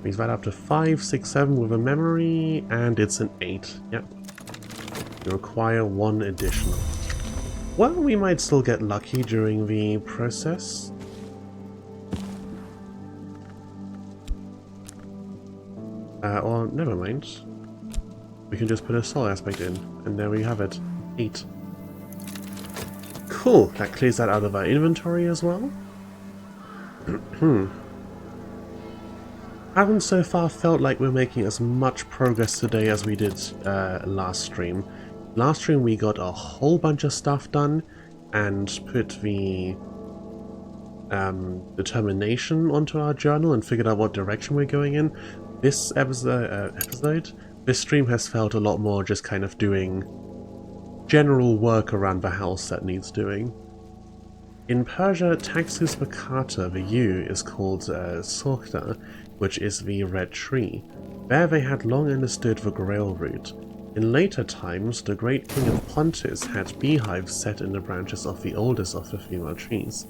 Brings that up to 5, 6, 7 with a memory, and it's an 8. Yep. We require 1 additional. Well, we might still get lucky during the process. Or never mind. We can just put a soul aspect in, and there we have it. 8. Cool, that clears that out of our inventory as well. Haven't so far felt like we're making as much progress today as we did last stream. Last stream we got a whole bunch of stuff done and put the determination onto our journal and figured out what direction we're going in. This this stream has felt a lot more just kind of doing general work around the house that needs doing. In Persia, Taxus Makata, the yew, is called Sorkta, which is the red tree. There they had long understood the grail root. In later times, the great king of Pontus had beehives set in the branches of the oldest of the female trees.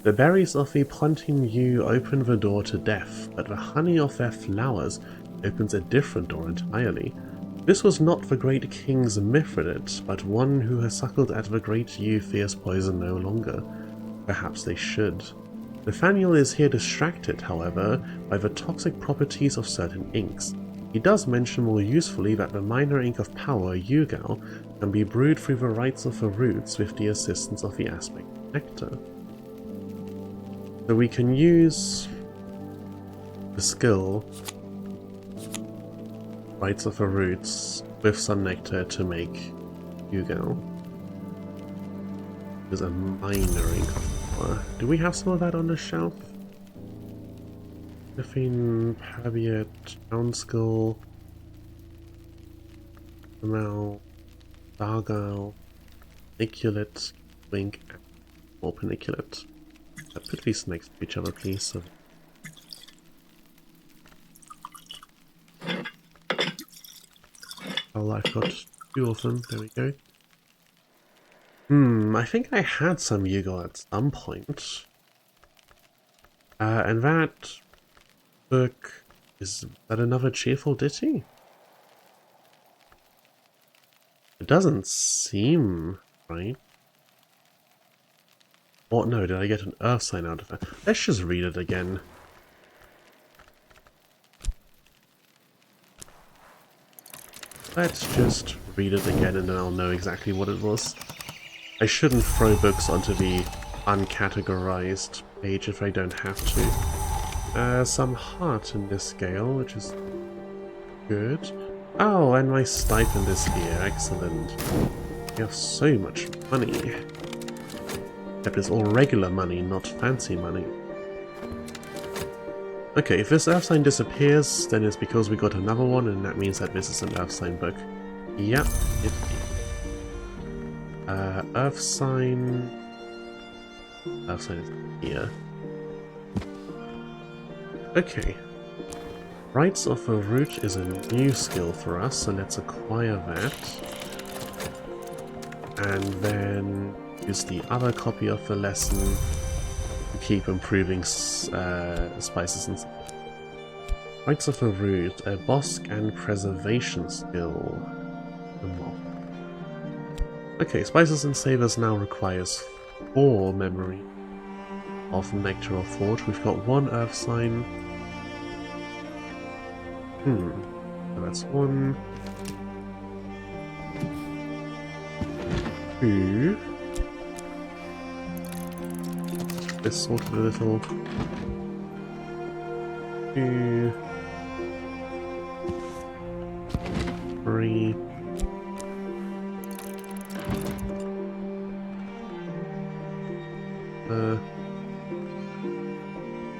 The berries of the Pontine yew open the door to death, but the honey of their flowers opens a different door entirely. This was not the great king's Mithridat, but one who has suckled at the great yew fears poison no longer. Perhaps they should. Nathaniel is here distracted, however, by the toxic properties of certain inks. He does mention more usefully that the minor ink of power, Yugal, can be brewed through the rites of the roots with the assistance of the aspect nectar. So we can use the skill Rites of the Roots with some nectar to make Yugal. There's a minor ink of power. Do we have some of that on the shelf? Nothing, Paviat, Town Skull, Mal, Dargal, Paniculate, Wink, or Paniculate. Put these next to each other, please. So oh, I've got 2 of them. There we go. I think I had some Yugal at some point. And that book, is that another cheerful ditty? It doesn't seem right. Or no, did I get an earth sign out of that? Let's just read it again. Let's just read it again and then I'll know exactly what it was. I shouldn't throw books onto the uncategorized page if I don't have to. Some heart in this scale, which is good. Oh, and my stipend is here. Excellent. We have so much money. Except it's all regular money, not fancy money. Okay, if this earth sign disappears, then it's because we got another one, and that means that this is an earth sign book. Yep, it is. Earth sign... Earth sign is here. Okay. Rites of a Root is a new skill for us, so let's acquire that. And then use the other copy of the lesson to keep improving spices and stuff. Rites of a Root, a Bosque and Preservation skill. Okay, Spices and Savors now requires 4 memory of Nectar or Forge. We've got 1 Earth Sign. So that's 1, 2. This sort of a little. 2, 3.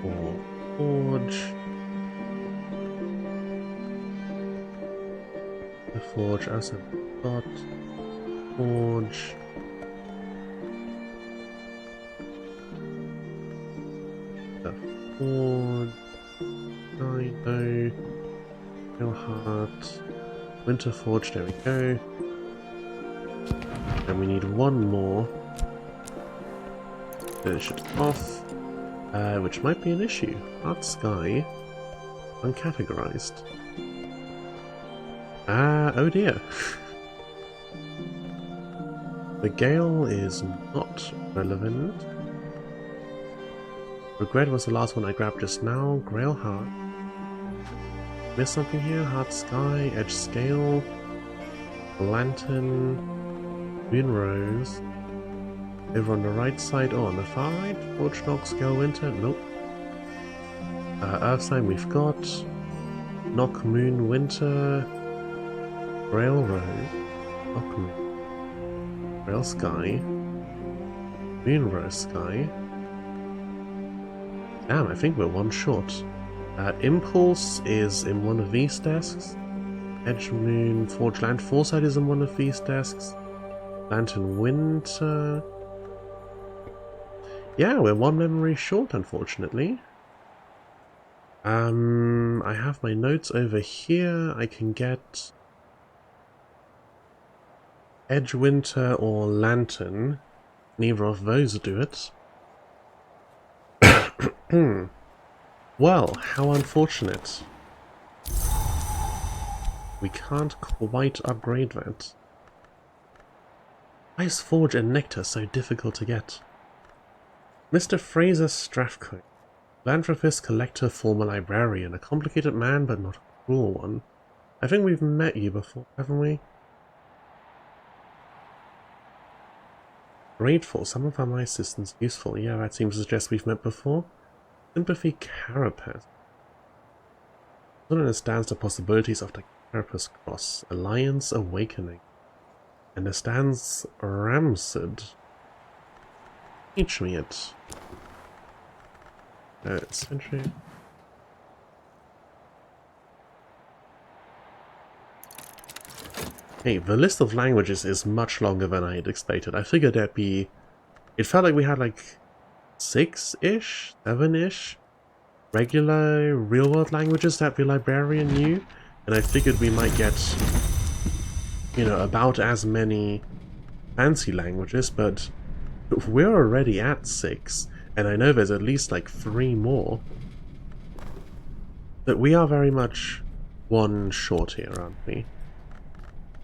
4 Forge. The Forge as a dot. Forge. The Forge. Dino. Heart. Winter Forge, there we go. And we need one more. Finish it off. Which might be an issue. Dark Sky. Uncategorized. Oh dear. The Gale is not relevant. Regret was the last one I grabbed just now. Grail Heart. Missed something here? Hard Sky, Edge Scale, Lantern, Moon Rose. Over on the right side, oh, on the far right? Forge Knock, Scale Winter? Nope. Earth Sign we've got. Knock, Moon, Winter. Railroad. Knock, Moon. Rail Sky. Moon Rose Sky. Damn, I think we're one short. Impulse is in one of these desks. Edge Moon, Forge Land Foresight is in one of these desks. Lantern Winter. Yeah, we're one memory short, unfortunately. I have my notes over here. I can get Edge Winter or Lantern. Neither of those do it. Well, how unfortunate. We can't quite upgrade that. Why is Forge and Nectar so difficult to get? Mr. Fraser Strathcote. Philanthropist, collector, former librarian. A complicated man, but not a cruel one. I think we've met you before, haven't we? Grateful. Some of my assistance useful. Yeah, that seems to suggest we've met before. Sympathy Carapace. One understands the possibilities of the Carapace Cross. Alliance Awakening. Understands Ramsed. Teach me it. Century. Hey, the list of languages is much longer than I had expected. I figured there'd be... It felt like we had like 6-ish? 7-ish? Regular real-world languages that the librarian knew. And I figured we might get, you know, about as many fancy languages, but we're already at 6. And I know there's at least like 3 more. But we are very much one short here, aren't we?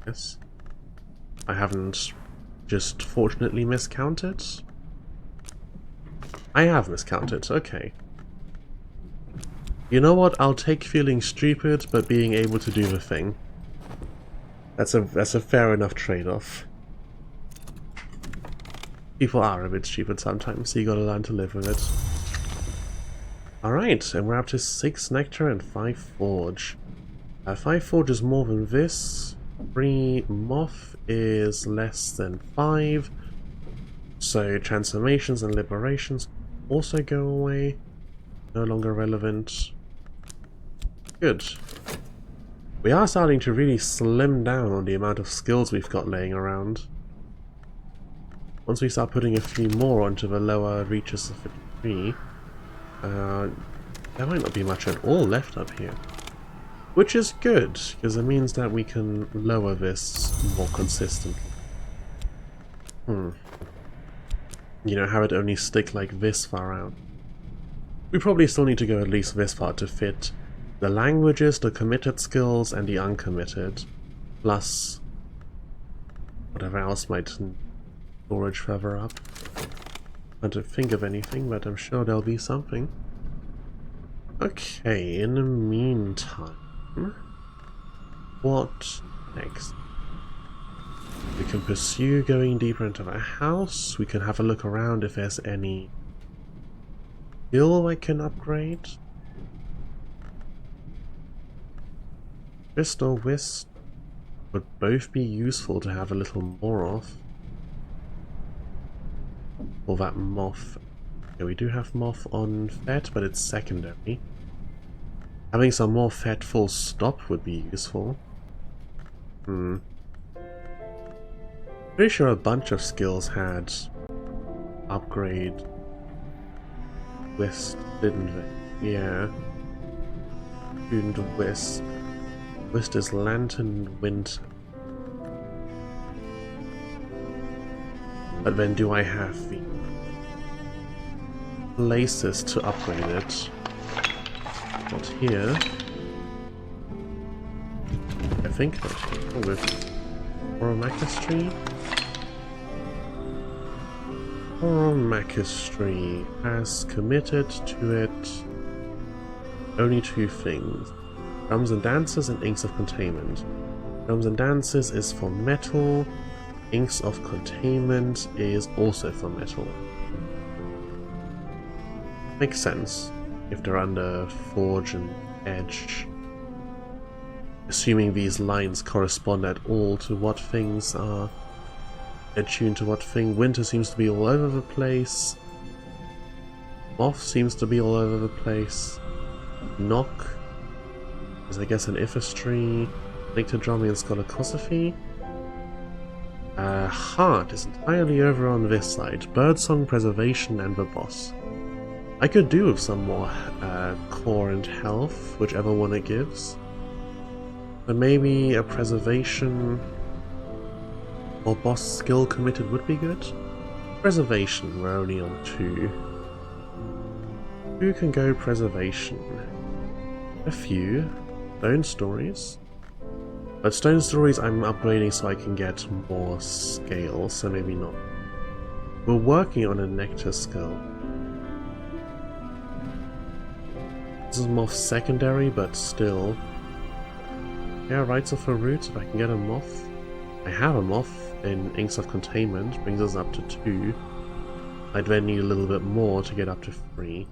Yes. I haven't just fortunately miscounted. I have miscounted, okay. You know what? I'll take feeling stupid, but being able to do the thing. That's a fair enough trade-off. People are a bit stupid sometimes, so you gotta learn to live with it. Alright, and we're up to 6 Nectar and 5 Forge. 5 Forge is more than this. 3 Moth is less than 5. So transformations and liberations also go away. No longer relevant. Good. We are starting to really slim down on the amount of skills we've got laying around. Once we start putting a few more onto the lower reaches of the tree, there might not be much at all left up here. Which is good, because it means that we can lower this more consistently. You know, have it only stick like this far out. We probably still need to go at least this far to fit the languages, the committed skills, and the uncommitted. Plus whatever else might storage further up. I don't think of anything, but I'm sure there'll be something. Okay, in the meantime, what next? We can pursue going deeper into the house. We can have a look around if there's any skill I can upgrade. Wrist or Whist would both be useful to have a little more of. Or that Moth. Yeah, we do have Moth on Fet, but it's secondary. Having some more Fet full stop would be useful. Pretty sure a bunch of skills had upgrade Whist, didn't they? Yeah. Tuned Whist. Whist is Lantern Winter. But then do I have the places to upgrade it? Not here. I think not here. With Oromachistry? Oromachistry has committed to it only two things. Drums and Dances and Inks of Containment. Drums and Dances is for metal. Inks of Containment is also for metal. Makes sense if they're under Forge and Edge. Assuming these lines correspond at all to what things are attuned to what thing. Winter seems to be all over the place. Moth seems to be all over the place. Knock is, I guess, an Ithistry. Nyctodromy and Skolokosophy. Heart is entirely over on this side. Birdsong, Preservation, and the boss. I could do with some more core and health, whichever one it gives. But maybe a Preservation or boss skill committed would be good. Preservation, we're only on 2. Who can go Preservation? A few. Stone Stories. But Stone Stories I'm upgrading so I can get more scale, so maybe not. We're working on a Nectar Skull. This is Moth secondary, but still. Yeah, Rites of Faroot, if I can get a Moth. I have a Moth in Inks of Containment, brings us up to 2. I'd then need a little bit more to get up to 3.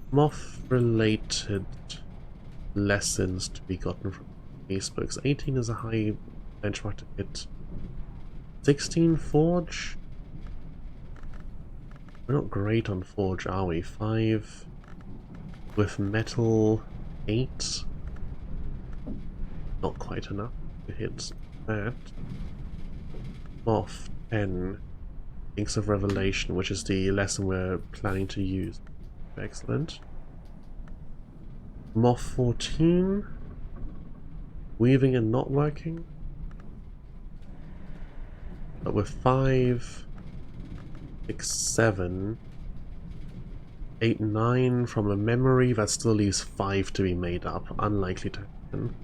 Moth-related lessons to be gotten from these books. 18 is a high benchmark to hit. 16 Forge? We're not great on Forge, are we? 5 with Metal 8. Not quite enough to hit that. Moth 10. Inks of Revelation, which is the lesson we're planning to use. Excellent. Moth 14. Weaving and not working. But with 5, 6, 7, 8, 9 from a memory, that still leaves 5 to be made up. Unlikely to happen.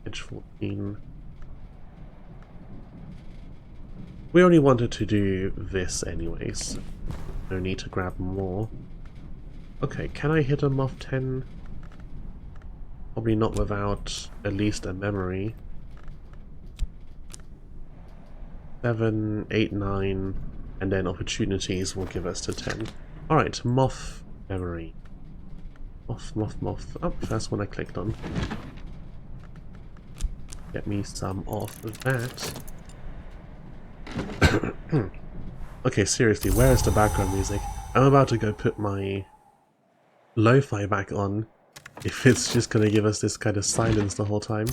Edge 14. We only wanted to do this anyways. No need to grab more. Okay, can I hit a Moth 10? Probably not without at least a memory. 7, 8, 9, and then opportunities will give us to 10. Alright, Moth memory. Moth, Moth, Moth. Oh, first one I clicked on. Get me some off of that. Okay, seriously, where is the background music? I'm about to go put my lo-fi back on if it's just gonna give us this kind of silence the whole time.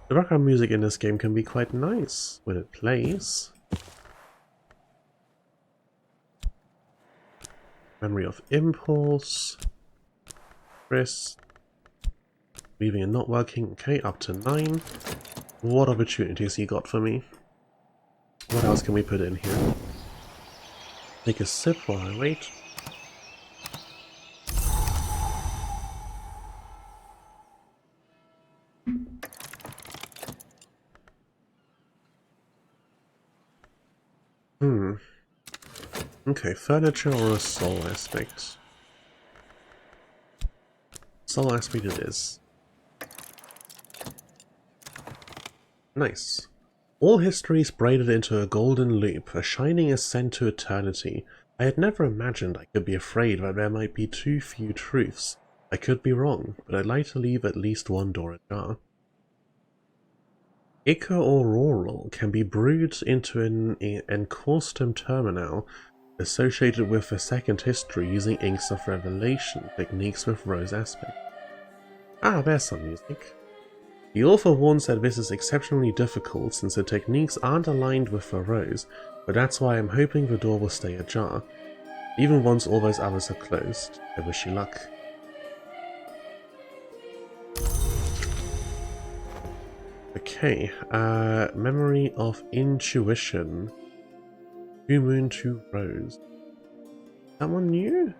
The background music in this game can be quite nice when it plays. Memory of Impulse. Chris. Weaving and not working. Okay, up to 9. What opportunities you got for me? What else can we put in here? Take a sip while I wait. Okay, furniture or a soul aspect? Soul aspect it is. Nice. All histories braided into a golden loop, a shining ascent to eternity. I had never imagined I could be afraid that there might be too few truths. I could be wrong, but I'd like to leave at least one door ajar. Ichor Auroral can be brewed into an encaustum terminal associated with a second history using Inks of Revelation techniques with Rose aspect. Ah, there's some music. The author warns that this is exceptionally difficult since the techniques aren't aligned with the rows, but that's why I'm hoping the door will stay ajar, even once all those others are closed. I wish you luck. Okay, memory of intuition. 2 moon, 2 rose. That one new?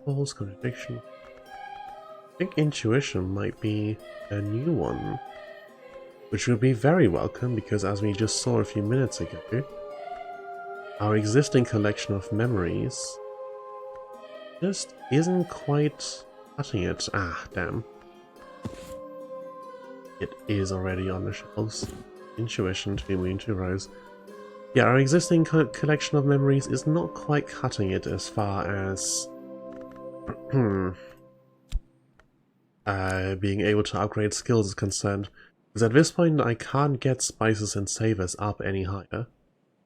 False contradiction. I think intuition might be a new one, which would be very welcome because, as we just saw a few minutes ago, our existing collection of memories just isn't quite cutting it. Ah, damn. It is already on the shelves. Intuition, 2 moon, 2 rose. Yeah, our existing collection of memories is not quite cutting it as far as being able to upgrade skills is concerned. Because at this point I can't get spices and savors up any higher.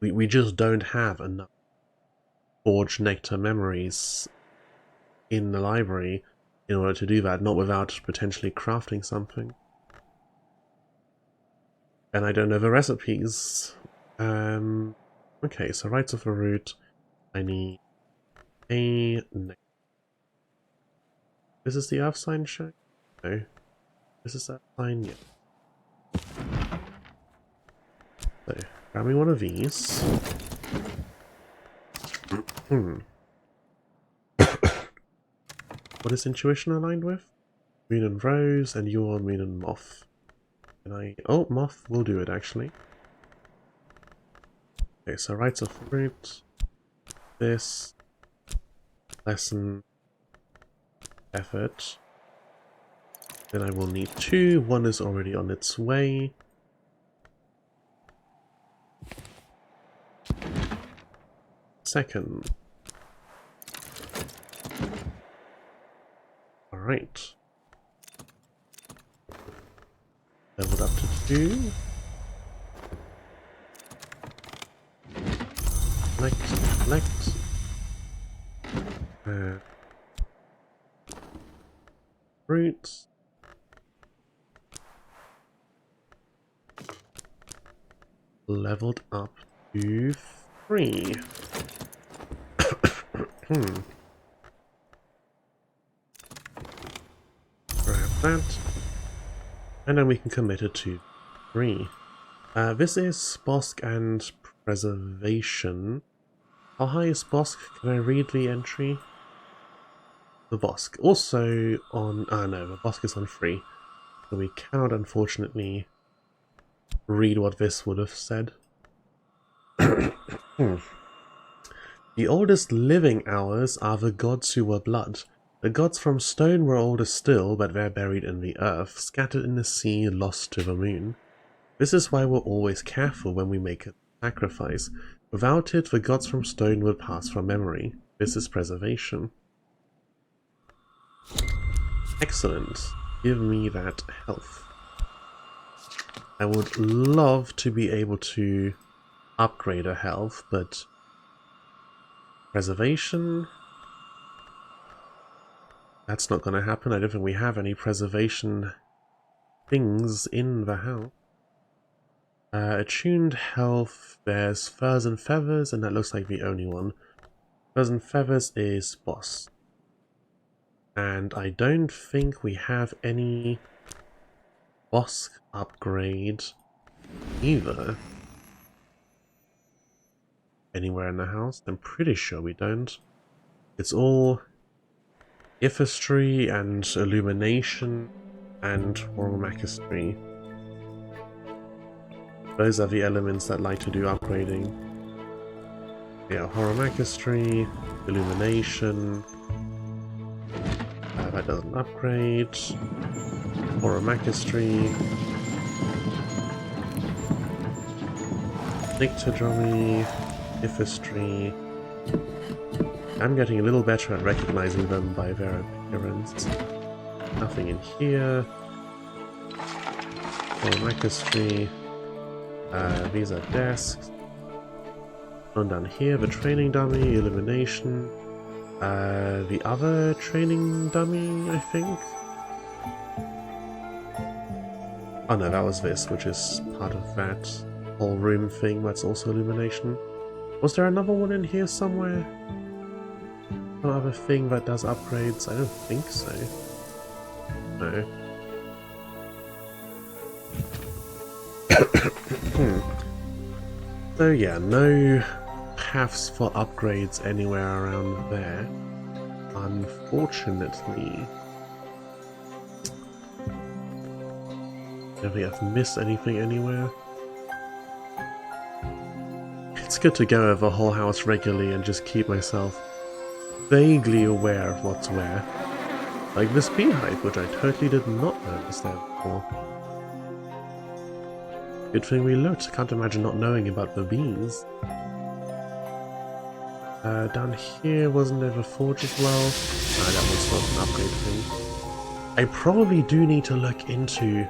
We just don't have enough Forge Nectar memories in the library in order to do that, not without potentially crafting something. And I don't know the recipes. Okay, so Rites of the Root. I need a... This is the Earth Sign shack? No. This is that sign? Yeah. So, grab me one of these. What is intuition aligned with? Moon and Rose, and you're Moon and Moth. Can I... Oh, Moth will do it, actually. Okay, so Rites of the Root. This. Lesson. Effort. Then I will need 2. 1 is already on its way. Second. Alright. Leveled up to 2. Select. Roots. Leveled up to 3. Grab that. And then we can commit it to 3. This is Bosk and Preservation. How high is Bosk? Can I read the entry? The Bosk. Also on... Ah no, the Bosk is on 3. So we cannot unfortunately read what this would have said. The oldest living hours are the gods who were blood. The gods from stone were older still, but they're buried in the earth, scattered in the sea, lost to the moon. This is why we're always careful when we make a sacrifice. Without it, the gods from stone would pass from memory. This is preservation. Excellent. Give me that health. I would love to be able to upgrade her health, but preservation? That's not going to happen. I don't think we have any preservation things in the house. Attuned health, there's Furs and Feathers, and that looks like the only one. Furs and Feathers is boss. And I don't think we have any boss upgrade either. Anywhere in the house? I'm pretty sure we don't. It's all Ithistry and Illumination and Horomachistry. Those are the elements that like to do upgrading. Yeah, Horomachistry, Illumination. That doesn't upgrade. Horomachistry. Nyctodromy, Ithistry. I'm getting a little better at recognizing them by their appearance. Nothing in here. Horomachistry. These are desks. One down here, the training dummy, Illumination. The other training dummy, I think. Oh no, that was this, which is part of that whole room thing. That's also illumination. Was there another one in here somewhere? Another thing that does upgrades? I don't think so. No. So yeah, no paths for upgrades anywhere around there. Unfortunately. I don't think I've missed anything anywhere. It's good to go over the whole house regularly and just keep myself vaguely aware of what's where. Like this beehive, which I totally did not notice there before. Good thing we looked. Can't imagine not knowing about the bees. Down here, wasn't there a forge as well? No, that was not an upgrade thing. I probably do need to look into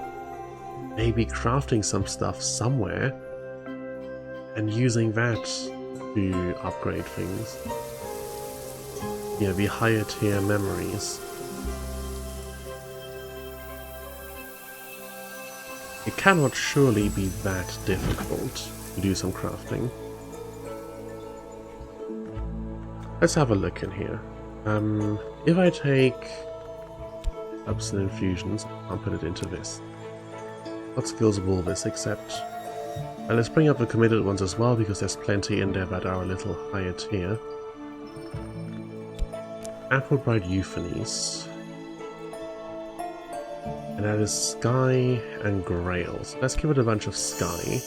maybe crafting some stuff somewhere and using that to upgrade things. Yeah, the higher tier memories. It cannot surely be that difficult to do some crafting. Let's have a look in here. If I take ups and infusions, I'll put it into this. What skills will this accept? And let's bring up the committed ones as well, because there's plenty in there that are a little higher tier. Applebright Euphonies. And that is Sky and Grail. So let's give it a bunch of Sky.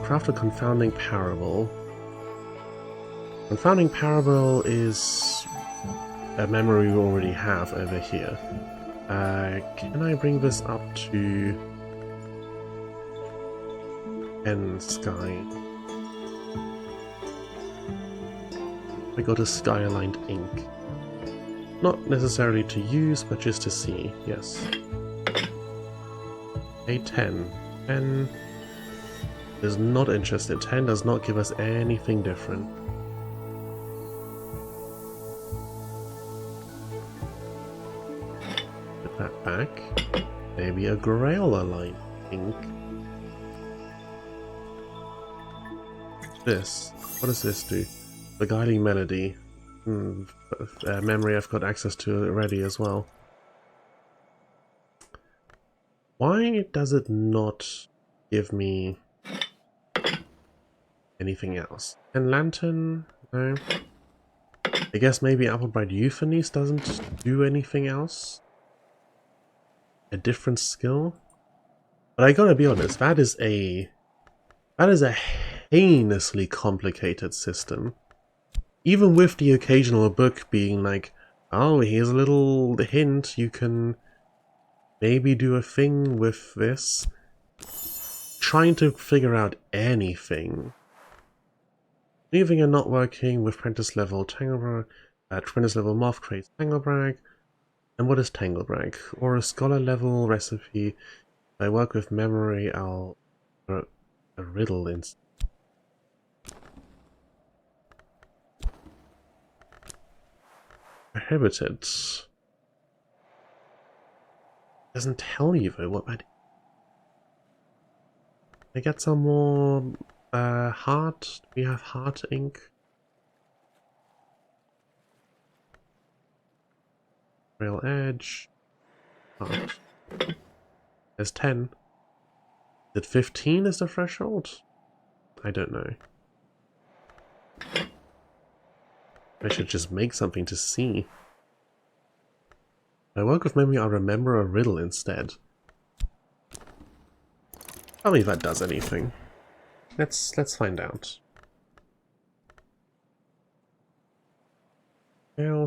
Craft a Confounding Parable. Confounding Parable is a memory we already have over here. Can I bring this up to N Sky? I got a Sky-aligned ink. Not necessarily to use, but just to see, yes. A 10. 10 is not interested. 10 does not give us anything different. Put that back. Maybe a Grail-aligned ink. This. What does this do? Beguiling Melody. Memory I've got access to already as well. Why does it not give me anything else? And Lantern? No. I guess maybe Applebright Euphonies doesn't do anything else? A different skill? But I gotta be honest, that is a heinously complicated system. Even with the occasional book being like, oh, here's a little hint, you can maybe do a thing with this. Trying to figure out anything. Leaving and not working with Apprentice level Tanglebrag, Apprentice level Moth creates Tanglebrag. And what is Tanglebrag? Or a Scholar level recipe. If I work with memory, I'll a riddle instead. Prohibited. Doesn't tell you though what that is. I get some more heart. Do we have heart ink? Rail edge. Heart. There's 10. Is it 15 is the threshold? I don't know. I should just make something to see. If I work with memory, I'll remember a riddle instead. Tell me if that does anything. Let's find out.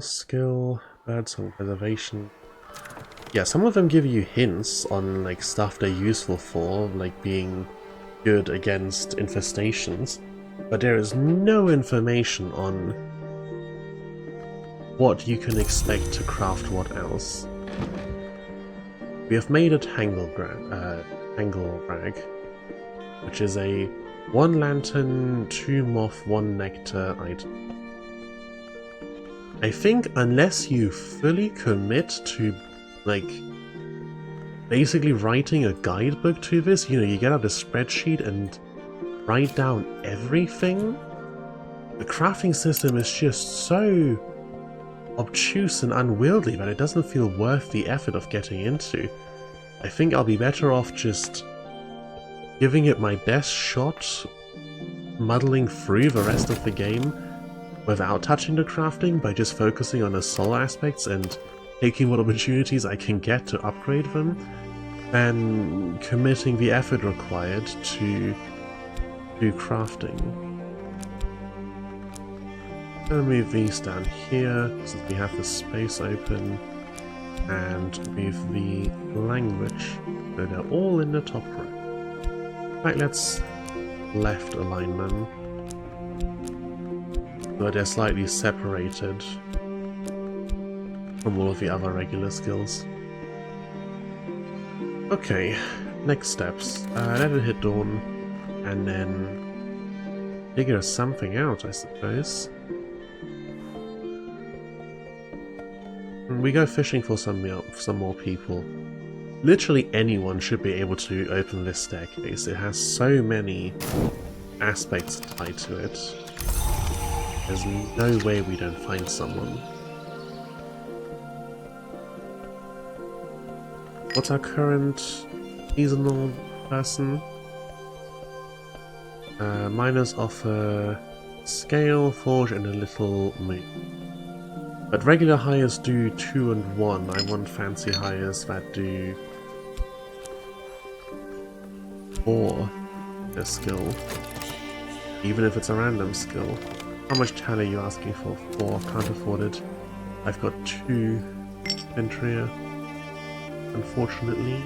Skill, birdsong preservation. Yeah, some of them give you hints on like stuff they're useful for, like being good against infestations, but there is no information on what you can expect to craft what else. We have made a Tanglebrag, which is a 1 lantern, 2 moth, 1 nectar item. I think unless you fully commit to like, basically writing a guidebook to this. You know, you get out a spreadsheet and write down everything. The crafting system is just so obtuse and unwieldy that it doesn't feel worth the effort of getting into. I think I'll be better off just giving it my best shot, muddling through the rest of the game without touching the crafting by just focusing on the soul aspects and taking what opportunities I can get to upgrade them, than committing the effort required to do crafting. I'm going to move these down here since we have the space open, and move the language so they're all in the top right. In fact, let's left align them so that they're slightly separated from all of the other regular skills. Okay, next steps. Let it hit dawn, and then figure something out, I suppose. We go fishing for some more people. Literally anyone should be able to open this staircase. It has so many aspects tied to it. There's no way we don't find someone. What's our current seasonal person? Miners offer scale, forge, and a little moon. But regular hires do 2 and 1. I want fancy hires that do 4 a skill. Even if it's a random skill. How much talent are you asking for? 4. Can't afford it. I've got 2 Ventria, unfortunately.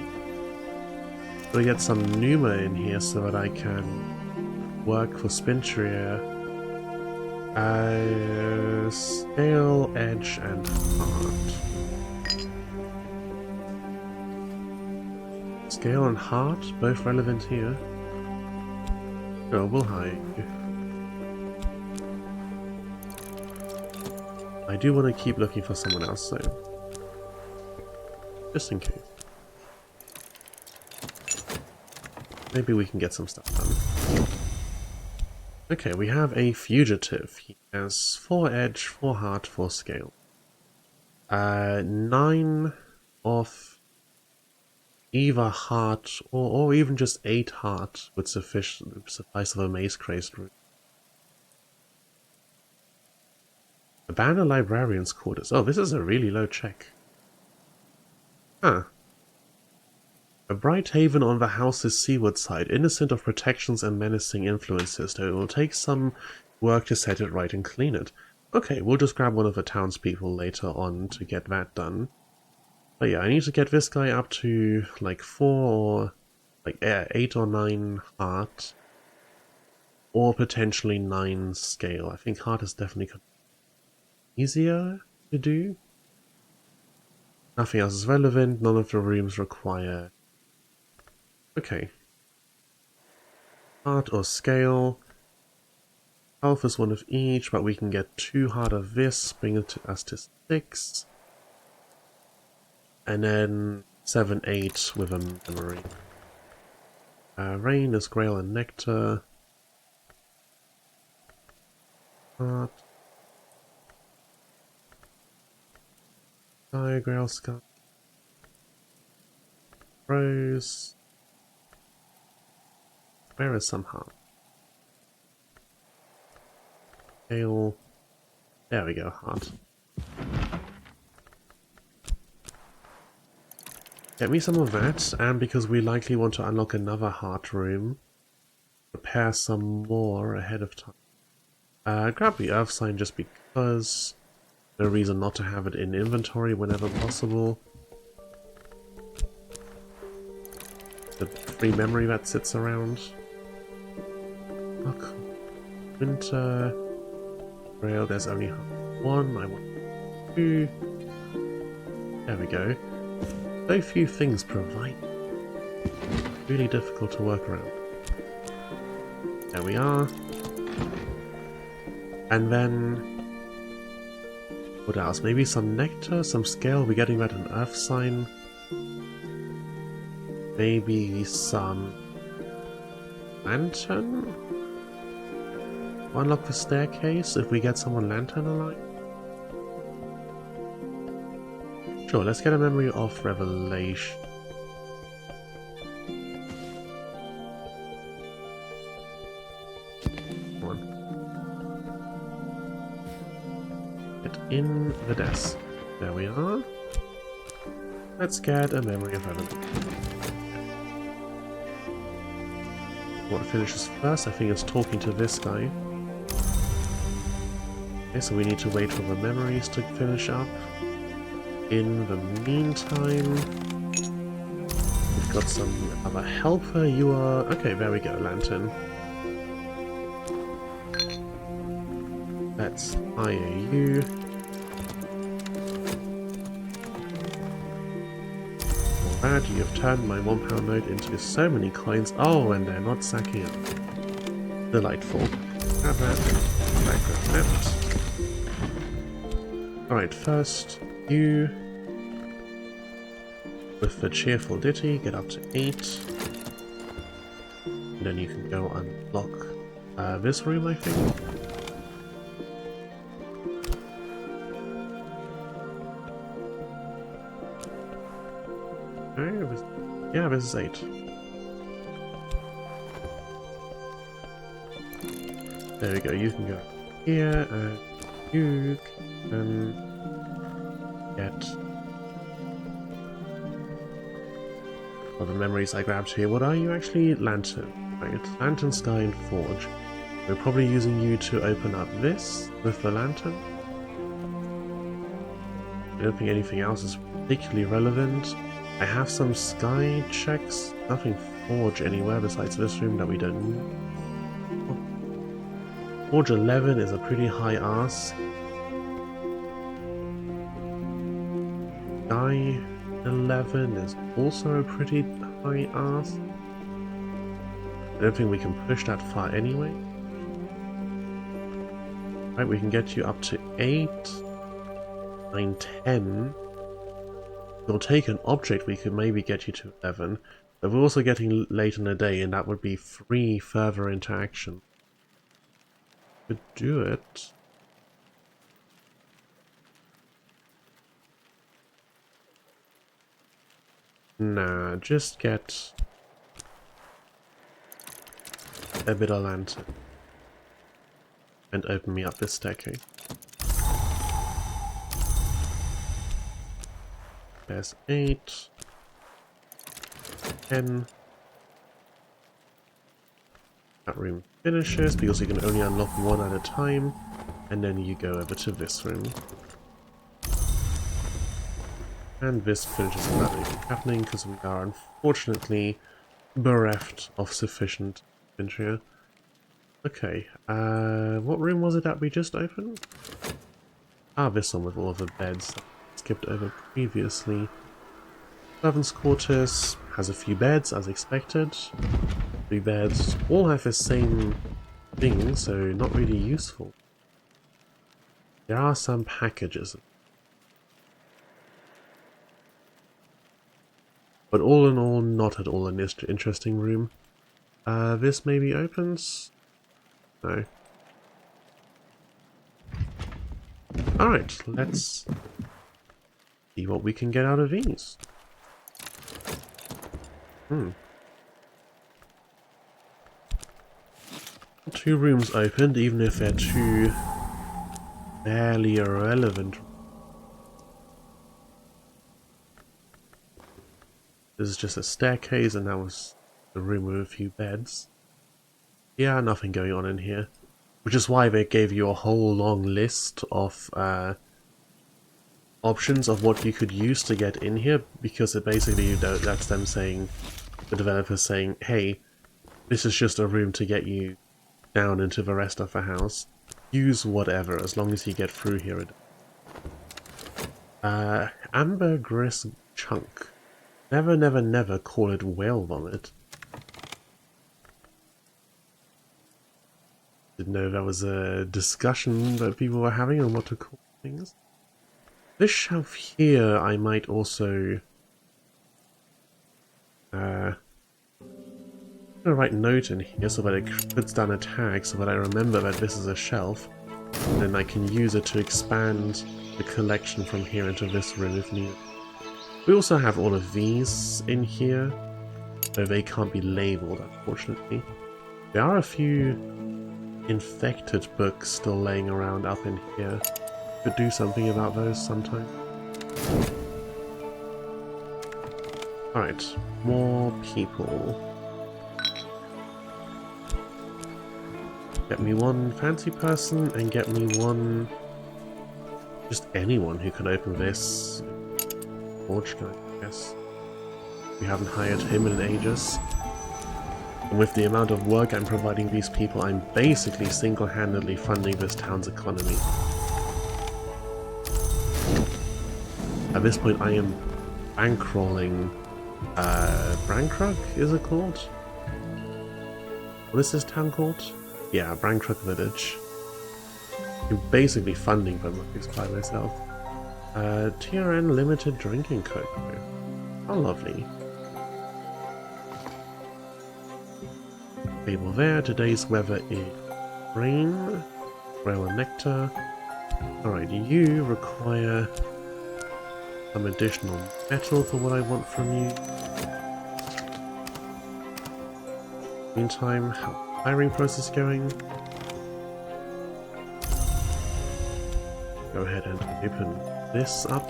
Gotta get some Numa in here so that I can work for Spintria. Scale, edge, and heart. Scale and heart, both relevant here. Oh, we'll hide. I do want to keep looking for someone else, though. Just in case. Maybe we can get some stuff done. Okay, we have a fugitive. He has 4 edge, 4 heart, 4 scale. 9 of either heart or even just 8 heart would suffice of a maze crazed route. Abandoned librarian's quarters. Oh, this is a really low check. Huh. A bright haven on the house's seaward side, innocent of protections and menacing influences, though it will take some work to set it right and clean it. Okay, we'll just grab one of the townspeople later on to get that done. But yeah, I need to get this guy up to like 8 or 9 heart, or potentially 9 scale. I think heart is definitely easier to do. Nothing else is relevant, none of the rooms require. Okay. Heart or scale. Health is 1 of each, but we can get 2 heart of this, bring it to us to 6. And then 7, 8 with a memory. Rain is Grail and Nectar. Heart. Sky, Grail, Sky. Rose. Where is some heart? Scale. There we go, heart. Get me some of that, and because we likely want to unlock another heart room, prepare some more ahead of time. Grab the earth sign just because. No reason not to have it in inventory whenever possible. The free memory that sits around. Oh, cool. Winter. Rail, there's only 1. I want 2. There we go. So few things provide. Really difficult to work around. There we are. And then What else? Maybe some nectar, some scale. We're getting that an earth sign. Maybe some lantern? Unlock the staircase if we get someone lantern alive. Sure, let's get a memory of revelation. Come on. Get in the desk. There we are. Let's get a memory of revelation. What finishes first? I think it's talking to this guy. Okay, so we need to wait for the memories to finish up. In the meantime, we've got some other helper. You are... Okay, there we go, lantern. Let's hire you. That you have turned my £1 note into so many coins. Oh, and they're not sacking up. Delightful. Grab that. Grab that. Alright, first, you, with the cheerful ditty, get up to 8. And then you can go unlock this room, I think. Yeah, this is 8. There we go, you can go here, and you can get all the memories I grabbed here. What are you actually? Lantern. Right, Lantern, Sky, and Forge. We're probably using you to open up this with the lantern. I don't think anything else is particularly relevant. I have some Sky checks, nothing Forge anywhere besides this room that we don't need. Forge 11 is a pretty high ask. Sky 11 is also a pretty high ask. I don't think we can push that far anyway. Right, we can get you up to 8, 9, 10. You'll take an object, we could maybe get you to 11. But we're also getting late in the day, and that would be 3 further interaction. Could do it. Nah, just get a bit of lantern. And open me up this staircase. There's 8, 10. That room finishes because you can only unlock one at a time, and then you go over to this room. And this finishes without anything happening because we are unfortunately bereft of sufficient inventory. Okay, what room was it that we just opened? Ah, this one with all of the beds. Skipped over previously. Servants' quarters has a few beds as expected. 3 beds all have the same thing, so not really useful. There are some packages, but all in all, not at all an interesting room. This maybe opens? No. Alright, let's see what we can get out of these. 2 rooms opened, even if they're 2 barely irrelevant. This is just a staircase, and that was the room with a few beds. Yeah, nothing going on in here. Which is why they gave you a whole long list of options of what you could use to get in here, because it basically, that's them saying, the developers saying, hey, this is just a room to get you down into the rest of the house. Use whatever, as long as you get through here. Ambergris chunk. Never, never, never call it whale vomit. Didn't know there was a discussion that people were having on what to call things. This shelf here, I might also I'm gonna write note in here so that it puts down a tag so that I remember that this is a shelf. And then I can use it to expand the collection from here into this room if needed. We also have all of these in here, though they can't be labelled, unfortunately. There are a few infected books still laying around up in here. Could do something about those sometime. Alright, more people. Get me one fancy person and get me one... just anyone who can open this. Forge guy, I guess. We haven't hired him in ages. And with the amount of work I'm providing these people, I'm basically single-handedly funding this town's economy. At this point I am bankrolling... Brankrug, is it called? What is this town called? Yeah, Brankrug Village. I'm basically funding them by myself. TRN limited drinking cocoa. How lovely. Table there, today's weather is rain, rail and nectar. Alright, you require some additional metal for what I want from you. Meantime, how's the hiring process going? Go ahead and open this up.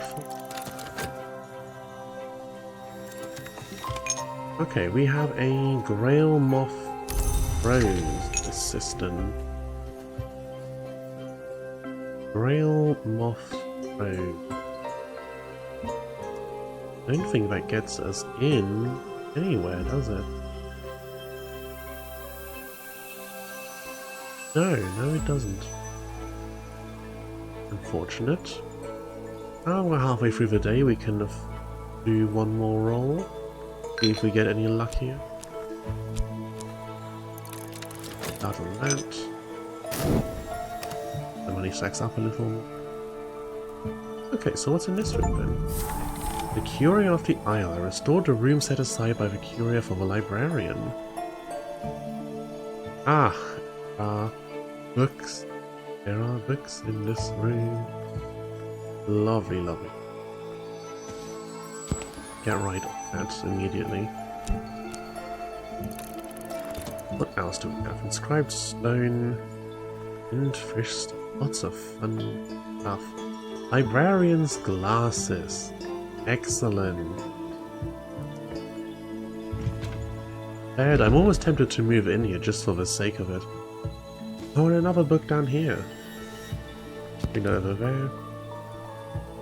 Okay, we have a Grail Moth Rose assistant. Grail Moth Rose. I don't think that gets us in anywhere, does it? No, it doesn't. Unfortunate. Oh, we're halfway through the day, we can do one more roll. See if we get any luckier. Start on that. The money stacks up a little. Okay, so what's in this room then? The Curia of the Isle. I restored the room set aside by the Curia for the librarian. Books. There are books in this room. Lovely, lovely. Get right on that immediately. What else do we have? Inscribed stone. And fish. Lots of fun stuff. Librarian's glasses. Excellent. Ed, I'm almost tempted to move in here just for the sake of it. Oh, and another book down here. You know, over there.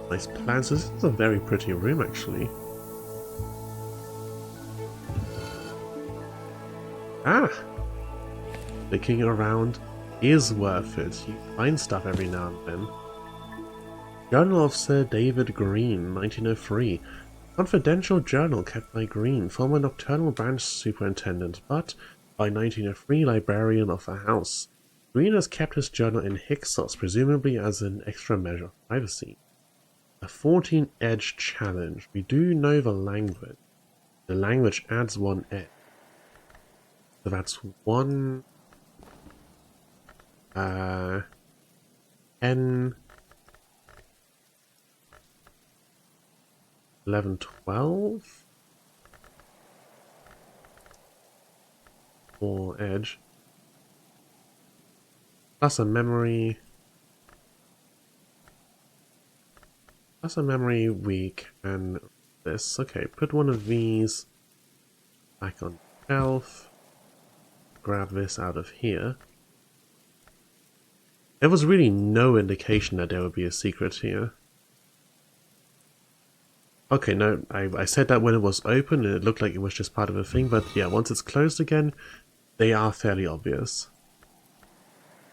Nice plants. This is a very pretty room, actually. Looking around is worth it. You find stuff every now and then. Journal of Sir David Green, 1903. Confidential journal kept by Green, former Nocturnal Branch Superintendent, but by 1903 librarian of the house. Green has kept his journal in Hyksos, presumably as an extra measure of privacy. A 14-edge challenge. We do know the language. The language adds 1 edge. So that's 1... 10... 11, 12? Or edge. Plus a memory. Plus a memory weak and this. Okay, put one of these back on the shelf. Grab this out of here. There was really no indication that there would be a secret here. Okay, no, I said that when it was open and it looked like it was just part of a thing, but yeah, once it's closed again, they are fairly obvious.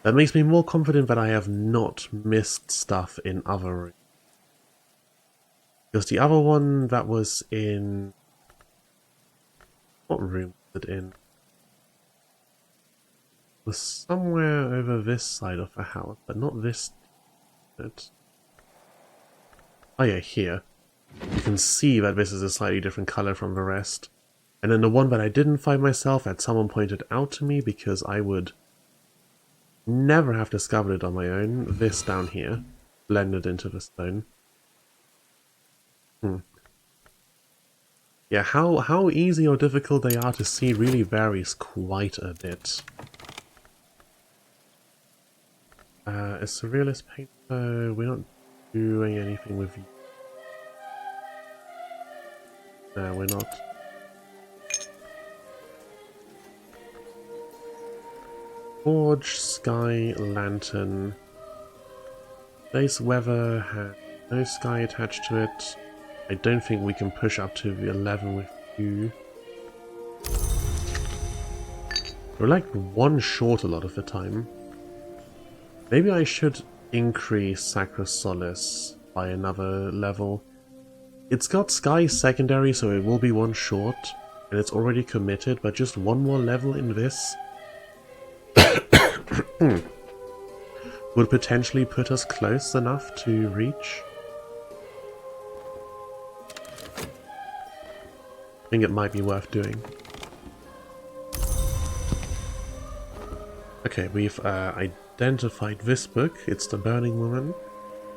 That makes me more confident that I have not missed stuff in other rooms. Because the other one that was in... What room was it in? It was somewhere over this side of the house, but not this. Oh yeah, here. You can see that this is a slightly different color from the rest. And then the one that I didn't find myself that someone pointed out to me because I would never have discovered it on my own, this down here, blended into the stone. Yeah, how easy or difficult they are to see really varies quite a bit. Is Surrealist paper? We're not doing anything with you. No, we're not. Forge, sky, lantern. Today's weather has no sky attached to it. I don't think we can push up to the 11 with you. We're like one short a lot of the time. Maybe I should increase Sacra Solace by another level. It's got Sky secondary, so it will be one short, and it's already committed, but just one more level in this would potentially put us close enough to reach. I think it might be worth doing. Okay, we've identified this book. It's The Burning Woman,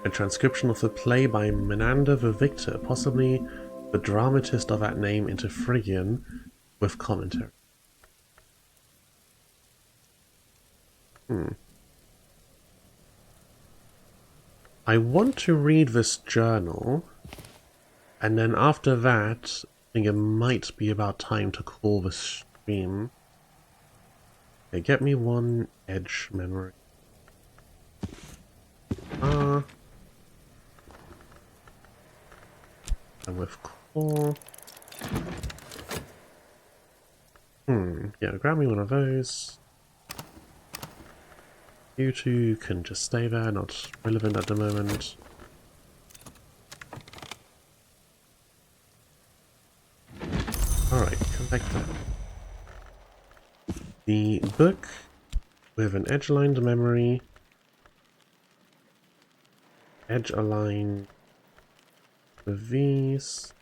a transcription of the play by Menander the Victor, possibly the dramatist of that name into Phrygian, with commentary. I want to read this journal, and then after that, I think it might be about time to call the stream. Okay, get me one edge memory. And with core. Yeah, grab me one of those. You two can just stay there, not relevant at the moment. Alright, come back there. The book with an edge-aligned memory. Edge-aligned with these.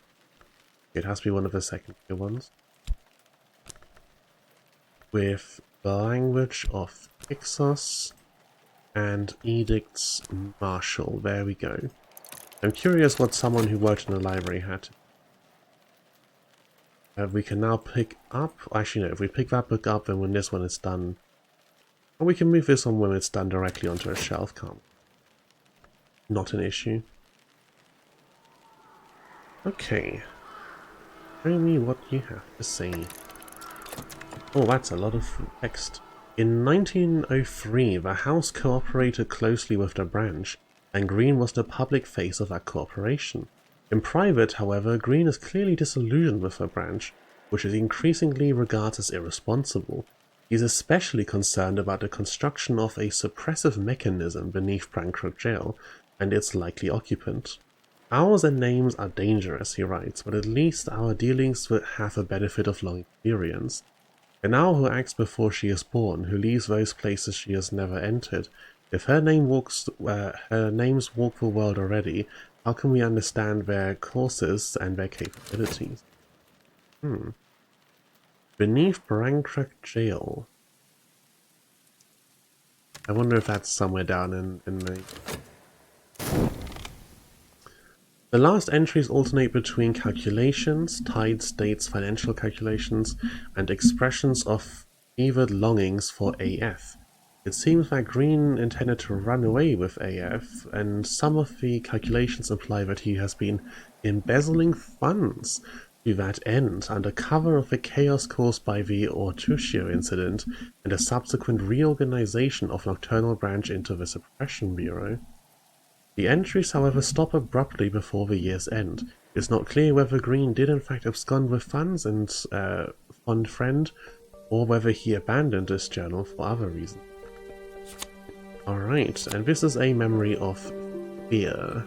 It has to be one of the secondary ones. With the language of Ixos and Edicts Martial. There we go. I'm curious what someone who worked in the library had. We can now pick up... Actually, no, if we pick that book up, then when this one is done... Or we can move this one when it's done directly onto a shelf, can't? Not an issue. Okay. Show me what you have to say. Oh, that's a lot of text. In 1903, the House cooperated closely with the branch, and Green was the public face of that cooperation. In private, however, Green is clearly disillusioned with the branch, which he increasingly regards as irresponsible. He is especially concerned about the construction of a suppressive mechanism beneath Bancroft Jail and its likely occupant. Hours and names are dangerous, he writes, but at least our dealings have a benefit of long experience. An owl who acts before she is born, who leaves those places she has never entered. If her names walk the world already, how can we understand their courses and their capabilities? Beneath Bancroft Jail. I wonder if that's somewhere down in the... The last entries alternate between calculations, tides, dates, financial calculations, and expressions of fevered longings for AF. It seems that Green intended to run away with AF, and some of the calculations imply that he has been embezzling funds to that end under cover of the chaos caused by the Ortuccio incident and a subsequent reorganization of Nocturnal Branch into the Suppression Bureau. The entries, however, stop abruptly before the year's end. It is not clear whether Green did in fact abscond with funds and fond friend, or whether he abandoned this journal for other reasons. Alright, and this is a memory of fear.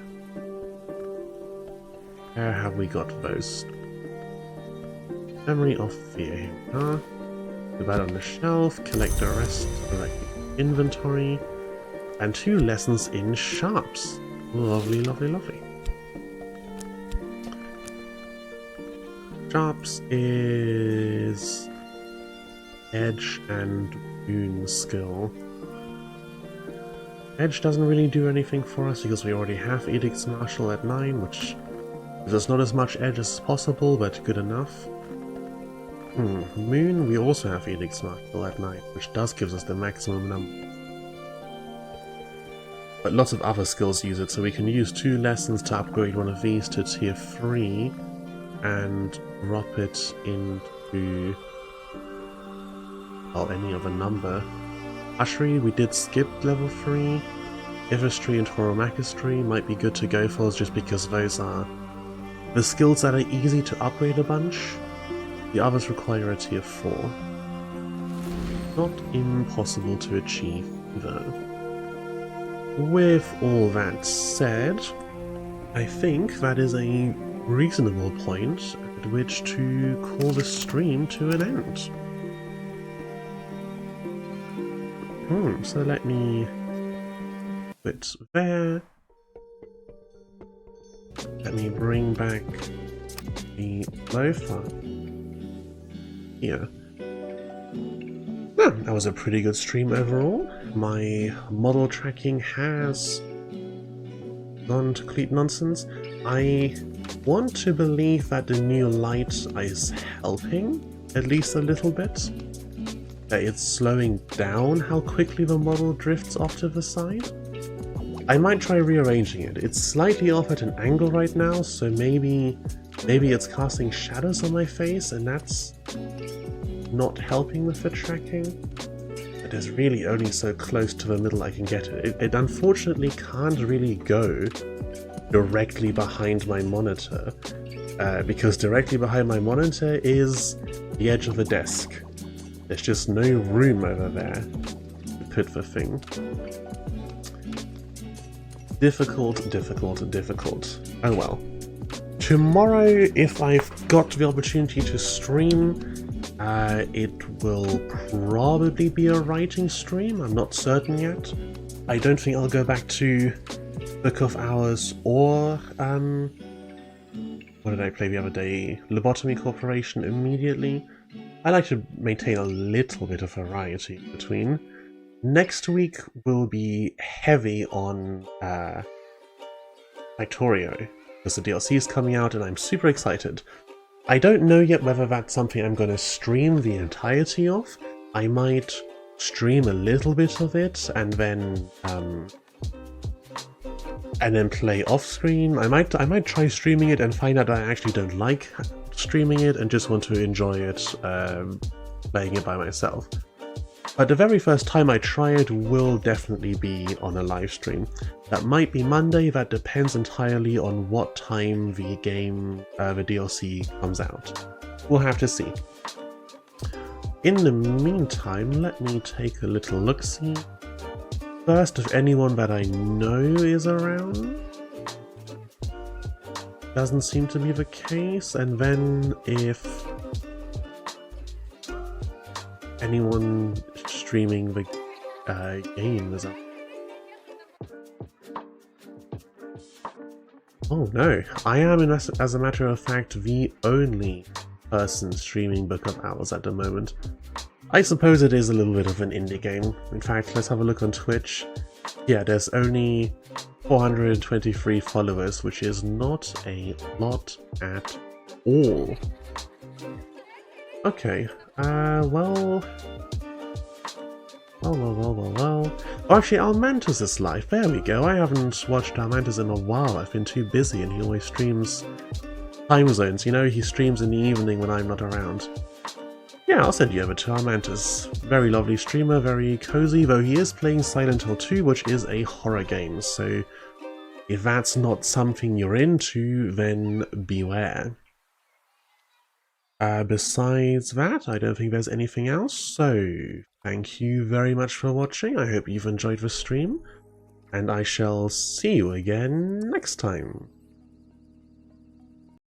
Where have we got those? Memory of fear. Here we are. Put that on the shelf, collect the rest, collect the inventory, and 2 lessons in sharps. Lovely, lovely, lovely. Sharps is Edge and Moon skill. Edge doesn't really do anything for us because we already have Edict's Martial at 9, which gives us not as much edge as possible, but good enough. Moon, we also have Edict's Martial at 9, which does give us the maximum number. But lots of other skills use it, so we can use 2 lessons to upgrade one of these to tier 3 and drop it into, well, any other number. Ushery, we did skip level 3. Ivistry and Tauromachistry might be good to go for just because those are the skills that are easy to upgrade a bunch. The others require a tier 4. Not impossible to achieve, though. With all that said, I think that is a reasonable point at which to call the stream to an end. So let me put there. Let me bring back the lo-fi here. That was a pretty good stream overall. My model tracking has gone to complete nonsense. I want to believe that the new light is helping, at least a little bit. That it's slowing down how quickly the model drifts off to the side. I might try rearranging it. It's slightly off at an angle right now, so maybe it's casting shadows on my face and that's not helping with the tracking. It is really only so close to the middle I can get it. It unfortunately can't really go directly behind my monitor, because directly behind my monitor is the edge of the desk. There's just no room over there to put the thing. Difficult. Oh well. Tomorrow, if I've got the opportunity to stream, it will probably be a writing stream. I'm not certain yet. I don't think I'll go back to Book of Hours or what did I play the other day? Lobotomy Corporation immediately. I like to maintain a little bit of variety between. Next week will be heavy on Factorio, because the DLC is coming out and I'm super excited. I don't know yet whether that's something I'm going to stream the entirety of. I might stream a little bit of it and then play off screen. I might try streaming it and find out I actually don't like streaming it and just want to enjoy it playing it by myself. But the very first time I try it will definitely be on a live stream. That might be Monday, that depends entirely on what time the game, the DLC comes out. We'll have to see. In the meantime, let me take a little look-see. First, if anyone that I know is around. Doesn't seem to be the case, and then if anyone streaming the game is up. Oh no, I am, as a matter of fact, the only person streaming Book of Hours at the moment. I suppose it is a little bit of an indie game. In fact, let's have a look on Twitch. Yeah, there's only 423 followers, which is not a lot at all. Okay, well... Oh, actually, Almantus is live. There we go. I haven't watched Almantus in a while. I've been too busy, and he always streams time zones. You know, he streams in the evening when I'm not around. Yeah, I'll send you over to Almantus. Very lovely streamer, very cozy, though he is playing Silent Hill 2, which is a horror game, so if that's not something you're into, then beware. Besides that, I don't think there's anything else, so thank you very much for watching. I hope you've enjoyed the stream, and I shall see you again next time.